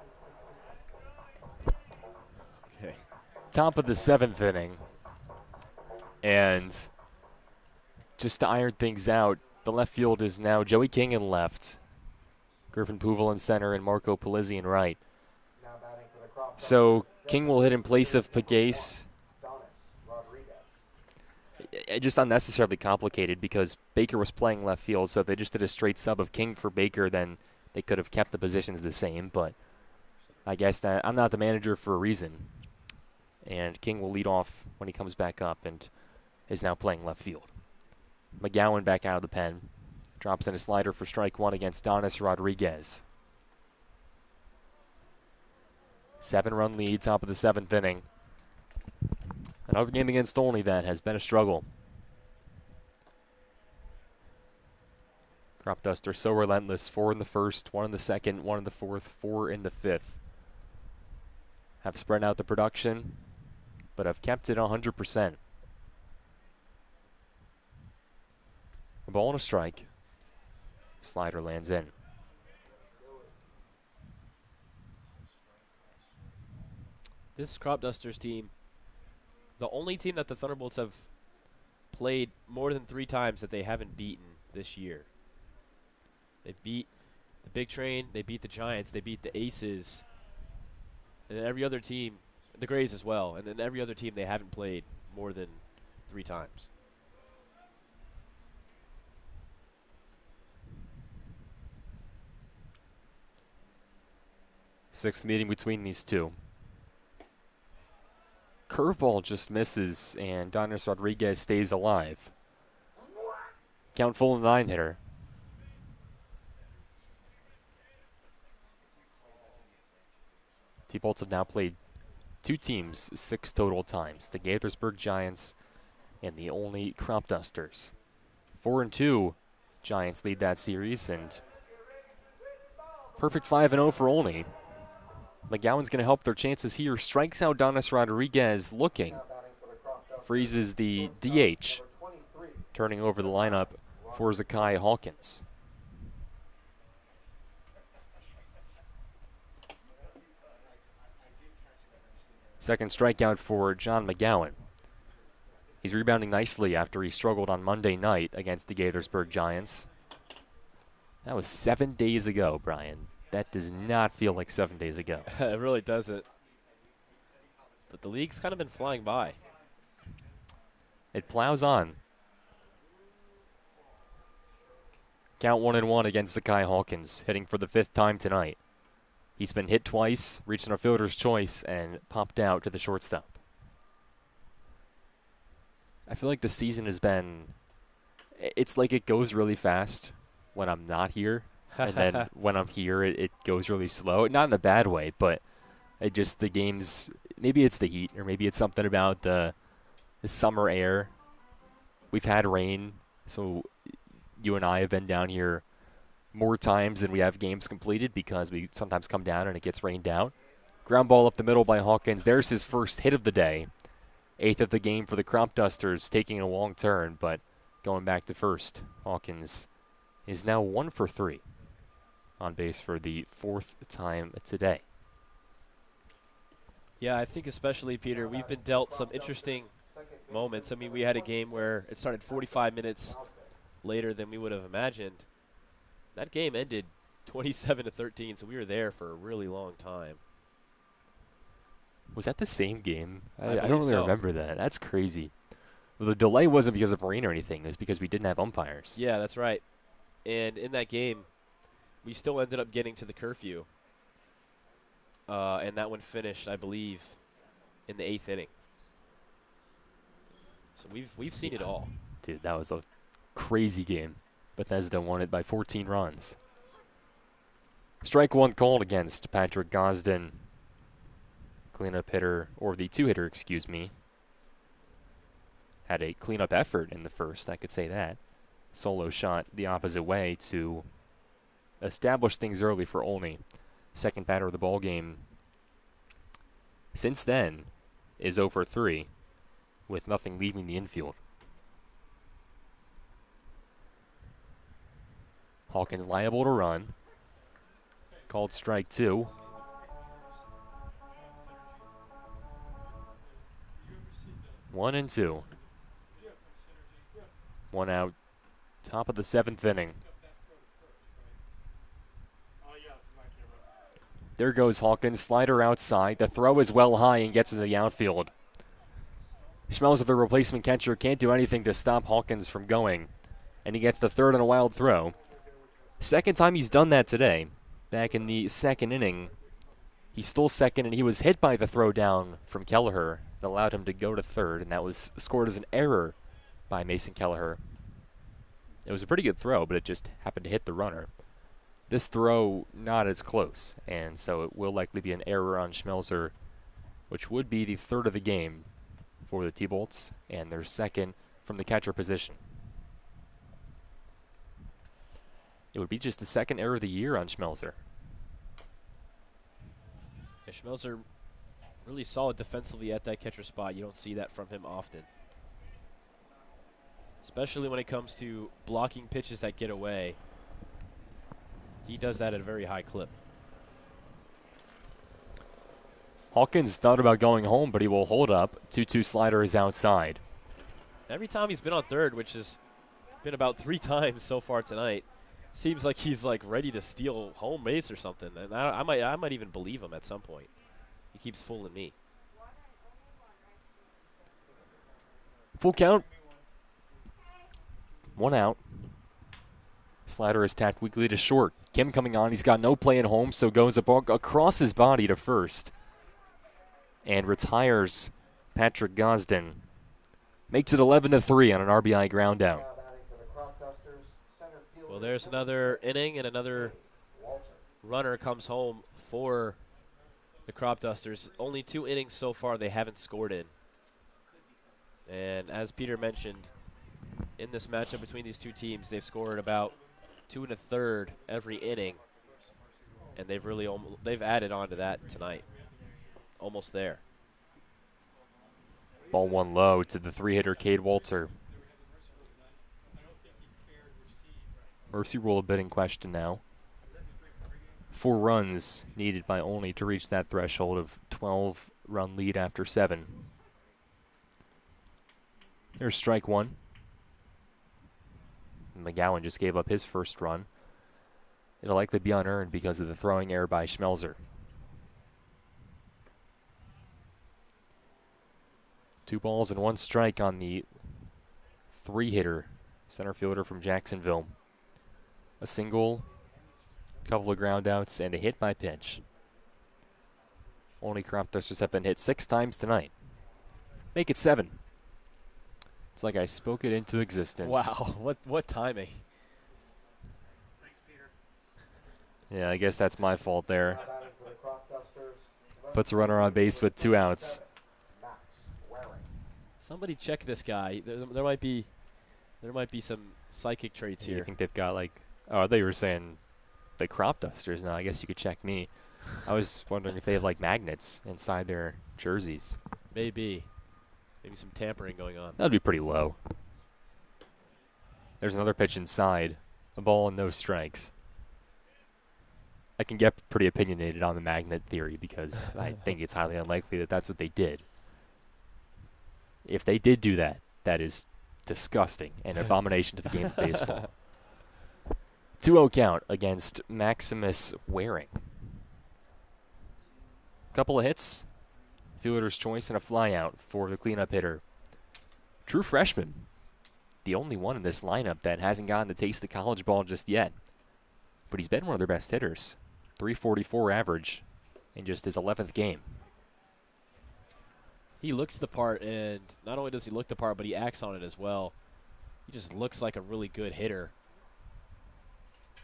top of the 7th inning. And just to iron things out, the left field is now Joey King in left, Griffin Puval in center, and Marco Polizzi in right. Now batting for the Cropdusters, So King will hit in place of Pagase. Just unnecessarily complicated because Baker was playing left field, so if they just did a straight sub of King for Baker, then they could have kept the positions the same, but I guess that I'm not the manager for a reason. And King will lead off when he comes back up and is now playing left field. McGowan back out of the pen. Drops in a slider for strike one against Donis Rodriguez. 7-run lead, top of the 7th inning. Another game against Olney that has been a struggle. Cropdusters so relentless. 4 in the first, 1 in the second, 1 in the fourth, 4 in the fifth. Have spread out the production, but have kept it 100%. A ball and a strike. Slider lands in. This Cropdusters team, the only team that the Thunderbolts have played more than 3 times that they haven't beaten this year. They beat the Big Train, they beat the Giants, they beat the Aces, and then every other team, the Grays as well, and then every other team they haven't played more than 3 times. Sixth meeting between these two. Curveball just misses, and Donis Rodriguez stays alive. Count full in the 9-hitter. T-Bolts have now played 2 teams 6 total times, the Gaithersburg Giants and the Olney Cropdusters. 4-2 Giants lead that series, and perfect 5-0 for Olney. McGowan's going to help their chances here. Strikes out Donis Rodriguez looking. Freezes the DH. Turning over the lineup for Zakai Hawkins. Second strikeout for John McGowan. He's rebounding nicely after he struggled on Monday night against the Gaithersburg Giants. That was 7 days ago, Brian. That does not feel like 7 days ago. It really doesn't. But the league's kind of been flying by. It plows on. Count 1-1 against Zakai Hawkins, hitting for the 5th time tonight. He's been hit twice, reached a fielder's choice, and popped out to the shortstop. I feel like the season has been, it's like it goes really fast when I'm not here. And then when I'm here, it goes really slow. Not in a bad way, but it just, the games, maybe it's the heat, or maybe it's something about the summer air. We've had rain, so you and I have been down here more times than we have games completed because we sometimes come down and it gets rained out. Ground ball up the middle by Hawkins. There's his first hit of the day. 8th of the game for the Cropdusters, taking a long turn, but going back to first. Hawkins is now 1 for 3 on base for the 4th time today. Yeah, I think especially, Peter, we've been dealt some interesting moments. I mean, we had a game where it started 45 minutes later than we would have imagined. That game ended 27-13, so we were there for a really long time. Was that the same game? I believe don't really so. remember that. That's crazy. Well, the delay wasn't because of rain or anything. It was because we didn't have umpires. Yeah, that's right. And in that game, we still ended up getting to the curfew. And that one finished, I believe, in the 8th inning. So we've seen it all. Dude, that was a crazy game. Bethesda won it by 14 runs. Strike one called against Patrick Gosden. Cleanup hitter, or the 2-hitter, excuse me. Had a cleanup effort in the first, I could say that. Solo shot the opposite way to establish things early for Olney. Second batter of the ball game since then is 0 for 3 with nothing leaving the infield. Hawkins liable to run. Called strike 2. 1-2. 1 out. Top of the 7th inning. There goes Hawkins. Slider outside. The throw is well high and gets into the outfield. Schmelzer, the replacement catcher, can't do anything to stop Hawkins from going. And he gets the third on a wild throw. Second time he's done that today. Back in the 2nd inning, he stole second, and he was hit by the throw down from Kelleher that allowed him to go to third, and that was scored as an error by Mason Kelleher. It was a pretty good throw, but it just happened to hit the runner. This throw not as close, and so it will likely be an error on Schmelzer, which would be the 3rd of the game for the T-Bolts, and their 2nd from the catcher position. It would be just the 2nd error of the year on Schmelzer. Yeah, Schmelzer really solid defensively at that catcher spot. You don't see that from him often. Especially when it comes to blocking pitches that get away. He does that at a very high clip. Hawkins thought about going home, but he will hold up. 2-2 slider is outside. Every time he's been on third, which has been about 3 times so far tonight, seems like he's like ready to steal home base or something. And I might even believe him at some point. He keeps fooling me. Full count. 1 out. Slider is tapped weakly to short. Kim coming on. He's got no play at home, so goes a ball across his body to first. And retires Patrick Gosden. Makes it 11-3 on an RBI ground out. Well, there's another inning, and another runner comes home for the Cropdusters. Only 2 innings so far they haven't scored in. And as Peter mentioned, in this matchup between these two teams, they've scored about 2 1/3 every inning, and they've added on to that tonight. Almost there. Ball 1 low to the 3-hitter Cade Walter. Mercy rule a bit in question now. 4 runs needed by Olney to reach that threshold of 12-run lead after 7. There's strike 1. McGowan just gave up his first run. It'll likely be unearned because of the throwing error by Schmelzer. 2 balls and 1 strike on the 3-hitter, center fielder from Jacksonville. A single, a couple of ground outs, and a hit by pitch. Only Cropdusters have been hit 6 times tonight. Make it 7. It's like I spoke it into existence. Wow, what timing. Thanks, Peter. Yeah, I guess that's my fault there. Puts a runner on base with 2 outs. Somebody check this guy. There might be some psychic traits here. You think they've got like? Oh, they were saying the Cropdusters. Now I guess you could check me. I was wondering if they have like magnets inside their jerseys. Maybe some tampering going on. That'd be pretty low. There's another pitch inside. A ball and no strikes. I can get pretty opinionated on the magnet theory because I think it's highly unlikely that that's what they did. If they did do that, that is disgusting and an abomination to the game of baseball. 2-0 count against Maximus Waring. Couple of hits, fielder's choice, and a flyout for the cleanup hitter. True freshman, the only one in this lineup that hasn't gotten the taste of college ball just yet. But he's been one of their best hitters. 344 average in just his 11th game. He looks the part, and not only does he look the part, but he acts on it as well. He just looks like a really good hitter.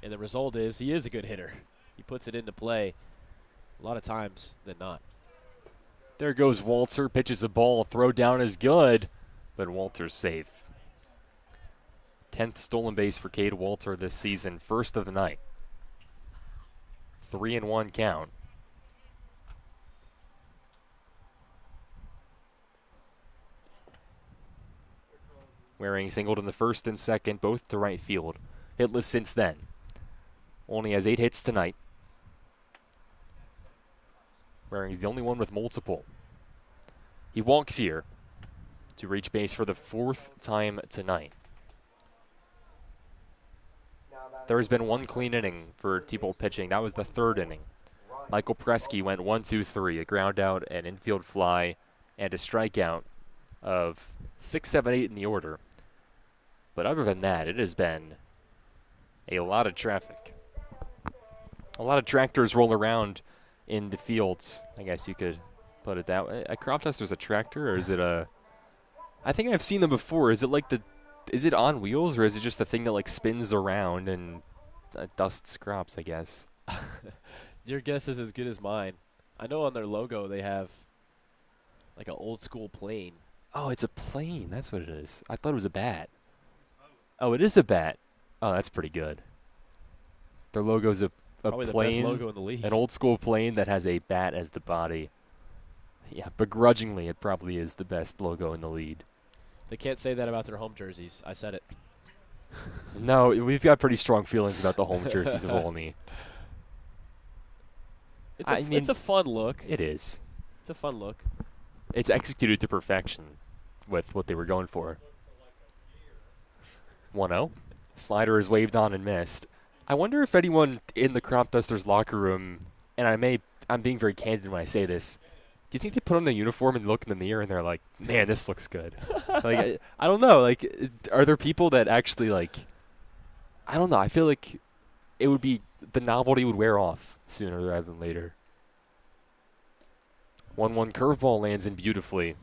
And the result is he is a good hitter. He puts it into play a lot of times than not. There goes Walter, pitches a ball, throw down is good, but Walter's safe. 10th stolen base for Cade Walter this season, first of the night. 3-1 count. Waring singled in the first and second, both to right field. Hitless since then. Only has 8 hits tonight. Waring's the only one with multiple. He walks here. to reach base for the 4th time tonight. There has been one clean inning for T-Bolt pitching. That was the 3rd inning. Michael Presky went 1-2-3, a ground out, an infield fly, and a strikeout of 6, 7, 8 in the order. But other than that, it has been a lot of traffic. A lot of tractors roll around in the fields, I guess you could put it that way. A Cropdusters a tractor, or is it a... I think I've seen them before. Is it like the... Is it on wheels, or is it just the thing that like spins around and dusts crops, I guess? Your guess is as good as mine. I know on their logo they have like an old school plane. Oh, it's a plane. That's what it is. I thought it was a bat. Oh, it is a bat. Oh, that's pretty good. Their logo's a Probably plane, the best logo in the league. an old school plane that has a bat as the body. Yeah, begrudgingly, it probably is the best logo in the league. They can't say that about their home jerseys. I said it. No, we've got pretty strong feelings about the home jerseys of Olney. It's a fun look. It is. It's a fun look. It's executed to perfection with what they were going for. 1-0. Slider is waved on and missed. I wonder if anyone in the Cropdusters locker room, and I'm being very candid when I say this, do you think they put on the uniform and look in the mirror and they're like, man, this looks good? Like, I don't know. Like, are there people that actually, like, I don't know. I feel like it would be, the novelty would wear off sooner rather than later. 1-1 curveball lands in beautifully.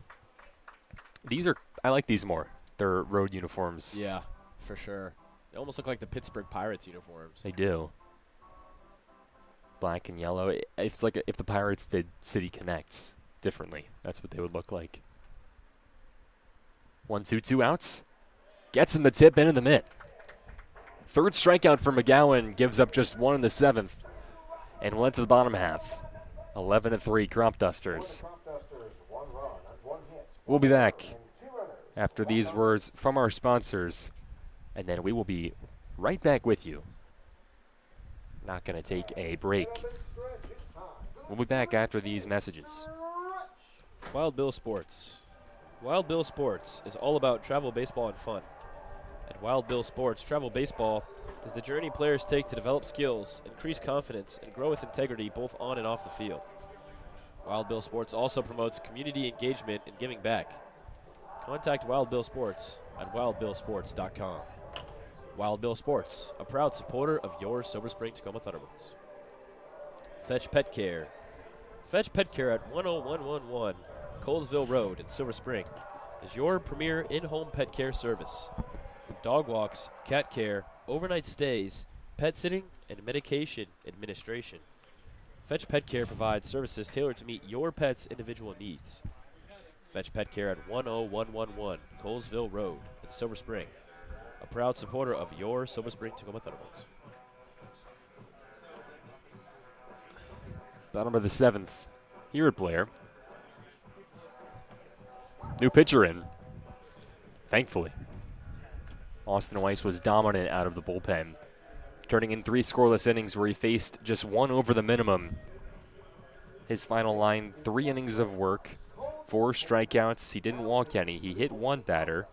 I like these more. They're road uniforms. Yeah, for sure. They almost look like the Pittsburgh Pirates uniforms. They do. Black and yellow. It's like if the Pirates did City Connects differently. That's what they would look like. 1-2, 2 outs. Gets in the tip in the mid. 3rd strikeout for McGowan. Gives up just 1 in the 7th. And went to the bottom half. 11-3 Cropdusters. We'll be back after these words from our sponsors. And then we will be right back with you. Not going to take a break. We'll be back after these messages. Wild Bill Sports. Wild Bill Sports is all about travel baseball and fun. At Wild Bill Sports, travel baseball is the journey players take to develop skills, increase confidence, and grow with integrity both on and off the field. Wild Bill Sports also promotes community engagement and giving back. Contact Wild Bill Sports at wildbillsports.com. Wild Bill Sports, a proud supporter of your Silver Spring Tacoma Thunderbolts. Fetch Pet Care. Fetch Pet Care at 10111 Colesville Road in Silver Spring is your premier in-home pet care service. Dog walks, cat care, overnight stays, pet sitting, and medication administration. Fetch Pet Care provides services tailored to meet your pet's individual needs. Fetch Pet Care at 10111 Colesville Road in Silver Spring, a proud supporter of your Silver Spring Tacoma Thunderbolts. Bottom of the 7th here at Blair. New pitcher in, thankfully. Austin Weiss was dominant out of the bullpen, turning in 3 scoreless innings where he faced just 1 over the minimum. His final line, 3 innings of work, 4 strikeouts. He didn't walk any. He hit 1 batter,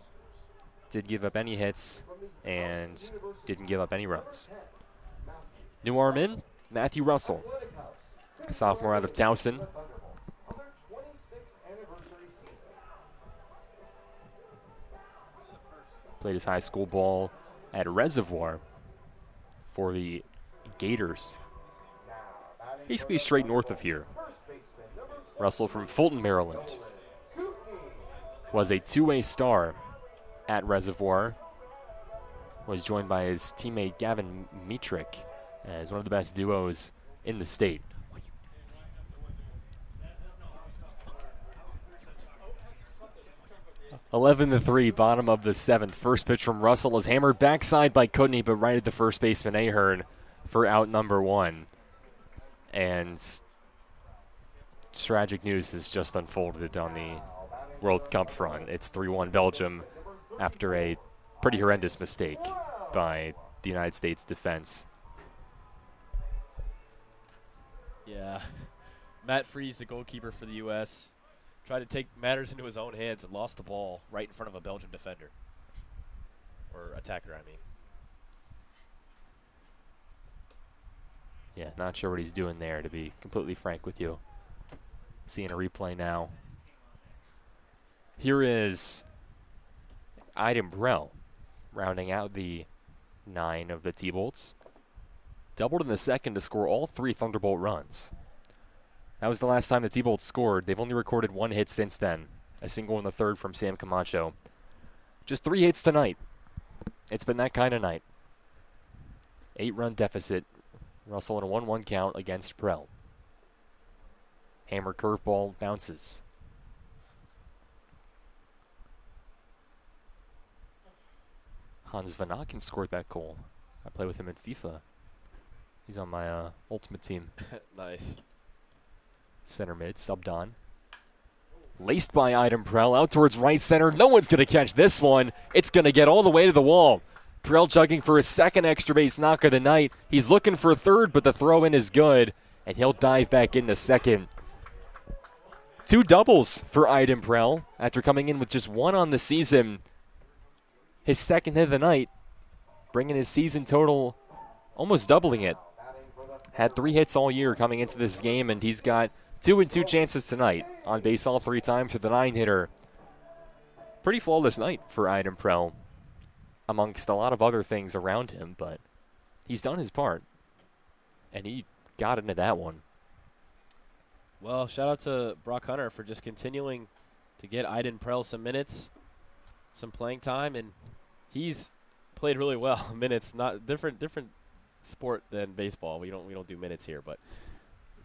didn't give up any hits, and didn't give up any runs. New arm in, Matthew Russell, sophomore out of Towson. Played his high school ball at Reservoir for the Gators. Basically straight north of here. Russell from Fulton, Maryland. Was a 2-way star at Reservoir. Was joined by his teammate Gavin Mietrich as one of the best duos in the state. 11-3, bottom of the 7th. First pitch from Russell is hammered backside by Cudney, but right at the first baseman Ahern for out number 1. And tragic news has just unfolded on the World Cup front. It's 3-1 Belgium after a pretty horrendous mistake by the United States defense. Yeah. Matt Freese, the goalkeeper for the U.S., tried to take matters into his own hands and lost the ball right in front of a Belgian defender. Or attacker, I mean. Yeah, not sure what he's doing there, to be completely frank with you. Seeing a replay now. Here is Aiden Brell rounding out the 9 of the T-Bolts. Doubled in the second to score all 3 Thunderbolt runs. That was the last time the T-Bolts scored. They've only recorded 1 hit since then. A single in the third from Sam Camacho. Just 3 hits tonight. It's been that kind of night. 8-run deficit. Russell in a 1-1 count against Brell. Hammer curveball bounces. Hans Van Aken scored that goal. I play with him in FIFA. He's on my ultimate team. Nice. Center mid, subbed on. Laced by Aiden Prell, out towards right center. No one's going to catch this one. It's going to get all the way to the wall. Prell chugging for his second extra base knock of the night. He's looking for a third, but the throw-in is good, and he'll dive back into second. 2 doubles for Aiden Prell after coming in with just 1 on the season. His second hit of the night, bringing his season total, almost doubling it. Had 3 hits all year coming into this game, and he's got 2 and 2 chances tonight. On base all 3 times for the 9-hitter. Pretty flawless night for Aiden Prell, amongst a lot of other things around him, but he's done his part, and he got into that one. Well, shout out to Brock Hunter for just continuing to get Aiden Prell some minutes, some playing time, and he's played really well. Minutes, not different sport than baseball. We don't do minutes here, but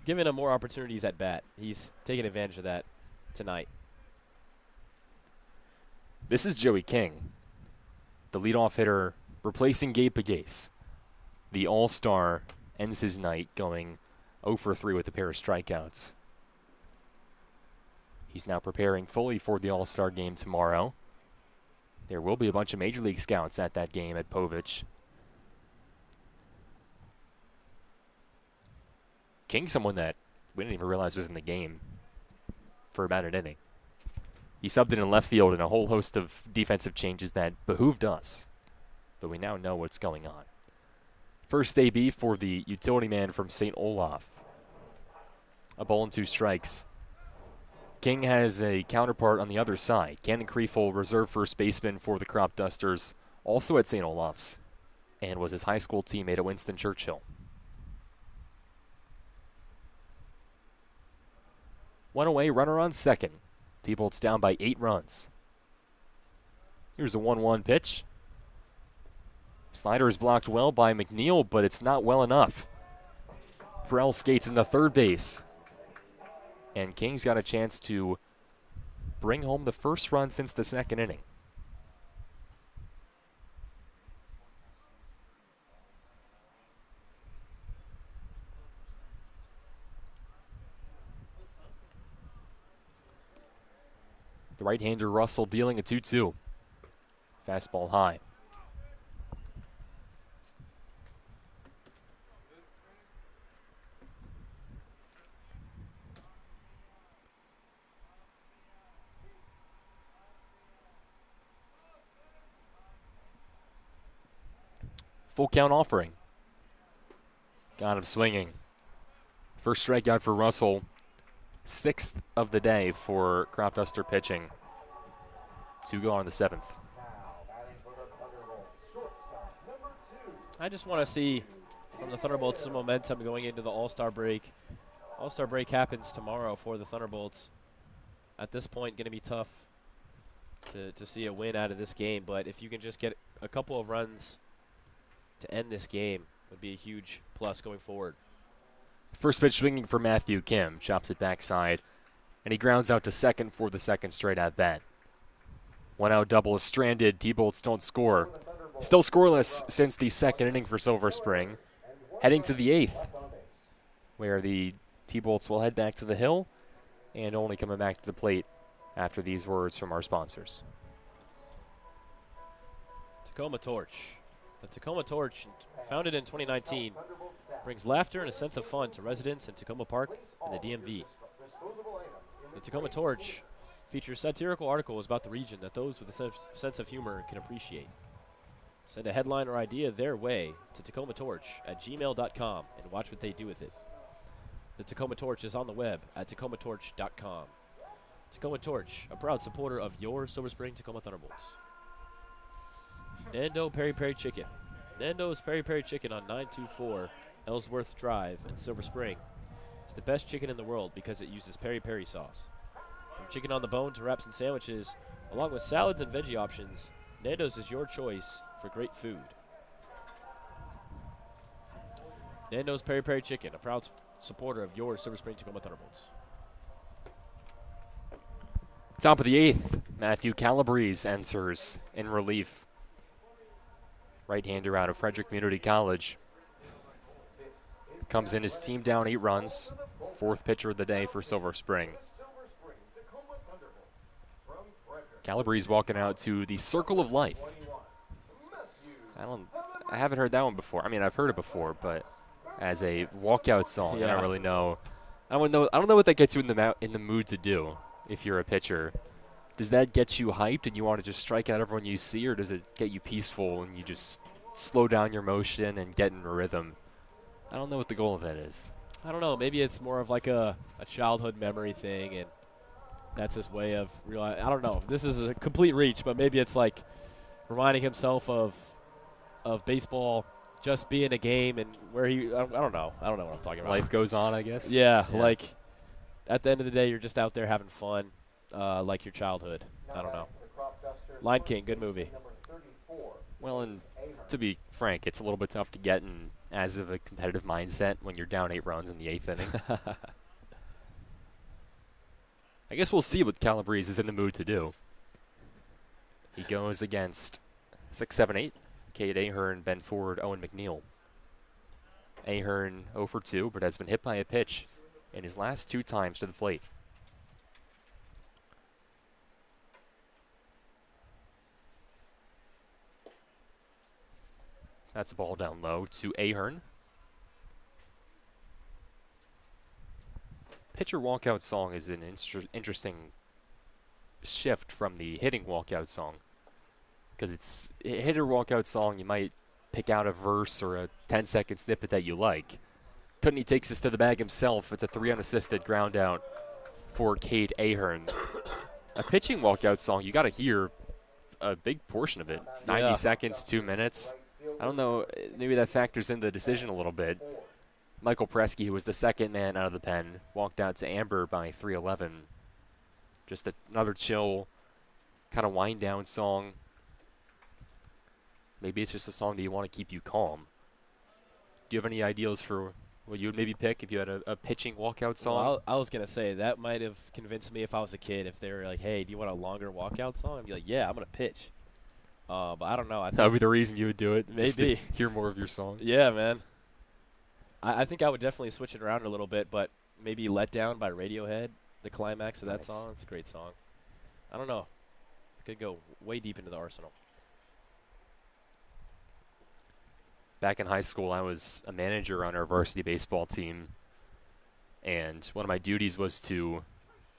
giving him more opportunities at bat. He's taking advantage of that tonight. This is Joey King, the leadoff hitter, replacing Gabe Pagase. The All-Star ends his night going 0 for 3 with a pair of strikeouts. He's now preparing fully for the All-Star game tomorrow. There will be a bunch of Major League scouts at that game at Povich. King, someone that we didn't even realize was in the game for about an inning. He subbed in left field in a whole host of defensive changes that behooved us, but we now know what's going on. First AB for the utility man from St. Olaf. A ball and 2 strikes. King has a counterpart on the other side. Cannon Kriefel, reserve first baseman for the Cropdusters, also at St. Olaf's, and was his high school teammate at Winston Churchill. 1 away, runner on second. T-Bolts down by 8 runs. Here's a 1-1 pitch. Slider is blocked well by McNeil, but it's not well enough. Prell skates into third base. And King's got a chance to bring home the first run since the second inning. The right-hander Russell dealing a 2-2. Fastball high. Full count offering. Got him swinging. First strikeout for Russell. 6th of the day for Cropduster pitching. 2 go on the 7th. I just want to see from the Thunderbolts some momentum going into the All-Star break. All-Star break happens tomorrow for the Thunderbolts. At this point, going to be tough to see a win out of this game, but if you can just get a couple of runs to end this game, would be a huge plus going forward. First pitch swinging for Matthew Kim. Chops it backside, and he grounds out to second for the second straight at bat. 1-out double is stranded. T-Bolts don't score. Still scoreless since the second inning for Silver Spring. Heading to the 8th, where the T-Bolts will head back to the hill and only coming back to the plate after these words from our sponsors. Tacoma Torch. The Tacoma Torch, founded in 2019, brings laughter and a sense of fun to residents in Tacoma Park and the DMV. The Tacoma Torch Features satirical articles about the region that those with a sense of humor can appreciate. Send a headline or idea their way to tacomatorch@gmail.com and watch what they do with it. The Tacoma Torch is on the web at tacomatorch.com. Tacoma Torch, a proud supporter of your Silver Spring Tacoma Thunderbolts. Nando Peri Peri Chicken. Nando's Peri Peri Chicken on 924 Ellsworth Drive in Silver Spring. It's the best chicken in the world because it uses peri peri sauce. From chicken on the bone to wraps and sandwiches, along with salads and veggie options, Nando's is your choice for great food. Nando's Peri Peri Chicken, a proud supporter of your Silver Spring Tacoma Thunderbolts. Top of the 8th, Matthew Calabrese enters in relief. Right-hander out of Frederick Community College. Comes in his team down 8 runs. 4th pitcher of the day for Silver Spring. Calabrese walking out to the Circle of Life. I haven't heard that one before. I mean, I've heard it before, but as a walkout song, yeah. I don't really know. I don't know what that gets you in the mood to do if you're a pitcher. Does that get you hyped and you want to just strike out everyone you see, or does it get you peaceful and you just slow down your motion and get in a rhythm? I don't know what the goal of that is. I don't know. Maybe it's more of like a childhood memory thing, and that's his way of realizing. I don't know. This is a complete reach, but maybe it's like reminding himself of baseball just being a game and where he. I don't know. I don't know what I'm talking about. Life goes on, I guess. Yeah, like at the end of the day, you're just out there having fun, like your childhood. I don't know. Lion King, good movie. Well, and to be frank, it's a little bit tough to get in as of a competitive mindset when you're down 8 runs in the 8th inning. I guess we'll see what Calabrese is in the mood to do. He goes against 6, 7, 8. Cade Ahern, Ben Ford, Owen McNeil. Ahern 0 for 2, but has been hit by a pitch in his last 2 times to the plate. That's a ball down low to Ahern. Pitcher walkout song is an interesting shift from the hitting walkout song. Because it's a hitter walkout song, you might pick out a verse or a 10-second snippet that you like. Kutney takes this to the bag himself. It's a 3 unassisted ground out for Cade Ahern. A pitching walkout song, you got to hear a big portion of it. 90 seconds, 2 minutes. I don't know, maybe that factors in the decision a little bit. Michael Presky, who was the second man out of the pen, walked out to Amber by 3:11. Just another chill, kind of wind-down song. Maybe it's just a song that you want to keep you calm. Do you have any ideas for what you would maybe pick if you had a pitching walkout song? Well, I was going to say, that might have convinced me if I was a kid. If they were like, hey, do you want a longer walkout song? I'd be like, yeah, I'm going to pitch. But I don't know. That would be the reason you would do it? Maybe. Just to hear more of your song? Yeah, man. I think I would definitely switch it around a little bit, but maybe Let Down by Radiohead, the climax of that song. It's a great song. I don't know. I could go way deep into the arsenal. Back in high school, I was a manager on our varsity baseball team, and one of my duties was to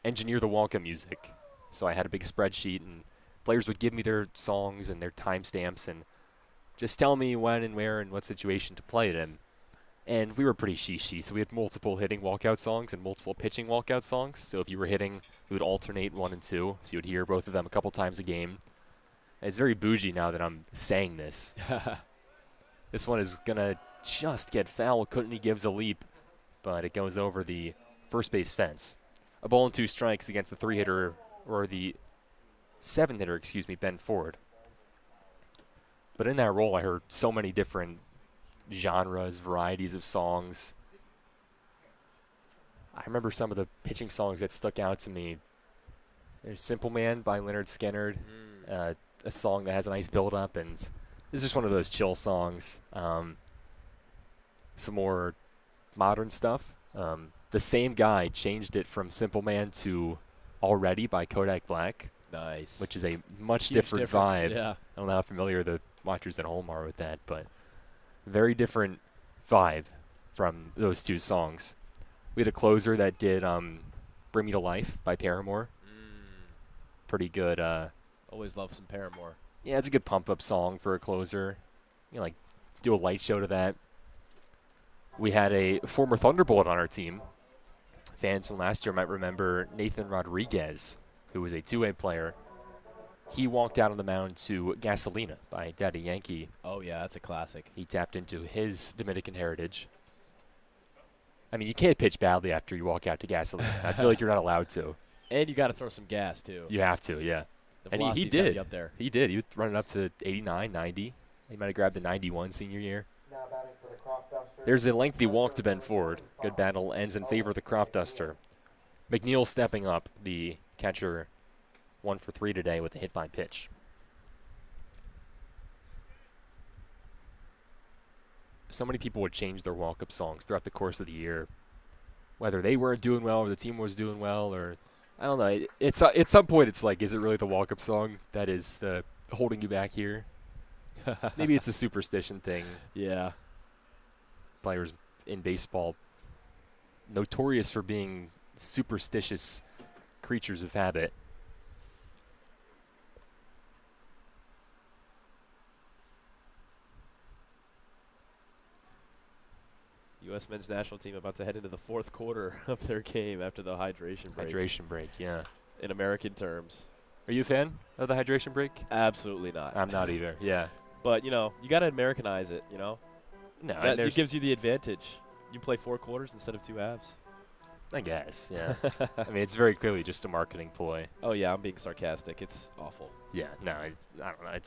engineer the walk-up music. So I had a big spreadsheet, and players would give me their songs and their timestamps and just tell me when and where and what situation to play it in. And we were pretty she-she, so we had multiple hitting walkout songs and multiple pitching walkout songs. So if you were hitting, we would alternate 1 and 2, so you would hear both of them a couple times a game. And it's very bougie now that I'm saying this. This one is going to just get foul. Kutney gives a leap, but it goes over the first base fence. A ball and 2 strikes against the 3-hitter, or the 7-hitter, excuse me, Ben Ford. But in that role, I heard so many different genres, varieties of songs. I remember some of the pitching songs that stuck out to me. There's Simple Man by Leonard Skinner, a song that has a nice build-up, and this is just one of those chill songs. Some more modern stuff. The same guy changed it from Simple Man to Already by Kodak Black. Nice. Which is a much Huge different vibe. Yeah. I don't know how familiar the watchers at home are with that, but very different vibe from those 2 songs. We had a closer that did Bring Me to Life by Paramore. pretty good. Always love some Paramore. Yeah, it's a good pump-up song for a closer. You know, like, do a light show to that. We had a former Thunderbolt on our team. Fans from last year might remember Nathan Rodriguez, who was a two-way player. He walked out on the mound to Gasolina by Daddy Yankee. Oh, yeah, that's a classic. He tapped into his Dominican heritage. I mean, you can't pitch badly after you walk out to Gasolina. I feel like you're not allowed to. And you got to throw some gas, too. You have to, yeah. The And he velocity's gotta did. be up there. He did. He was running up to 89, 90. He might have grabbed the 91 senior year. Now batting for the Cropdusters. There's a lengthy walk to Ben Ford. Good battle ends in favor of the Cropduster. McNeil stepping up, the catcher, 1 for 3 today with a hit by pitch. So many people would change their walk-up songs throughout the course of the year, whether they weren't doing well or the team was doing well, or I don't know. It's at some point it's like, is it really the walk-up song that is holding you back here? Maybe it's a superstition thing. Yeah. Players in baseball notorious for being superstitious creatures of habit. U.S. men's national team about to head into the fourth quarter of their game after the hydration break. Hydration break, yeah. In American terms. Are you a fan of the hydration break? Absolutely not. I'm not either, yeah. But, you know, you got to Americanize it, you know? No, It gives you the advantage. You play 4 quarters instead of 2 halves. I guess, yeah. I mean, it's very clearly just a marketing ploy. Oh, yeah, I'm being sarcastic. It's awful. Yeah, no, I don't know.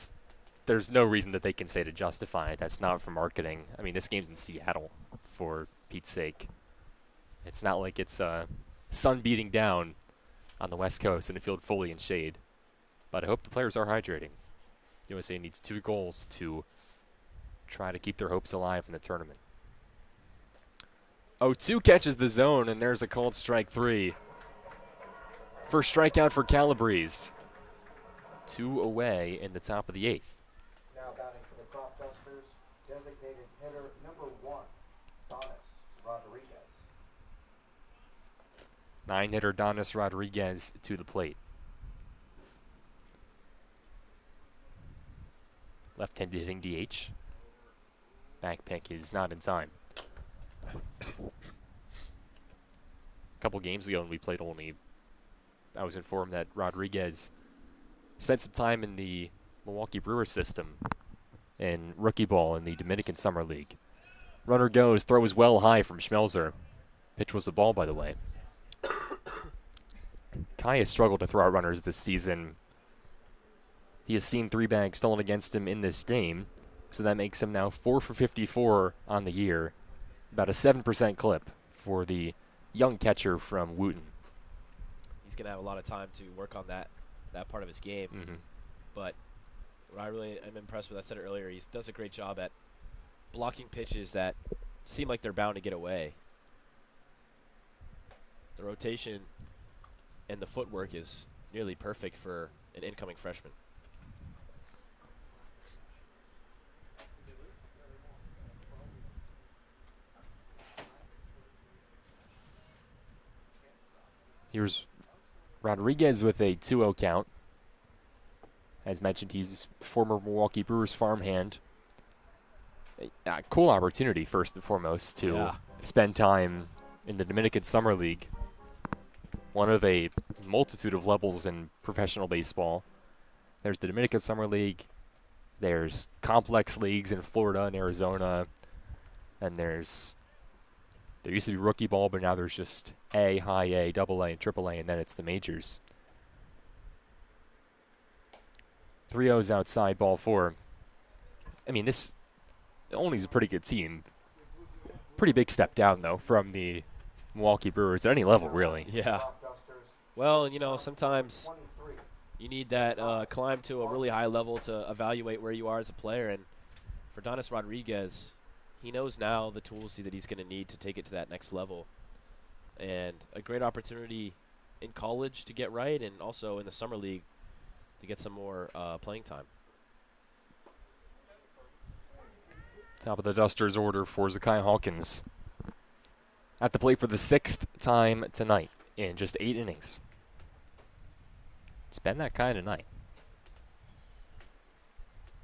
There's no reason that they can say to justify it. That's not for marketing. I mean, this game's in Seattle, for Pete's sake. It's not like it's sun beating down on the West Coast in a field fully in shade. But I hope the players are hydrating. USA needs 2 goals to try to keep their hopes alive in the tournament. 0-2 catches the zone, and there's a called strike 3. First strikeout for Calabrese. 2 away in the top of the 8th. Now batting for the Cropdusters, designated hitter number 1, Donis Rodriguez. 9-hitter Donis Rodriguez to the plate. Left-handed hitting DH. Back pick is not in time. A couple games ago when we played Olney, I was informed that Rodriguez spent some time in the Milwaukee Brewers system in rookie ball in the Dominican Summer League. Runner goes, throw is well high from Schmelzer. Pitch was a ball, by the way. Kai has struggled to throw out runners this season. He has seen 3 bags stolen against him in this game, so that makes him now 4 for 54 on the year. About a 7% clip for the young catcher from Wooten. He's going to have a lot of time to work on that part of his game. Mm-hmm. But what I really am impressed with, I said it earlier, he does a great job at blocking pitches that seem like they're bound to get away. The rotation and the footwork is nearly perfect for an incoming freshman. Here's Rodriguez with a 2-0 count. As mentioned, he's former Milwaukee Brewers farmhand. A cool opportunity, first and foremost, to spend time in the Dominican Summer League. One of a multitude of levels in professional baseball. There's the Dominican Summer League. There's complex leagues in Florida and Arizona. And there used to be rookie ball, but now there's just A, high A, double A, and triple A, and then it's the majors. 3-0's outside, ball 4. I mean, this Olney's a pretty good team. Pretty big step down, though, from the Milwaukee Brewers at any level, really. Yeah. Well, you know, sometimes you need that climb to a really high level to evaluate where you are as a player. And for Donis Rodriguez, he knows now the tools that he's going to need to take it to that next level. And a great opportunity in college to get right, and also in the summer league to get some more playing time. Top of the Dusters order for Zakai Hawkins. At the plate for the 6th time tonight in just 8 innings. It's been that kind of night.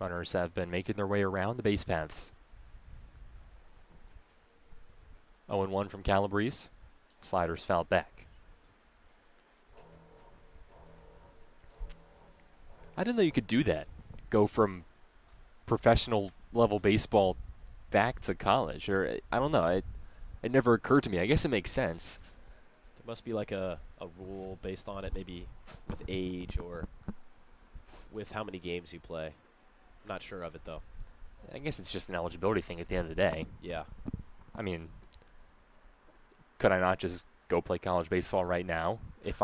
Runners have been making their way around the base paths. 0-1 from Calabrese. Sliders fouled back. I didn't know you could do that. Go from professional level baseball back to college. Or I don't know. It never occurred to me. I guess it makes sense. There must be like a rule based on it, maybe with age or with how many games you play. I'm not sure of it, though. I guess it's just an eligibility thing at the end of the day. Yeah. I mean, could I not just go play college baseball right now if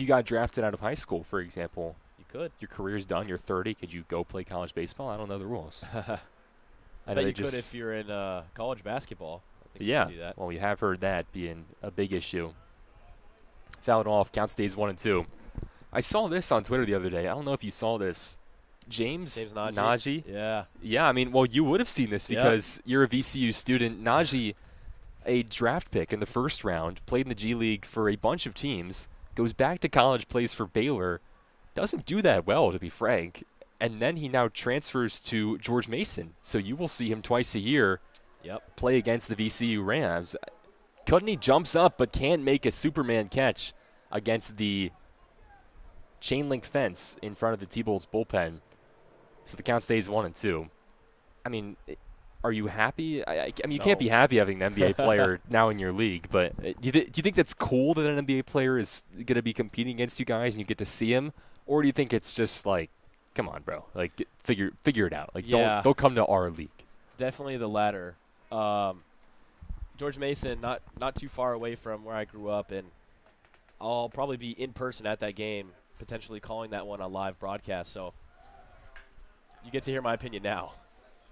you got drafted out of high school, for example? You could. Your career's done. You're 30. Could you go play college baseball? I don't know the rules. I bet you could if you're in college basketball. I think yeah. you could do that. Well, we have heard that being a big issue. Fouled off. Count stays 1-2. I saw this on Twitter the other day. I don't know if you saw this. James Najee. Yeah. Yeah, I mean, well, you would have seen this because you're a VCU student. Najee, a draft pick in the first round, played in the G League for a bunch of teams, goes back to college, plays for Baylor, doesn't do that well, to be frank, and then he now transfers to George Mason. So you will see him twice a year play against the VCU Rams. Cudney jumps up but can't make a Superman catch against the chain link fence in front of the T-Bolts bullpen. So the count stays 1-2. I mean, are you happy? I mean, you can't be happy having an NBA player now in your league, but do you think that's cool that an NBA player is going to be competing against you guys and you get to see him? Or do you think it's just like, come on, bro, like figure it out. Like don't come to our league. Definitely the latter. George Mason, not too far away from where I grew up, and I'll probably be in person at that game, potentially calling that one a live broadcast. So you get to hear my opinion now.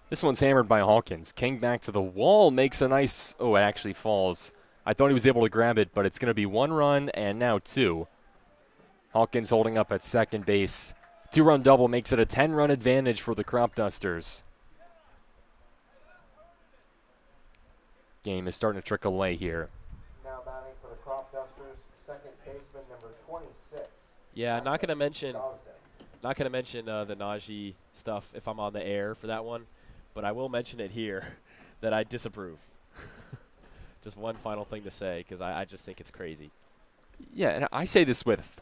This one's hammered by Hawkins. King back to the wall, makes a nice, it actually falls. I thought he was able to grab it, but it's going to be 1 run and now 2. Hawkins holding up at second base. 2-run double makes it a 10-run advantage for the Cropdusters. Game is starting to trickle away here. Now batting for the Cropdusters, second baseman number 26. Yeah, not going to mention the Najee stuff if I'm on the air for that one, but I will mention it here that I disapprove. Just one final thing to say, because I just think it's crazy. Yeah, and I say this with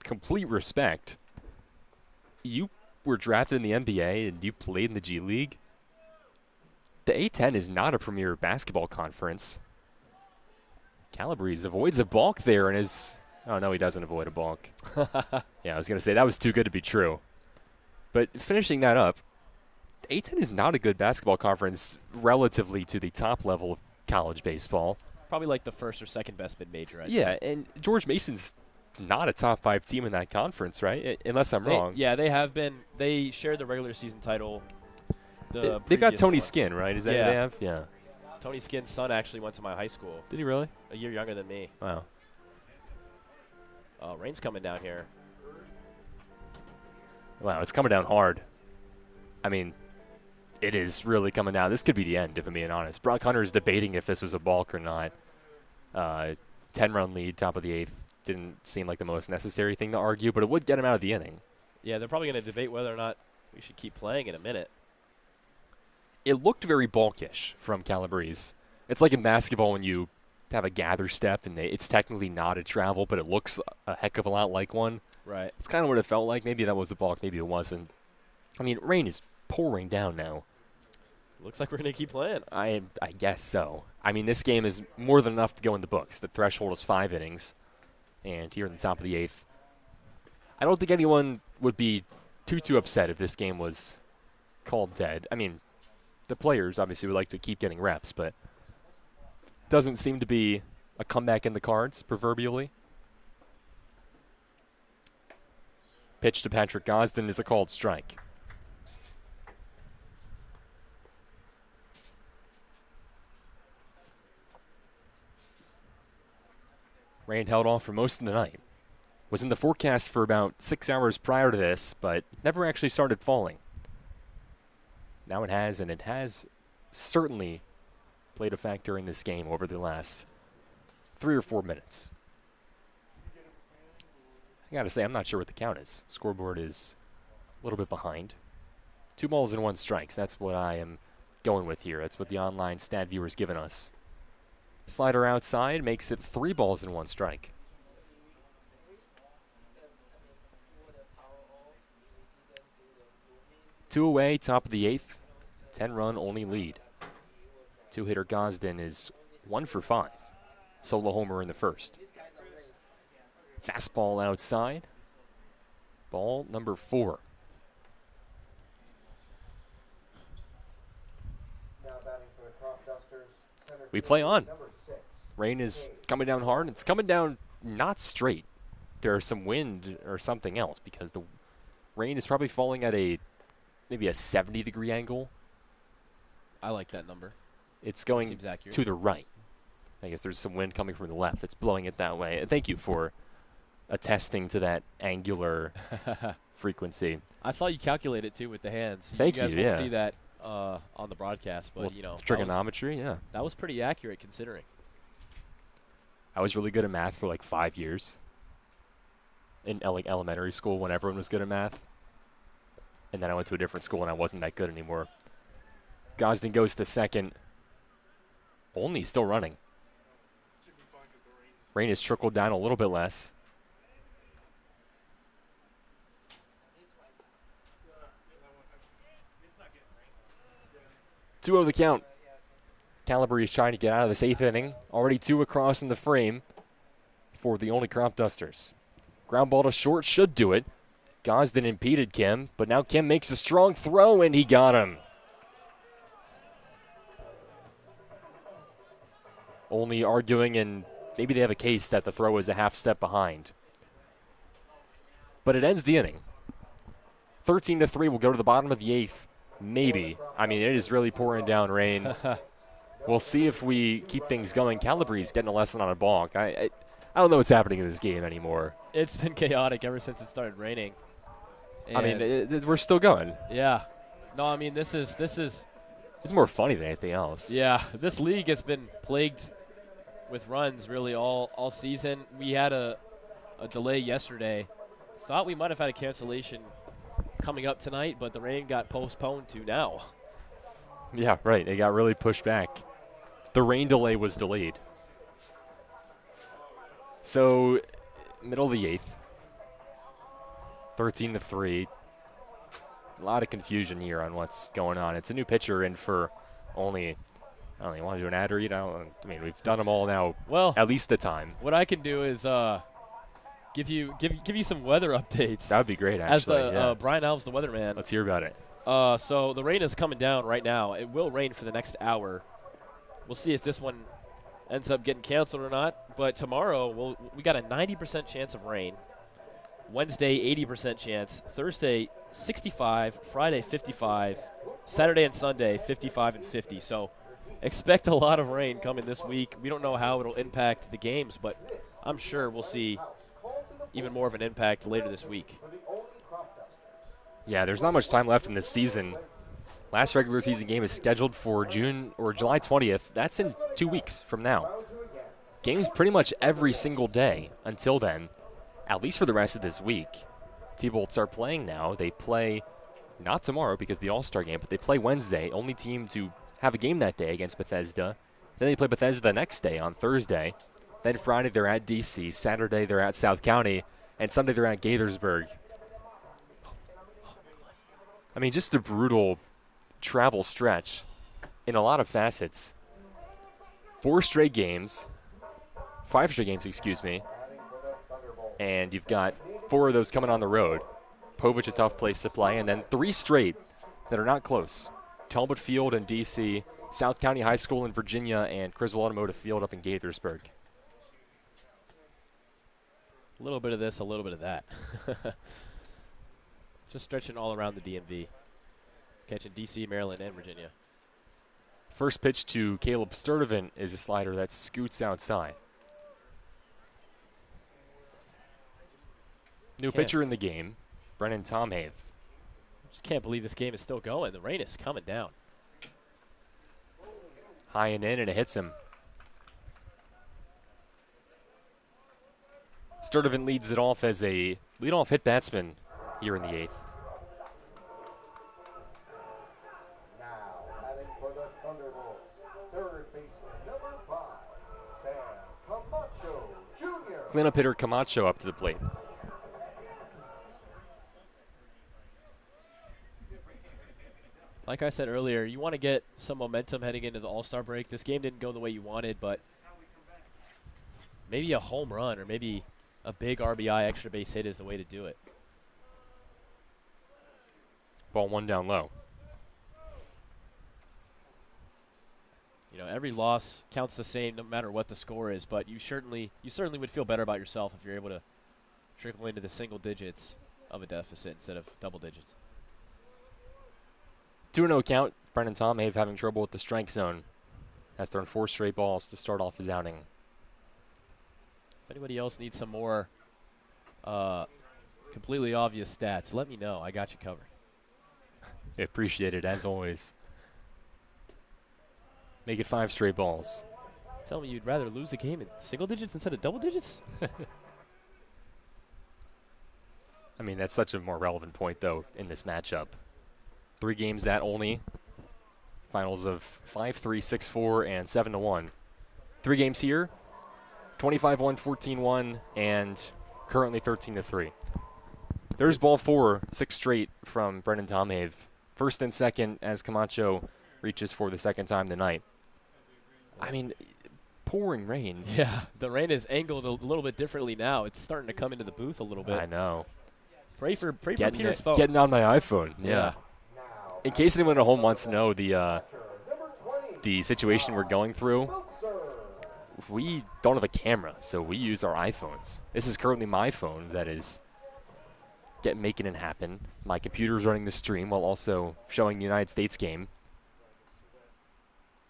complete respect. You were drafted in the NBA and you played in the G League. The A-10 is not a premier basketball conference. Calabrese avoids a balk there and is... Oh, no, he doesn't avoid a balk. Yeah, I was going to say that was too good to be true. But finishing that up, the A-10 is not a good basketball conference relatively to the top level of college baseball. Probably like the first or second best mid-major, I'd Yeah, say. and George Mason's not a top 5 team in that conference, right? Unless I'm wrong. Yeah, they have been. They shared the regular season title. They've got Tony Skinn, right? Is that who they have? Yeah. Tony Skinn's son actually went to my high school. Did he really? A year younger than me. Wow. Oh, rain's coming down here. Wow, it's coming down hard. I mean, it is really coming down. This could be the end, if I'm being honest. Brock Hunter's debating if this was a balk or not. 10-run lead, top of the 8th. Didn't seem like the most necessary thing to argue, but it would get him out of the inning. Yeah, they're probably going to debate whether or not we should keep playing in a minute. It looked very balkish from Calabrese. It's like in basketball when you have a gather step and it's technically not a travel, but it looks a heck of a lot like one. Right. It's kind of what it felt like. Maybe that was a balk, maybe it wasn't. I mean, rain is pouring down now. Looks like we're going to keep playing. I guess so. I mean, this game is more than enough to go in the books. The threshold is 5 innings. And here in the top of the 8th, I don't think anyone would be too upset if this game was called dead. I mean, the players obviously would like to keep getting reps, but doesn't seem to be a comeback in the cards, proverbially. Pitch to Patrick Gosden is a called strike. Rain held off for most of the night. Was in the forecast for about 6 hours prior to this, but never actually started falling. Now it has, and it has certainly played a factor in this game over the last 3 or 4 minutes. I got to say, I'm not sure what the count is. Scoreboard is a little bit behind. 2 balls and 1 strikes. That's what I am going with here. That's what the online stat viewer's given us. Slider outside makes it 3 balls and 1 strike. Two away, top of the 8th. 10-run only lead. 2-hitter Gosden is 1 for 5. Solo homer in the first. Fastball outside. Ball number 4. Now batting for the Cropdusters, center We play on. number 6. Rain is coming down hard. It's coming down not straight. There's some wind or something else because the rain is probably falling at maybe a 70-degree angle. I like that number. It's going Seems accurate. to the right. I guess there's some wind coming from the left. It's blowing it that way. Thank you for attesting to that angular frequency. I saw you calculate it too with the hands. Thank you guys you, won't yeah. see that on the broadcast, but Well, you know, trigonometry, yeah. that was pretty accurate considering. I was really good at math for like 5 years in elementary school when everyone was good at math. And then I went to a different school and I wasn't that good anymore. Gosden goes to second. Olney still running. Rain has trickled down a little bit less. Two over the count. Calabrese is trying to get out of this 8th inning. Already 2 across in the frame for the Olney Cropdusters. Ground ball to short should do it. Gosden impeded Kim, but now Kim makes a strong throw and he got him. Olney arguing, and maybe they have a case that the throw is a half step behind. But it ends the inning. 13-3 will go to the bottom of the 8th. Maybe. I mean, it is really pouring down rain. We'll see if we keep things going. Calabrese getting a lesson on a balk. I don't know what's happening in this game anymore. It's been chaotic ever since it started raining. I mean, we're still going. Yeah. No, I mean, this is It's more funny than anything else. yeah, this league has been plagued with runs really all season. We had a delay yesterday. Thought we might have had a cancellation coming up tonight, but the rain got postponed to now. Yeah, right. It got really pushed back. The rain delay was delayed. So, middle of the 8th. 13-3. A lot of confusion here on what's going on. It's a new pitcher in for Olney. I don't know, you want to do an ad read? I mean, we've done them all now. Well, at least a time. What I can do is give you some weather updates. That would be great, actually. As the yeah. Brian Alves, the weatherman. Let's hear about it. So the rain is coming down right now. It will rain for the next hour. We'll see if this one ends up getting canceled or not. But tomorrow, we got a 90% chance of rain. Wednesday, 80% chance. Thursday, 65. Friday, 55. Saturday and Sunday, 55 and 50. So expect a lot of rain coming this week. We don't know how it'll impact the games, but I'm sure we'll see even more of an impact later this week. Yeah, there's not much time left in this season. Last regular season game is scheduled for June or July 20th. That's in 2 weeks from now. Games pretty much every single day until then, at least for the rest of this week. T-Bolts are playing now. They play not tomorrow because of the All-Star game, but they play Wednesday. Only team to have a game that day against Bethesda. Then they play Bethesda the next day on Thursday. Then Friday they're at DC. Saturday they're at South County. And Sunday they're at Gaithersburg. I mean, just a brutal travel stretch in a lot of facets. 5 straight games, excuse me. And you've got 4 of those coming on the road. Povich, a tough place to play, and then 3 straight that are not close. Talbot Field in D.C., South County High School in Virginia, and Criswell Automotive Field up in Gaithersburg. A little bit of this, a little bit of that. Just stretching all around the DMV. Catching D.C., Maryland, and Virginia. First pitch to Caleb Sturdivant is a slider that scoots outside. New pitcher in the game, Brennan Tomhave. Just can't believe this game is still going. The rain is coming down. High and in, and it hits him. Sturdivant leads it off as a leadoff hit batsman here in the 8th. Now, batting for the Thunderbolts, third baseman number 5, Sam Camacho Jr. Cleanup hitter Camacho up to the plate. Like I said earlier, you want to get some momentum heading into the All-Star break. This game didn't go the way you wanted, but maybe a home run or maybe a big RBI extra base hit is the way to do it. Ball 1 down low. You know, every loss counts the same no matter what the score is, but you certainly would feel better about yourself if you're able to trickle into the single digits of a deficit instead of double digits. 2-0 count. Brendan Tomhave having trouble with the strike zone. Has thrown 4 straight balls to start off his outing. If anybody else needs some more completely obvious stats, let me know. I got you covered. I appreciate it, as always. Make it 5 straight balls. Tell me you'd rather lose a game in single digits instead of double digits? I mean, that's such a more relevant point, though, in this matchup. 3 games at Olney. Finals of 5-3, 6-4, and 7-1. 3 games here. 25-1, 14-1, and currently 13-3. There's ball 4, 6 straight from Brendan Tomhave. First and second as Camacho reaches for the second time tonight. I mean, pouring rain. Yeah, the rain is angled a little bit differently now. It's starting to come into the booth a little bit. I know. Pray for Peter's phone. Getting on my iPhone. Yeah. In case anyone at home wants to know the situation we're going through, we don't have a camera, so we use our iPhones. This is currently my phone that is making it happen. My computer's running the stream while also showing the United States game.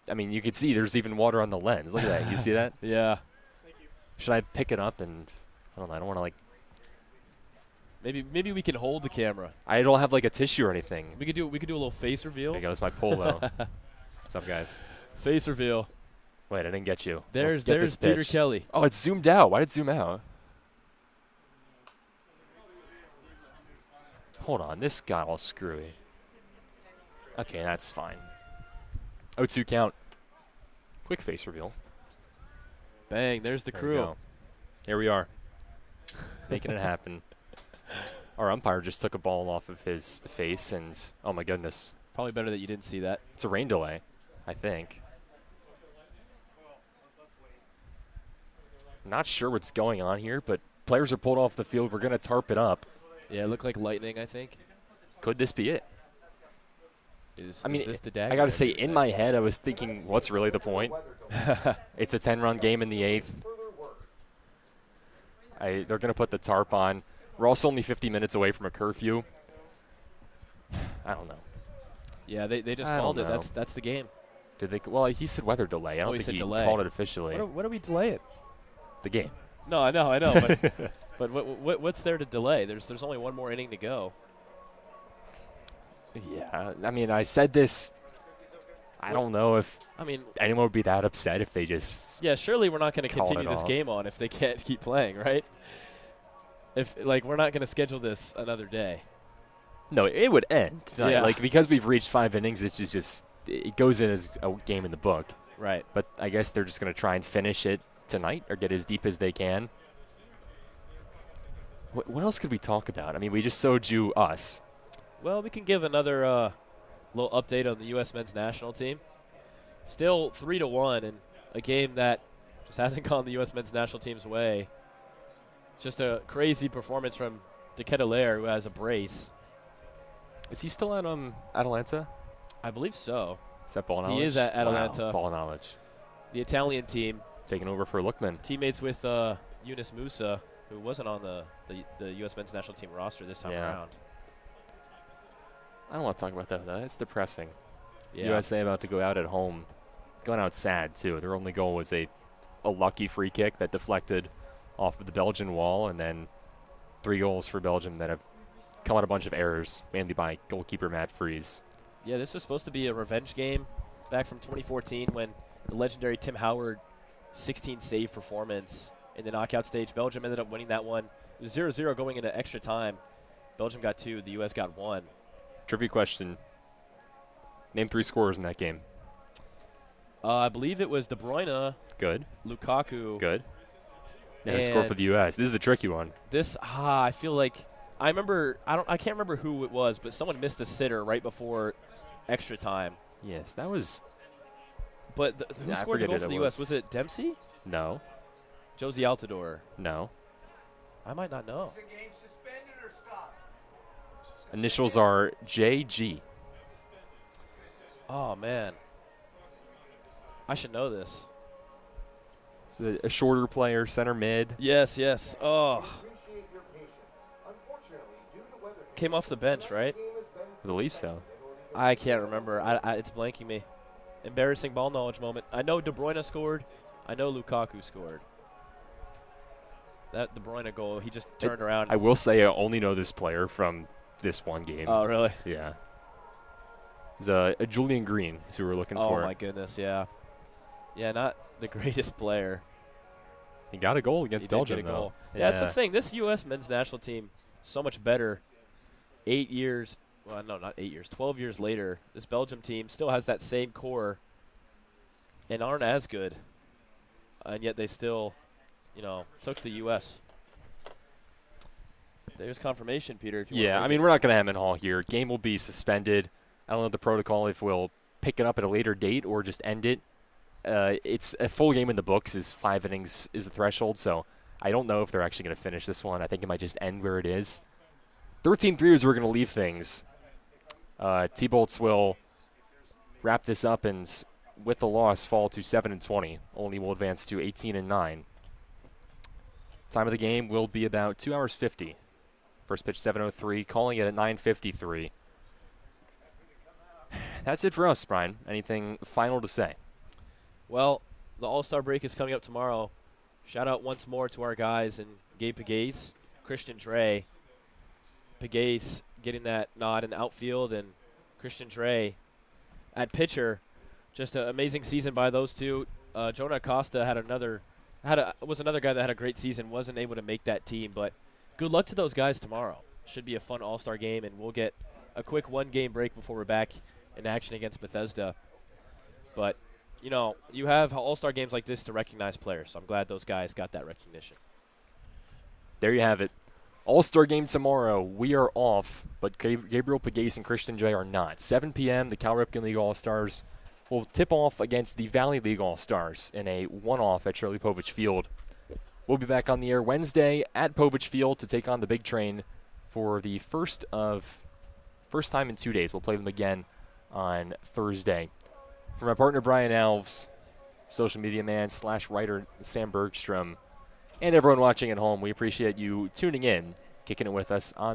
I mean, you can see there's even water on the lens. Look at that. You see that? Yeah. Should I pick it up and, I don't know, I don't want to, like. Maybe we can hold the camera. I don't have, like, a tissue or anything. We could do a little face reveal. There you go. That's my polo. What's up, guys? Face reveal. Wait, I didn't get you. There's Peter Kelly. Oh, it's zoomed out. Why did it zoom out? Hold on. This got all screwy. Okay, that's fine. 0-2 count. Quick face reveal. Bang, there's the There crew. we go. Here we are. Making it happen. Our umpire just took a ball off of his face, and oh my goodness. Probably better that you didn't see that. It's a rain delay, I think. Not sure what's going on here, but players are pulled off the field. We're going to tarp it up. Yeah, it looked like lightning, I think. Could this be it? Is this the dagger? I got to say, in my head, I was thinking, what's really the point? It's a 10-run game in the 8th. They're going to put the tarp on. We're also only 50 minutes away from a curfew. I don't know. Yeah, they just I called don't it. know. That's the game. Did they? Well, he said weather delay. I don't he think said he delay. called it officially. What do we delay it? The game. No, I know. But what's there to delay? There's only one more inning to go. Yeah, I mean, I said this. I don't know if anyone would be that upset if they just. Yeah, surely we're not going to called continue it this off. game on if they can't keep playing, right? If we're not going to schedule this another day. No, it would end. Yeah. Like, because we've reached 5 innings, it's just it goes in as a game in the book. Right. But I guess they're just going to try and finish it tonight or get as deep as they can. What else could we talk about? I mean, we just showed you us. Well, we can give another little update on the U.S. men's national team. Still 3-1 in a game that just hasn't gone the U.S. men's national team's way. Just a crazy performance from Dequette-Allaire, who has a brace. Is he still at Atalanta? I believe so. Is that ball knowledge? He is at Atalanta. Wow, ball knowledge. The Italian team. Taking over for Lookman. Teammates with Yunus Musa, who wasn't on the U.S. men's national team roster this time around. I don't want to talk about that, though. It's depressing. Yeah. USA about to go out at home. Going out sad, too. Their only goal was a lucky free kick that deflected off of the Belgian wall, and then 3 goals for Belgium that have come out a bunch of errors, mainly by goalkeeper Matt Freese. Yeah, this was supposed to be a revenge game back from 2014 when the legendary Tim Howard 16-save performance in the knockout stage. Belgium ended up winning that one. It was 0-0 going into extra time. Belgium got 2, the U.S. got 1. Trivia question. Name 3 scorers in that game. I believe it was De Bruyne, Good. Lukaku. Good. Now, who scored for the U.S.? This is the tricky one. I feel like I can't remember who it was, but someone missed a sitter right before extra time. Yes, that was. But who scored the goal for the U.S.? Was it Dempsey? No. Josie Altidore. No. I might not know. Initials are JG. Oh, man. I should know this. So a shorter player, center mid. Yes. Oh. Appreciate your patience. Unfortunately, due to weather Came off the bench, right? I believe so. I can't remember. It's blanking me. Embarrassing ball knowledge moment. I know De Bruyne scored. I know Lukaku scored. That De Bruyne goal, he just turned around. I will say I only know this player from this one game. Oh, really? Yeah. It's a Julian Green is who we're looking for. Oh, my goodness, yeah. Yeah, not the greatest player. He got a goal against Belgium, He did get a goal. though. Yeah, that's the thing. This U.S. men's national team, so much better 8 years. Well, no, not 8 years. 12 years later, this Belgium team still has that same core and aren't as good. And yet they still, took the U.S. There's confirmation, Peter. If you I mean, we're not going to hem and haw here. Game will be suspended. I don't know the protocol if we'll pick it up at a later date or just end it. It's a full game in the books. Is 5 innings is the threshold, so I don't know if they're actually going to finish this one. I think it might just end where it is. 13-3 is where we're going to leave things. T-Bolts will wrap this up and, with the loss, fall to 7-20. Olney will advance to 18-9. Time of the game will be about 2 hours 50. First pitch 7:03, calling it at 9:53. That's it for us, Brian. Anything final to say? Well, the All-Star break is coming up tomorrow. Shout out once more to our guys and Gabe Pegaise, Christian Dre. Pegaise getting that nod in outfield, and Christian Dre at pitcher. Just an amazing season by those two. Jonah Acosta was another guy that had a great season. Wasn't able to make that team, but good luck to those guys tomorrow. Should be a fun All-Star game, and we'll get a quick one-game break before we're back in action against Bethesda. But you have All-Star games like this to recognize players, so I'm glad those guys got that recognition. There you have it. All-Star game tomorrow. We are off, but Gabriel Pegaise and Christian J are not. 7 p.m., the Cal Ripken League All-Stars will tip off against the Valley League All-Stars in a one-off at Shirley Povich Field. We'll be back on the air Wednesday at Povich Field to take on the Big Train for the first time in 2 days. We'll play them again on Thursday. For my partner Brian Alves, social media man / writer Sam Bergstrom, and everyone watching at home, we appreciate you tuning in, kicking it with us on